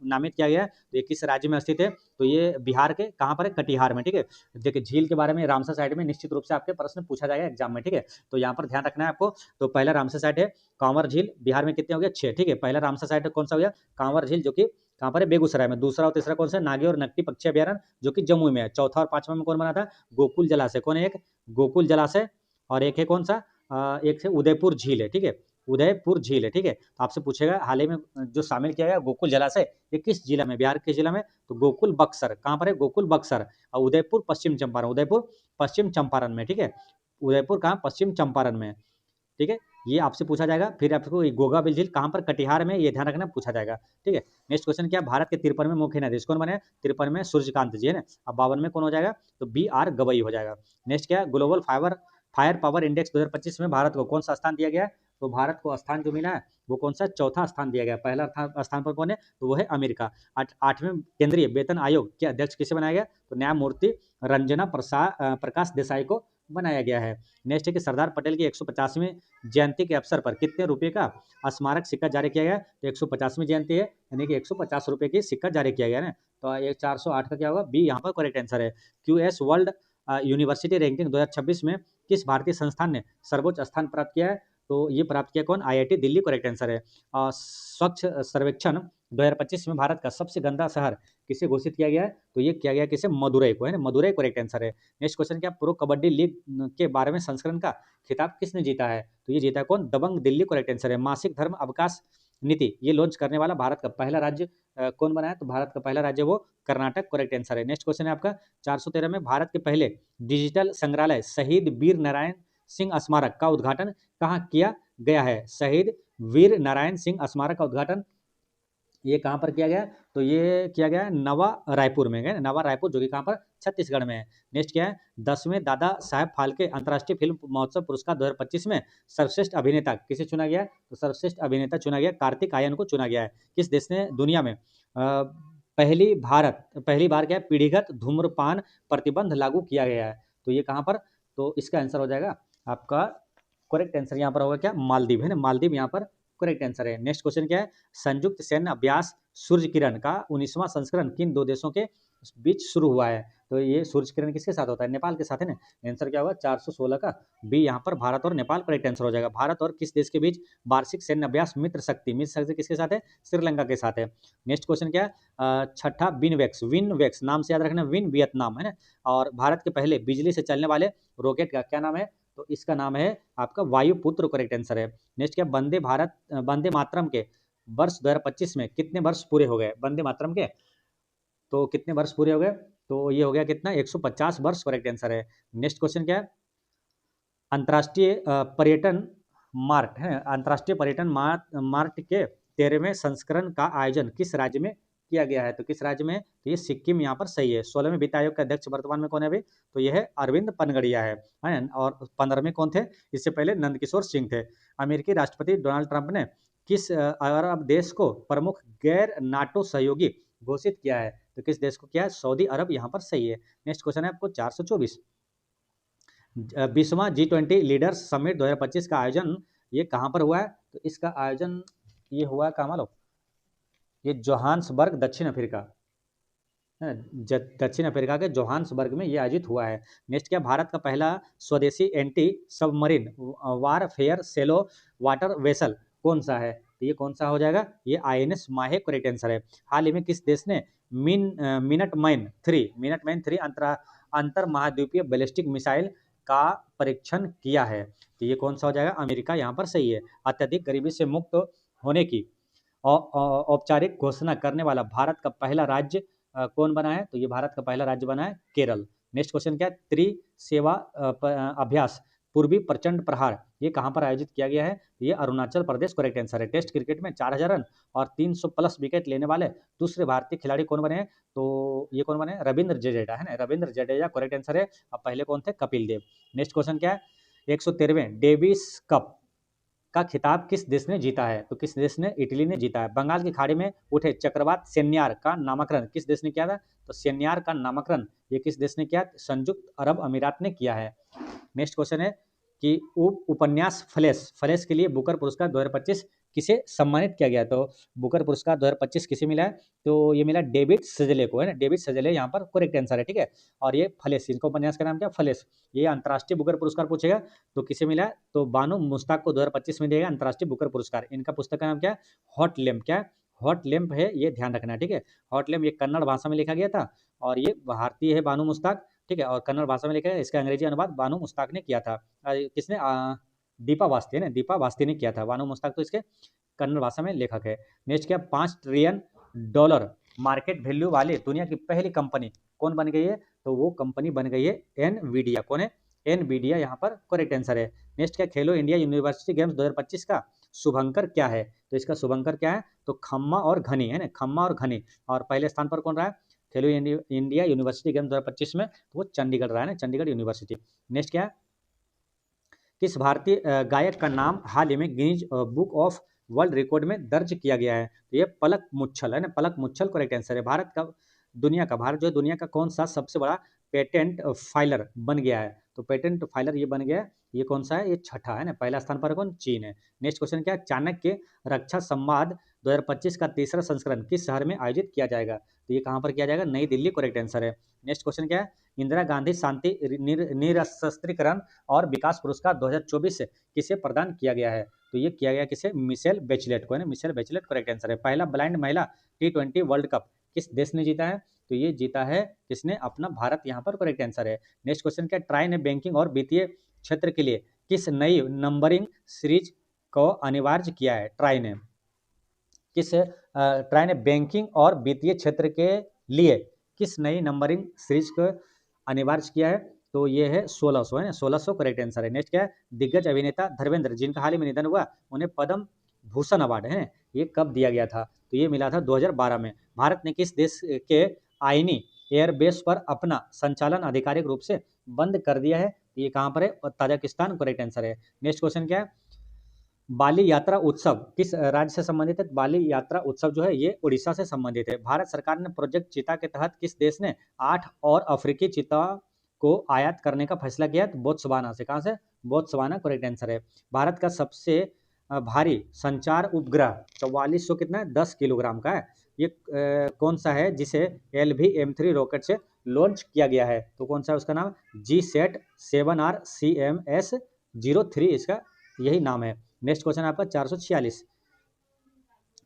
नामित किया गया है, तो ये किस राज्य में स्थित है, तो ये बिहार के कहाँ पर है, कटिहार में। ठीक है, देखिए झील के बारे में रामसर साइट में निश्चित रूप से आपके प्रश्न पूछा जाएगा एग्जाम में। ठीक है, तो यहाँ पर ध्यान रखना है आपको। तो पहला रामसर साइट है कांवर झील, बिहार में कितने हो गए, 6। ठीक है, पहला रामसर साइट कौन सा हो गया, कांवर झील, जो कि कहाँ पर है, बेगूसराय में। दूसरा और तीसरा कौन सा, नागी और नकटी पक्षी अभ्यारण्य, जो कि जम्मू में है। चौथा और पांचवा में कौन बना था, गोकुल जलाशय। कौन है, एक गोकुल जलाशय, और एक है कौन सा, एक है उदयपुर झील है। ठीक है, उदयपुर झील है। ठीक है, तो आपसे पूछेगा हाल ही में जो शामिल किया गया गोकुल जलाशय, ये किस जिला में, बिहार के जिला में, तो गोकुल बक्सर। कहाँ पर है, गोकुल बक्सर। और उदयपुर पश्चिम चंपारण, उदयपुर पश्चिम चंपारण में। ठीक है, उदयपुर कहाँ, पश्चिम चंपारण में। ठीक है, ये आपसे पूछा जाएगा। फिर आपको गोगा बिल झील कहाँ पर, कटिहार में, ये ध्यान रखना, पूछा जाएगा। ठीक है, नेक्स्ट क्वेश्चन क्या, भारत के 53 में मुख्य न्यायाधीश कौन बने, 53 में सूर्यकांत जी है ना। अब 52 में कौन हो जाएगा, तो BR गवई हो जाएगा। नेक्स्ट क्या, ग्लोबल फायर पावर इंडेक्स 2025 में भारत को कौन सा स्थान दिया गया है, तो भारत को स्थान जो मिला है वो कौन सा, चौथा स्थान दिया गया। पहला स्थान पर कौन है, तो वो है अमेरिका। 8वें केंद्रीय वेतन आयोग के अध्यक्ष किसे बनाया गया, तो न्यायमूर्ति रंजना प्रकाश देसाई को बनाया गया है। नेक्स्ट है कि सरदार पटेल की 150वीं जयंती के अवसर पर कितने रुपए का स्मारक सिक्का जारी किया गया, तो 150वीं जयंती है, यानी कि 150 रुपए की सिक्का जारी किया गया है ना। तो ये 408 का क्या होगा, बी यहाँ पर करेक्ट आंसर है। QS वर्ल्ड यूनिवर्सिटी रैंकिंग 2026 में किस भारतीय संस्थान ने सर्वोच्च स्थान प्राप्त किया है, तो ये प्राप्त किया कौन, IIT दिल्ली करेक्ट आंसर है। स्वच्छ सर्वेक्षण 2025 में भारत का सबसे गंदा शहर किसे घोषित किया गया है, तो ये किया गया किसे, मदुरई को है ना, मदुरई करेक्ट आंसर है। नेक्स्ट क्वेश्चन क्या, प्रो कबड्डी लीग के 12वें संस्करण का खिताब किसने जीता है, तो ये जीता है कौन, दबंग दिल्ली करेक्ट आंसर है। मासिक धर्म अवकाश नीति ये लॉन्च करने वाला भारत का पहला राज्य कौन बना है, तो भारत का पहला राज्य वो कर्नाटक करेक्ट आंसर है। नेक्स्ट क्वेश्चन है आपका 413 में, भारत के पहले डिजिटल संग्रहालय शहीद वीर नारायण सिंह स्मारक का उद्घाटन कहाँ किया गया है, शहीद वीर नारायण सिंह स्मारक का उद्घाटन ये कहाँ पर किया गया, तो ये किया गया नवा रायपुर में है, नवा रायपुर, जो कि कहाँ पर, छत्तीसगढ़ में है। नेक्स्ट क्या है, 10वें दादा साहेब फाल्के अंतर्राष्ट्रीय फिल्म महोत्सव पुरस्कार 2025 में सर्वश्रेष्ठ अभिनेता किसे चुना गया, तो सर्वश्रेष्ठ अभिनेता चुना गया कार्तिक आर्यन को चुना गया है। किस देश ने दुनिया में पहली बार क्या है, पीढ़ीगत धूम्रपान प्रतिबंध लागू किया गया है, तो ये कहाँ पर, तो इसका आंसर हो जाएगा आपका करेक्ट आंसर यहाँ पर होगा क्या, मालदीव है ना, मालदीव यहाँ पर करेक्ट आंसर है। नेक्स्ट क्वेश्चन क्या है, संयुक्त सैन्य अभ्यास सूर्य किरण का 19वां संस्करण किन दो देशों के बीच शुरू हुआ है, तो ये सूर्य किरण किसके साथ होता है, नेपाल के साथ है ना। आंसर क्या होगा 416 का बी, यहाँ पर भारत और नेपाल करेक्ट आंसर हो जाएगा। भारत और किस देश के बीच वार्षिक सैन्य अभ्यास मित्र शक्ति किसके साथ है, श्रीलंका के साथ है। नेक्स्ट क्वेश्चन क्या है, छठा विनवेक्स नाम से याद रखना, विन वियतनाम है ना। और भारत के पहले बिजली से चलने वाले रॉकेट का क्या नाम है, तो इसका नाम है आपका वायुपुत्र करेक्ट आंसर है। नेक्स्ट क्या, वंदे मातरम के वर्ष 2025 में कितने वर्ष पूरे हो गए, वंदे मातरम के, तो कितने वर्ष पूरे हो गए, तो ये हो गया कितना, 150 वर्ष करेक्ट आंसर है। नेक्स्ट क्वेश्चन क्या है, अंतर्राष्ट्रीय पर्यटन मार्ट है, अंतर्राष्ट्रीय पर्यटन मार्ट के 13वें संस्करण का आयोजन किस राज्य में किया गया है, तो किस राज्य में, तो ये सिक्किम यहाँ पर सही है। 16वें वित्त आयोग के अध्यक्ष वर्तमान में कौन है अभी, तो यह है अरविंद पनगड़िया है। और 15वें कौन थे, इससे पहले नंदकिशोर सिंह थे। अमेरिकी राष्ट्रपति डोनाल्ड ट्रंप ने किस अरब देश को प्रमुख गैर नाटो सहयोगी घोषित किया है, तो किस देश को किया है, सऊदी अरब यहाँ पर सही है। नेक्स्ट क्वेश्चन है आपको 424, 20वां G20 लीडर्स समिट 2025 का आयोजन ये कहाँ पर हुआ है, तो इसका आयोजन ये हुआ है, कहाँ मालूम, ये जोहान्सबर्ग दक्षिण अफ्रीका, दक्षिण अफ्रीका के जोहान्सबर्ग में ये आयोजित हुआ है। नेक्स्ट क्या, भारत का पहला स्वदेशी anti submarine warfare shallow water vessel कौन सा है, तो ये कौन सा हो जाएगा, ये INS माहे करेक्ट आंसर है। हाल ही में किस देश ने मिनटमैन 3 अंतर महाद्वीपीय बैलिस्टिक मिसाइल का परीक्षण किया है? तो ये कौन सा हो जाएगा? अमेरिका यहाँ पर सही है। अत्यधिक गरीबी से मुक्त होने की औपचारिक घोषणा करने वाला भारत का पहला राज्य कौन बना है? तो ये भारत का पहला राज्य बना है केरल। नेक्स्ट क्वेश्चन क्या है? त्रिसेवा अभ्यास पूर्वी प्रचंड प्रहार ये कहाँ पर आयोजित किया गया है? ये अरुणाचल प्रदेश करेक्ट आंसर है। टेस्ट क्रिकेट में 4000 रन और 300 प्लस विकेट लेने वाले दूसरे भारतीय खिलाड़ी कौन बने हैं? तो ये कौन बने? रविंद्र जडेजा है ना, रविंद्र जडेजा करेक्ट आंसर है। अब पहले कौन थे? कपिल देव। नेक्स्ट क्वेश्चन क्या है? 113वें डेविस कप का खिताब किस देश ने जीता है? तो किस देश ने? इटली ने जीता है। बंगाल की खाड़ी में उठे चक्रवात सेन्यार का नामकरण किस देश ने किया था? तो सेन्यार का नामकरण ये किस देश ने किया? संयुक्त अरब अमीरात ने किया है। नेक्स्ट क्वेश्चन है कि उपन्यास फ्लैश फ्लैश के लिए बुकर पुरस्कार 2025 किसे सम्मानित किया गया? तो बुकर पुरस्कार 2025 किसे मिला है? तो ये मिला डेविड सजले को, है ना। डेविड सजले यहाँ पर करेक्ट आंसर है, ठीक है। और ये फ्लैश, इनका उपन्यास का नाम क्या? फ्लैश। ये अंतर्राष्ट्रीय बुकर पुरस्कार पूछेगा तो किसे मिला है? तो बानो मुश्ताक को 2025 में दिया अंतर्राष्ट्रीय बुकर पुरस्कार। इनका पुस्तक का नाम क्या है? Hot lamp. क्या है? हॉट लैम्प है, ये ध्यान रखना, ठीक है। हॉट लैम्प ये कन्नड़ भाषा में लिखा गया था और ये भारतीय है बानो मुश्ताक, ठीक है। और कन्नड़ भाषा में लिखा है, इसका अंग्रेजी अनुवाद बानो मुश्ताक ने किया था। किसने? दीपा वास्ते ने, दीपा वास्ते ने किया था। बानो मुश्ताक तो इसके कन्नड़ भाषा में लेखक है। नेक्स्ट क्या? $5 ट्रिलियन मार्केट वैल्यू वाले दुनिया की पहली कंपनी कौन बन गई है? तो वो कंपनी बन गई है एनवीडिया। कौन है? एनवीडिया यहाँ पर करेक्ट आंसर है। नेक्स्ट क्या? खेलो इंडिया यूनिवर्सिटी गेम्स 2025 का शुभंकर क्या है? तो इसका शुभंकर क्या है? तो खम्मा और घनी, है ना, खम्मा और घनी। और पहले स्थान पर कौन रहा है? खेलो इंडिया यूनिवर्सिटी गेम्स 2025 में तो वो चंडीगढ़ रहा है ना, चंडीगढ़ यूनिवर्सिटी। नेक्स्ट क्या है? किस भारतीय गायक का नाम हाल ही में Guinness book of world record में दर्ज किया गया है? तो ये पलक मुच्छल, है ना, पलक मुच्छल करेक्ट आंसर है। भारत जो है दुनिया का कौन सा सबसे बड़ा पेटेंट फाइलर बन गया है? तो पेटेंट फाइलर ये बन गया है, ये कौन सा है? ये छठा, है ना। पहला स्थान पर कौन? चीन है। नेक्स्ट क्वेश्चन क्या है? चाणक्य रक्षा संवाद 2025 का तीसरा संस्करण किस शहर में आयोजित किया जाएगा? तो ये कहाँ पर किया जाएगा? नई दिल्ली करेक्ट आंसर है। नेक्स्ट क्वेश्चन क्या है? इंदिरा गांधी शांति निरस्त्रीकरण और विकास पुरस्कार 2024 से किसे प्रदान किया गया है? तो ये किया गया किसे? मिशेल बेचलेट को, है ना, मिशेल बेचलेट करेक्ट आंसर है। पहला ब्लाइंड महिला T20 वर्ल्ड कप किस देश ने जीता है? तो ये जीता है किसने? अपना भारत यहाँ पर करेक्ट आंसर है। नेक्स्ट क्वेश्चन क्या? ट्राई ने बैंकिंग और वित्तीय क्षेत्र के लिए किस नई नंबरिंग सीरीज को अनिवार्य किया है? ट्राई ने बैंकिंग और वित्तीय क्षेत्र के लिए किस नई नंबरिंग सीरीज को अनिवार्य किया है? तो ये है 1600, है ना, 1600 करेक्ट आंसर है। नेक्स्ट क्या है? दिग्गज अभिनेता धर्मेंद्र जिनका हाल ही में निधन हुआ उन्हें पद्म भूषण अवार्ड, है, ये कब दिया गया था? तो ये मिला था 2012 में। भारत ने किस देश के आईनी एयरबेस पर अपना संचालन आधिकारिक रूप से बंद कर दिया है? ये कहाँ पर है? ताजिकिस्तान करेक्ट आंसर है। नेक्स्ट क्वेश्चन क्या है? बाली यात्रा उत्सव किस राज्य से संबंधित है? बाली यात्रा उत्सव जो है ये उड़ीसा से संबंधित है। भारत सरकार ने प्रोजेक्ट चीता के तहत किस देश ने 8 और अफ्रीकी चीता को आयात करने का फैसला किया? तो बोत्सवाना से। कहाँ से? बोत्सवाना करेक्ट आंसर है। भारत का सबसे भारी संचार उपग्रह 4400 कितना है? 10 किलोग्राम का है। ये कौन सा है जिसे LV-M3 रॉकेट से लॉन्च किया गया है? तो कौन सा है उसका नाम? GSAT-7R CMS-03 इसका यही नाम है। नेक्स्ट क्वेश्चन आपका 446।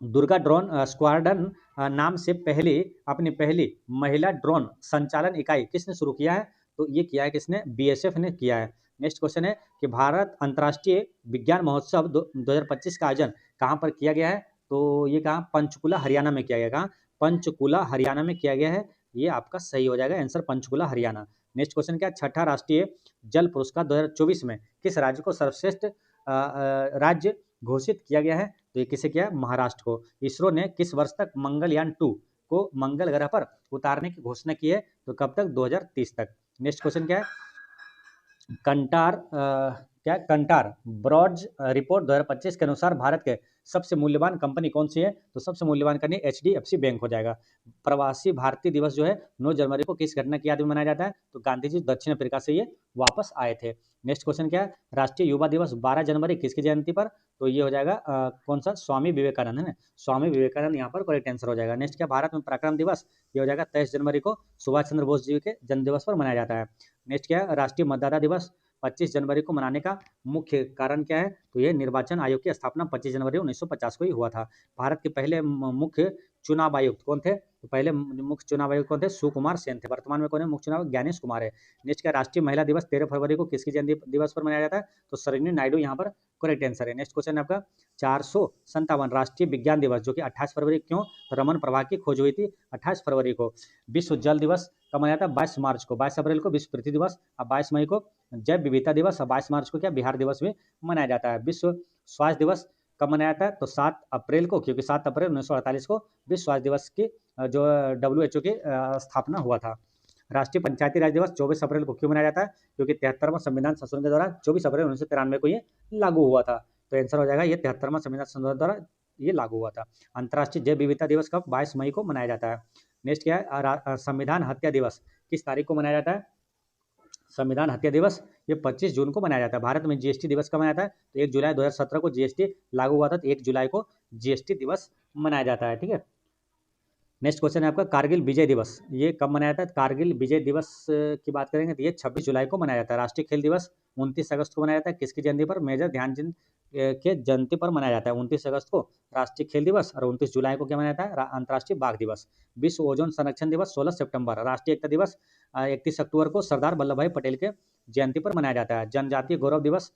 दुर्गा ड्रोन स्क्वाड्रन नाम से अपनी पहली महिला ड्रोन संचालन इकाई किसने शुरू किया है? तो ये किया है किसने? BSF ने किया है। नेक्स्ट क्वेश्चन है कि भारत अंतर्राष्ट्रीय विज्ञान महोत्सव 2025 का आयोजन कहाँ पर किया गया है? तो ये कहाँ? पंचकुला हरियाणा में किया गया। कहाँ? पंचकुला हरियाणा में किया गया है। ये आपका सही हो जाएगा answer, Panchkula Haryana. Next question क्या? छठा राष्ट्रीय जल पुरस्कार 2024 में किस राज्य को सर्वश्रेष्ठ राज्य घोषित किया गया है? तो ये किसे किया? महाराष्ट्र को। इसरो ने किस वर्ष तक मंगलयान 2 को मंगल ग्रह पर उतारने की घोषणा की है? तो कब तक? 2030 तक। नेक्स्ट क्वेश्चन क्या है? कंटार ब्रॉड्स रिपोर्ट 2025 के अनुसार भारत के सबसे मूल्यवान कंपनी कौन सी है? तो सबसे मूल्यवान कंपनी HDFC बैंक हो जाएगा। प्रवासी भारतीय दिवस जो है 9 जनवरी को किस घटना की याद में मनाया जाता है? तो गांधी जी दक्षिण अफ्रीका से ये वापस आए थे। नेक्स्ट क्वेश्चन क्या है? राष्ट्रीय युवा दिवस 12 जनवरी किसकी जयंती पर? तो ये हो जाएगा कौन सा? स्वामी विवेकानंद, है ना, स्वामी विवेकानंद यहाँ पर करेक्ट आंसर हो जाएगा। नेक्स्ट क्या? भारत में पराक्रम दिवस ये हो जाएगा 23 जनवरी को सुभाष चंद्र बोस जी के जन्म दिवस पर मनाया जाता है। नेक्स्ट क्या है? राष्ट्रीय मतदाता दिवस 25 जनवरी को मनाने का मुख्य कारण क्या है? तो ये निर्वाचन आयोग की स्थापना 25 जनवरी 1950 को ही हुआ था। भारत के पहले मुख्य चुनाव आयुक्त कौन थे? तो पहले मुख्य चुनाव आयुक्त कौन थे? सुकुमार सेन थे। वर्तमान में कौन है मुख्य चुनाव? ज्ञानेश कुमार है। नेक्स्ट क्या? राष्ट्रीय महिला दिवस 13 फरवरी को किसकी जयंती दिवस पर मनाया जाता है? तो सरोजिनी नायडू यहाँ पर करेक्ट आंसर है। नेक्स्ट क्वेश्चन है आपका 457 राष्ट्रीय विज्ञान दिवस जो कि 28 फरवरी क्यों? तो रमन प्रभा की खोज हुई थी 28 फरवरी को। विश्व जल दिवस कब मनाया जाता है? 22 मार्च को। 22 अप्रैल को विश्व पृथ्वी दिवस और 22 मई को जैव विविधता दिवस और 22 मार्च को क्या? बिहार दिवस भी मनाया जाता है। विश्व स्वास्थ्य दिवस कब मनाया जाता है? तो 7 अप्रैल को, क्योंकि 7 अप्रैल 1948 को विश्व स्वास्थ्य दिवस की जो WHO की स्थापना हुआ था। राष्ट्रीय पंचायती राज दिवस 24 अप्रैल को क्यों मनाया जाता है? क्योंकि 73वां संविधान संशोधन के द्वारा 24 अप्रैल 1993 को ये लागू हुआ था। तो आंसर हो जाएगा ये 73वां संविधान संशोधन द्वारा ये लागू हुआ था। अंतर्राष्ट्रीय जैव विविधता दिवस कब? 22 मई को मनाया जाता है। नेक्स्ट क्या है? संविधान हत्या दिवस किस तारीख को मनाया जाता है? संविधान हत्या दिवस ये 25 जून को मनाया जाता है। भारत में जीएसटी दिवस कब मनाया जाता है? तो 1 जुलाई 2017 को जीएसटी लागू हुआ था, तो 1 जुलाई को जीएसटी दिवस मनाया जाता है। ठीक है। नेक्स्ट क्वेश्चन है आपका कारगिल विजय दिवस, ये कब मनाया जाता है? कारगिल विजय दिवस की बात करेंगे तो ये 26 जुलाई को मनाया जाता है। राष्ट्रीय खेल दिवस 29 अगस्त को मनाया जाता है। किसकी जयंती पर? मेजर ध्यानचंद के जयंती पर मनाया जाता है। 29 अगस्त को राष्ट्रीय खेल दिवस और 29 जुलाई को क्या मनाया जाता है? अंतर्राष्ट्रीय बाघ दिवस। विश्व ओजोन संरक्षण दिवस 16 सितंबर। राष्ट्रीय एकता दिवस 31 अक्टूबर को सरदार वल्लभ भाई पटेल के जयंती पर मनाया जाता है। जनजातीय गौरव दिवस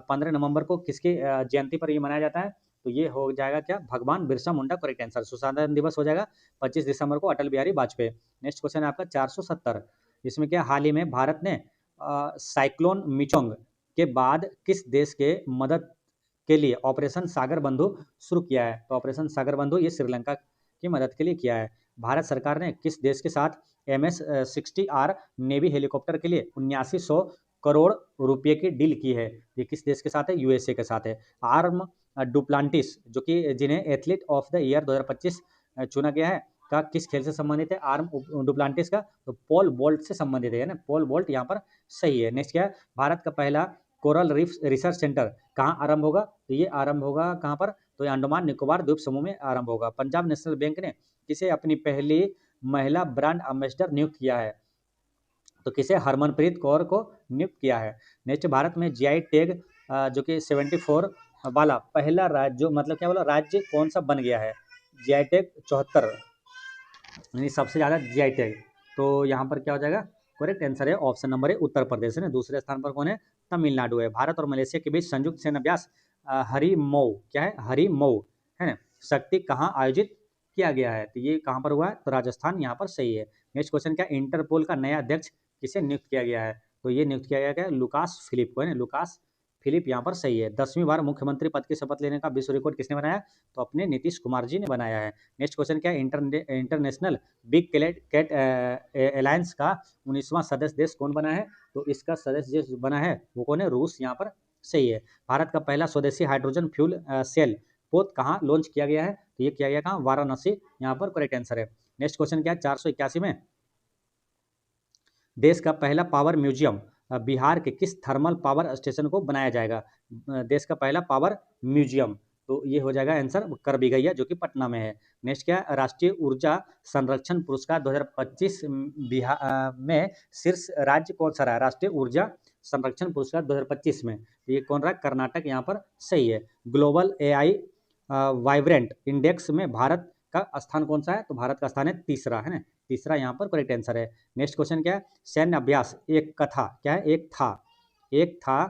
15 नवंबर को किसकी जयंती पर ये मनाया जाता है? तो ये हो जाएगा क्या? भगवान बिरसा मुंडा करेक्ट आंसर। सुशासन दिवस हो जाएगा 25 दिसंबर को अटल बिहारी वाजपेयी। नेक्स्ट क्वेश्चन है आपका 470, इसमें क्या हाल ही में भारत ने साइक्लोन मिचोंग के बाद किस देश के मदद के लिए ऑपरेशन सागर बंधु शुरू किया है? तो ऑपरेशन सागर बंधु ये श्रीलंका की मदद के लिए किया है। भारत सरकार ने किस देश के साथ MS-60R नेवी हेलीकॉप्टर के लिए 7900 करोड़ रुपए की डील की है? ये किस देश के साथ है? USA के साथ है। आर्म डुप्लांटिस जो कि जिन्हें एथलीट ऑफ द ईयर 2025 चुना गया है का किस खेल से संबंधित है? आर्म डुप्लांटिस का तो पोल वॉल्ट से संबंधित है ना, पोल वॉल्ट यहाँ पर सही है। नेक्स्ट क्या है? भारत का पहला कोरल रीफ रिसर्च सेंटर कहाँ आरंभ होगा? तो ये आरंभ होगा कहाँ पर? तो ये अंडमान निकोबार द्वीप समूह में आरंभ होगा। पंजाब नेशनल बैंक ने किसे अपनी पहली महिला ब्रांड एम्बेसडर नियुक्त किया है? तो किसे? हरमनप्रीत कौर को नियुक्त किया है। नेक्स्ट भारत में GI टैग जो कि 74 वाला पहला राज्य, जो मतलब क्या बोला, राज्य कौन सा बन गया है? GI टैग 74 यानी सबसे ज़्यादा GI टैग। तो यहाँ पर क्या हो जाएगा? करेक्ट आंसर है ऑप्शन नंबर है उत्तर प्रदेश है ना। दूसरे स्थान पर कौन है? तमिलनाडु है। भारत और मलेशिया के बीच संयुक्त सैन्य अभ्यास हरिमऊ क्या है? हरिमऊ है ना। शक्ति कहाँ आयोजित किया गया है? तो ये कहाँ पर हुआ है? तो राजस्थान यहाँ पर सही है। नेक्स्ट क्वेश्चन क्या? इंटरपोल का नया अध्यक्ष किसे नियुक्त किया गया है? तो ये नियुक्त किया गया है लुकास फिलिप को है ना। लुकास फिलिप यहाँ पर सही है। 10वीं बार मुख्यमंत्री पद की शपथ लेने का विश्व रिकॉर्ड किसने बनाया? तो अपने नीतीश कुमार जी ने बनाया है। नेक्स्ट क्वेश्चन क्या है? इंटरनेशनल बिग कैट अलायंस का 19वां सदस्य देश कौन बना है? तो इसका सदस्य देश बना है वो कौन है? रूस यहाँ पर सही है। भारत का पहला स्वदेशी हाइड्रोजन फ्यूल सेल पोत कहाँ लॉन्च किया गया है? तो ये किया गया कहाँ? वाराणसी यहाँ पर करेक्ट आंसर है। नेक्स्ट क्वेश्चन क्या है? 481 में देश का पहला पावर म्यूजियम बिहार के किस थर्मल पावर स्टेशन को बनाया जाएगा? देश का पहला पावर म्यूजियम, तो ये हो जाएगा आंसर करबिगैया जो कि पटना में है। नेक्स्ट क्या है? राष्ट्रीय ऊर्जा संरक्षण पुरस्कार 2025 बिहार में शीर्ष राज्य कौन सा रहा? राष्ट्रीय ऊर्जा संरक्षण पुरस्कार 2025 में तो ये कौन रहा? कर्नाटक यहाँ पर सही है। ग्लोबल AI वाइब्रेंट इंडेक्स में भारत का स्थान कौन सा है? तो भारत का स्थान है तीसरा है ना। तीसरा यहाँ पर करेक्ट आंसर है। नेक्स्ट क्वेश्चन क्या है? सैन्य अभ्यास एक कथा क्या है? एक था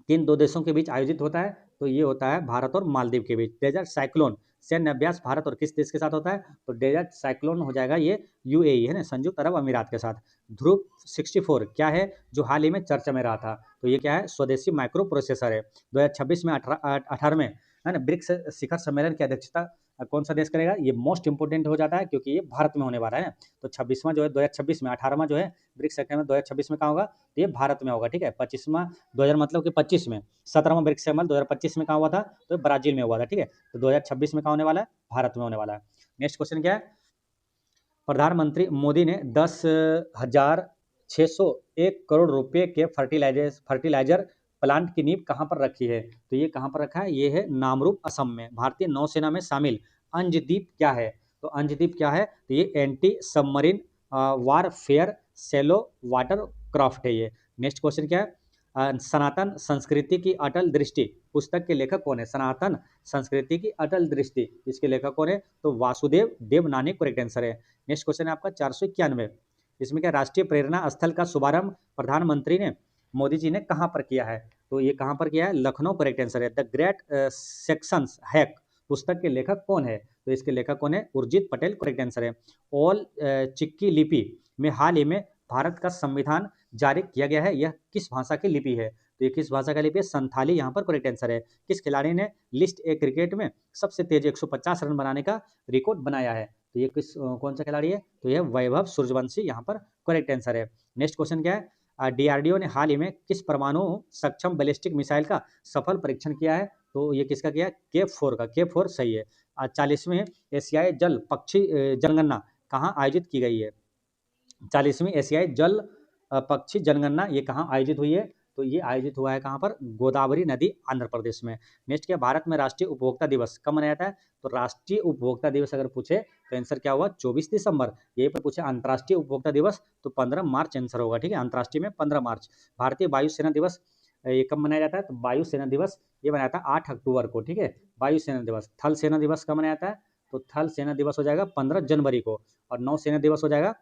किन दो देशों के बीच आयोजित होता है? तो ये होता है भारत और मालदीव के बीच। डेजर्ट साइक्लोन सैन्य अभ्यास भारत और किस देश के साथ होता है? तो डेजर्ट साइक्लोन हो जाएगा ये UAE है ना, संयुक्त अरब अमीरात के साथ। ध्रुव 64 क्या है जो हाल ही में चर्चा में रहा था? तो ये क्या है? स्वदेशी माइक्रो प्रोसेसर है। 2026 में 18वें है ना ब्रिक्स शिखर सम्मेलन की अध्यक्षता कौन सा देश करेगा? ये मोस्ट इंपोर्टेंट हो जाता है क्योंकि ये भारत में होने वाला है ना। तो 26वां जो है 2026 में, 18वां जो है ब्रिक्स सम्मेलन 2026 में कहाँ होगा? तो ये भारत में होगा। ठीक है। 25वां 2000 मतलब कि 25 में, 17वां ब्रिक्स सम्मेलन 2025 में कहाँ हुआ था? तो ब्राजील में हुआ था। ठीक है। तो 2026 में कहाँ होने वाला है? भारत में होने वाला है। नेक्स्ट क्वेश्चन क्या है? प्रधानमंत्री मोदी ने 10,601 करोड़ रुपए के फर्टिलाइजर प्लांट की नींव कहाँ पर रखी है? तो ये कहाँ पर रखा है? ये है नामरूप असम में। भारतीय नौसेना में शामिल अंजदीप क्या है? तो अंजदीप क्या है? तो ये anti submarine warfare shallow water craft है। ये नेक्स्ट क्वेश्चन क्या है, सनातन संस्कृति की अटल दृष्टि पुस्तक के लेखक कौन है? सनातन संस्कृति की अटल दृष्टि, इसके लेखक कौन है? तो वासुदेव देवनानी करेक्ट आंसर है। नेक्स्ट क्वेश्चन है आपका 491, इसमें क्या, राष्ट्रीय प्रेरणा स्थल का शुभारंभ प्रधानमंत्री ने मोदी जी ने कहाँ पर किया है? तो ये कहाँ पर किया है? लखनऊ करेक्ट आंसर है। द ग्रेट सेक्शंस हैक पुस्तक के लेखक कौन है? तो इसके लेखक कौन है? उर्जित पटेल करेक्ट आंसर है। ऑल चिक्की लिपि में हाल ही में भारत का संविधान जारी किया गया है, यह किस भाषा की लिपि है? तो ये किस भाषा का लिपि है? संथाली यहाँ पर करेक्ट आंसर है। किस खिलाड़ी ने लिस्ट ए क्रिकेट में सबसे तेज 150 रन बनाने का रिकॉर्ड बनाया है? तो ये किस कौन सा खिलाड़ी है? तो यह वैभव सूर्यवंशी यहाँ पर करेक्ट आंसर है। नेक्स्ट क्वेश्चन क्या है, डीआरडीओ ने हाल ही में किस परमाणु सक्षम बैलिस्टिक मिसाइल का सफल परीक्षण किया है? तो ये किसका किया है? K4 का। K4 सही है। 40वीं एशियाई जल पक्षी जनगणना कहाँ आयोजित की गई है? 40वीं एशियाई जल पक्षी जनगणना ये कहाँ आयोजित हुई है? तो ये आयोजित हुआ है कहाँ पर? गोदावरी नदी, आंध्र प्रदेश में। नेक्स्ट क्या, भारत में राष्ट्रीय उपभोक्ता दिवस कब मनाया जाता है? तो राष्ट्रीय उपभोक्ता दिवस अगर पूछे तो आंसर क्या हुआ? 24 दिसंबर। यही पर पूछे अंतर्राष्ट्रीय उपभोक्ता दिवस तो 15 मार्च आंसर होगा, ठीक है, अंतर्राष्ट्रीय में 15 मार्च। भारतीय वायुसेना दिवस ये कब मनाया जाता है? तो वायुसेना दिवस ये मनाया जाता है 8 अक्टूबर को, ठीक है, वायुसेना दिवस। थल सेना दिवस कब मनाया जाता है? तो थल सेना दिवस हो जाएगा 15 जनवरी को, और नौसेना दिवस हो जाएगा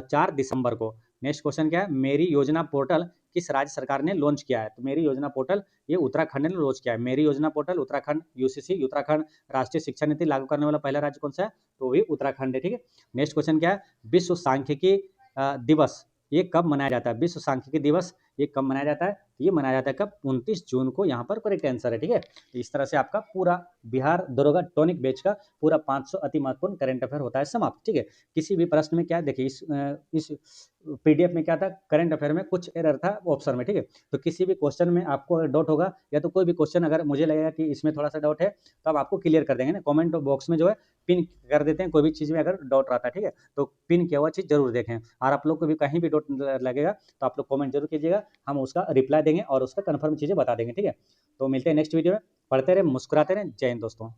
4 दिसंबर को। नेक्स्ट क्वेश्चन क्या है, मेरी योजना पोर्टल किस राज्य सरकार ने लॉन्च किया है? तो मेरी योजना पोर्टल ये उत्तराखंड ने लॉन्च किया है। मेरी योजना पोर्टल उत्तराखंड, यूसीसी उत्तराखंड राष्ट्रीय शिक्षा नीति लागू करने वाला पहला राज्य कौन सा है? तो भी उत्तराखंड है, ठीक है। नेक्स्ट क्वेश्चन क्या है, विश्व सांख्यिकी दिवस ये कब मनाया जाता है? विश्व सांख्यिकी दिवस ये कब मनाया जाता है? ये मनाया जाता है कब? 29 जून को, यहाँ पर करेक्ट आंसर है, ठीक है। इस तरह से आपका पूरा बिहार दरोगा टॉनिक बैच का पूरा 500 अति महत्वपूर्ण करंट अफेयर होता है समाप्त, ठीक है। किसी भी प्रश्न में क्या है, देखिए इस पीडीएफ में क्या था, करंट अफेयर में कुछ एरर था ऑप्शन में, ठीक है। तो किसी भी क्वेश्चन में आपको अगर डाउट होगा या तो कोई भी क्वेश्चन अगर मुझे लगेगा कि इसमें थोड़ा सा डाउट है तो हम आपको क्लियर कर देंगे ना, कमेंट बॉक्स में जो है पिन कर देते हैं। कोई भी चीज़ में अगर डाउट रहता है, ठीक है, तो पिन किया हुआ चीज़ जरूर देखें। और आप लोग को भी कहीं भी डाउट लगेगा तो आप लोग कमेंट जरूर कीजिएगा, हम उसका रिप्लाई देंगे और उसका कन्फर्म चीज़ें बता देंगे, ठीक है। तो मिलते हैं नेक्स्ट वीडियो में। पढ़ते रहें, मुस्कुराते रहें। जय हिंद दोस्तों।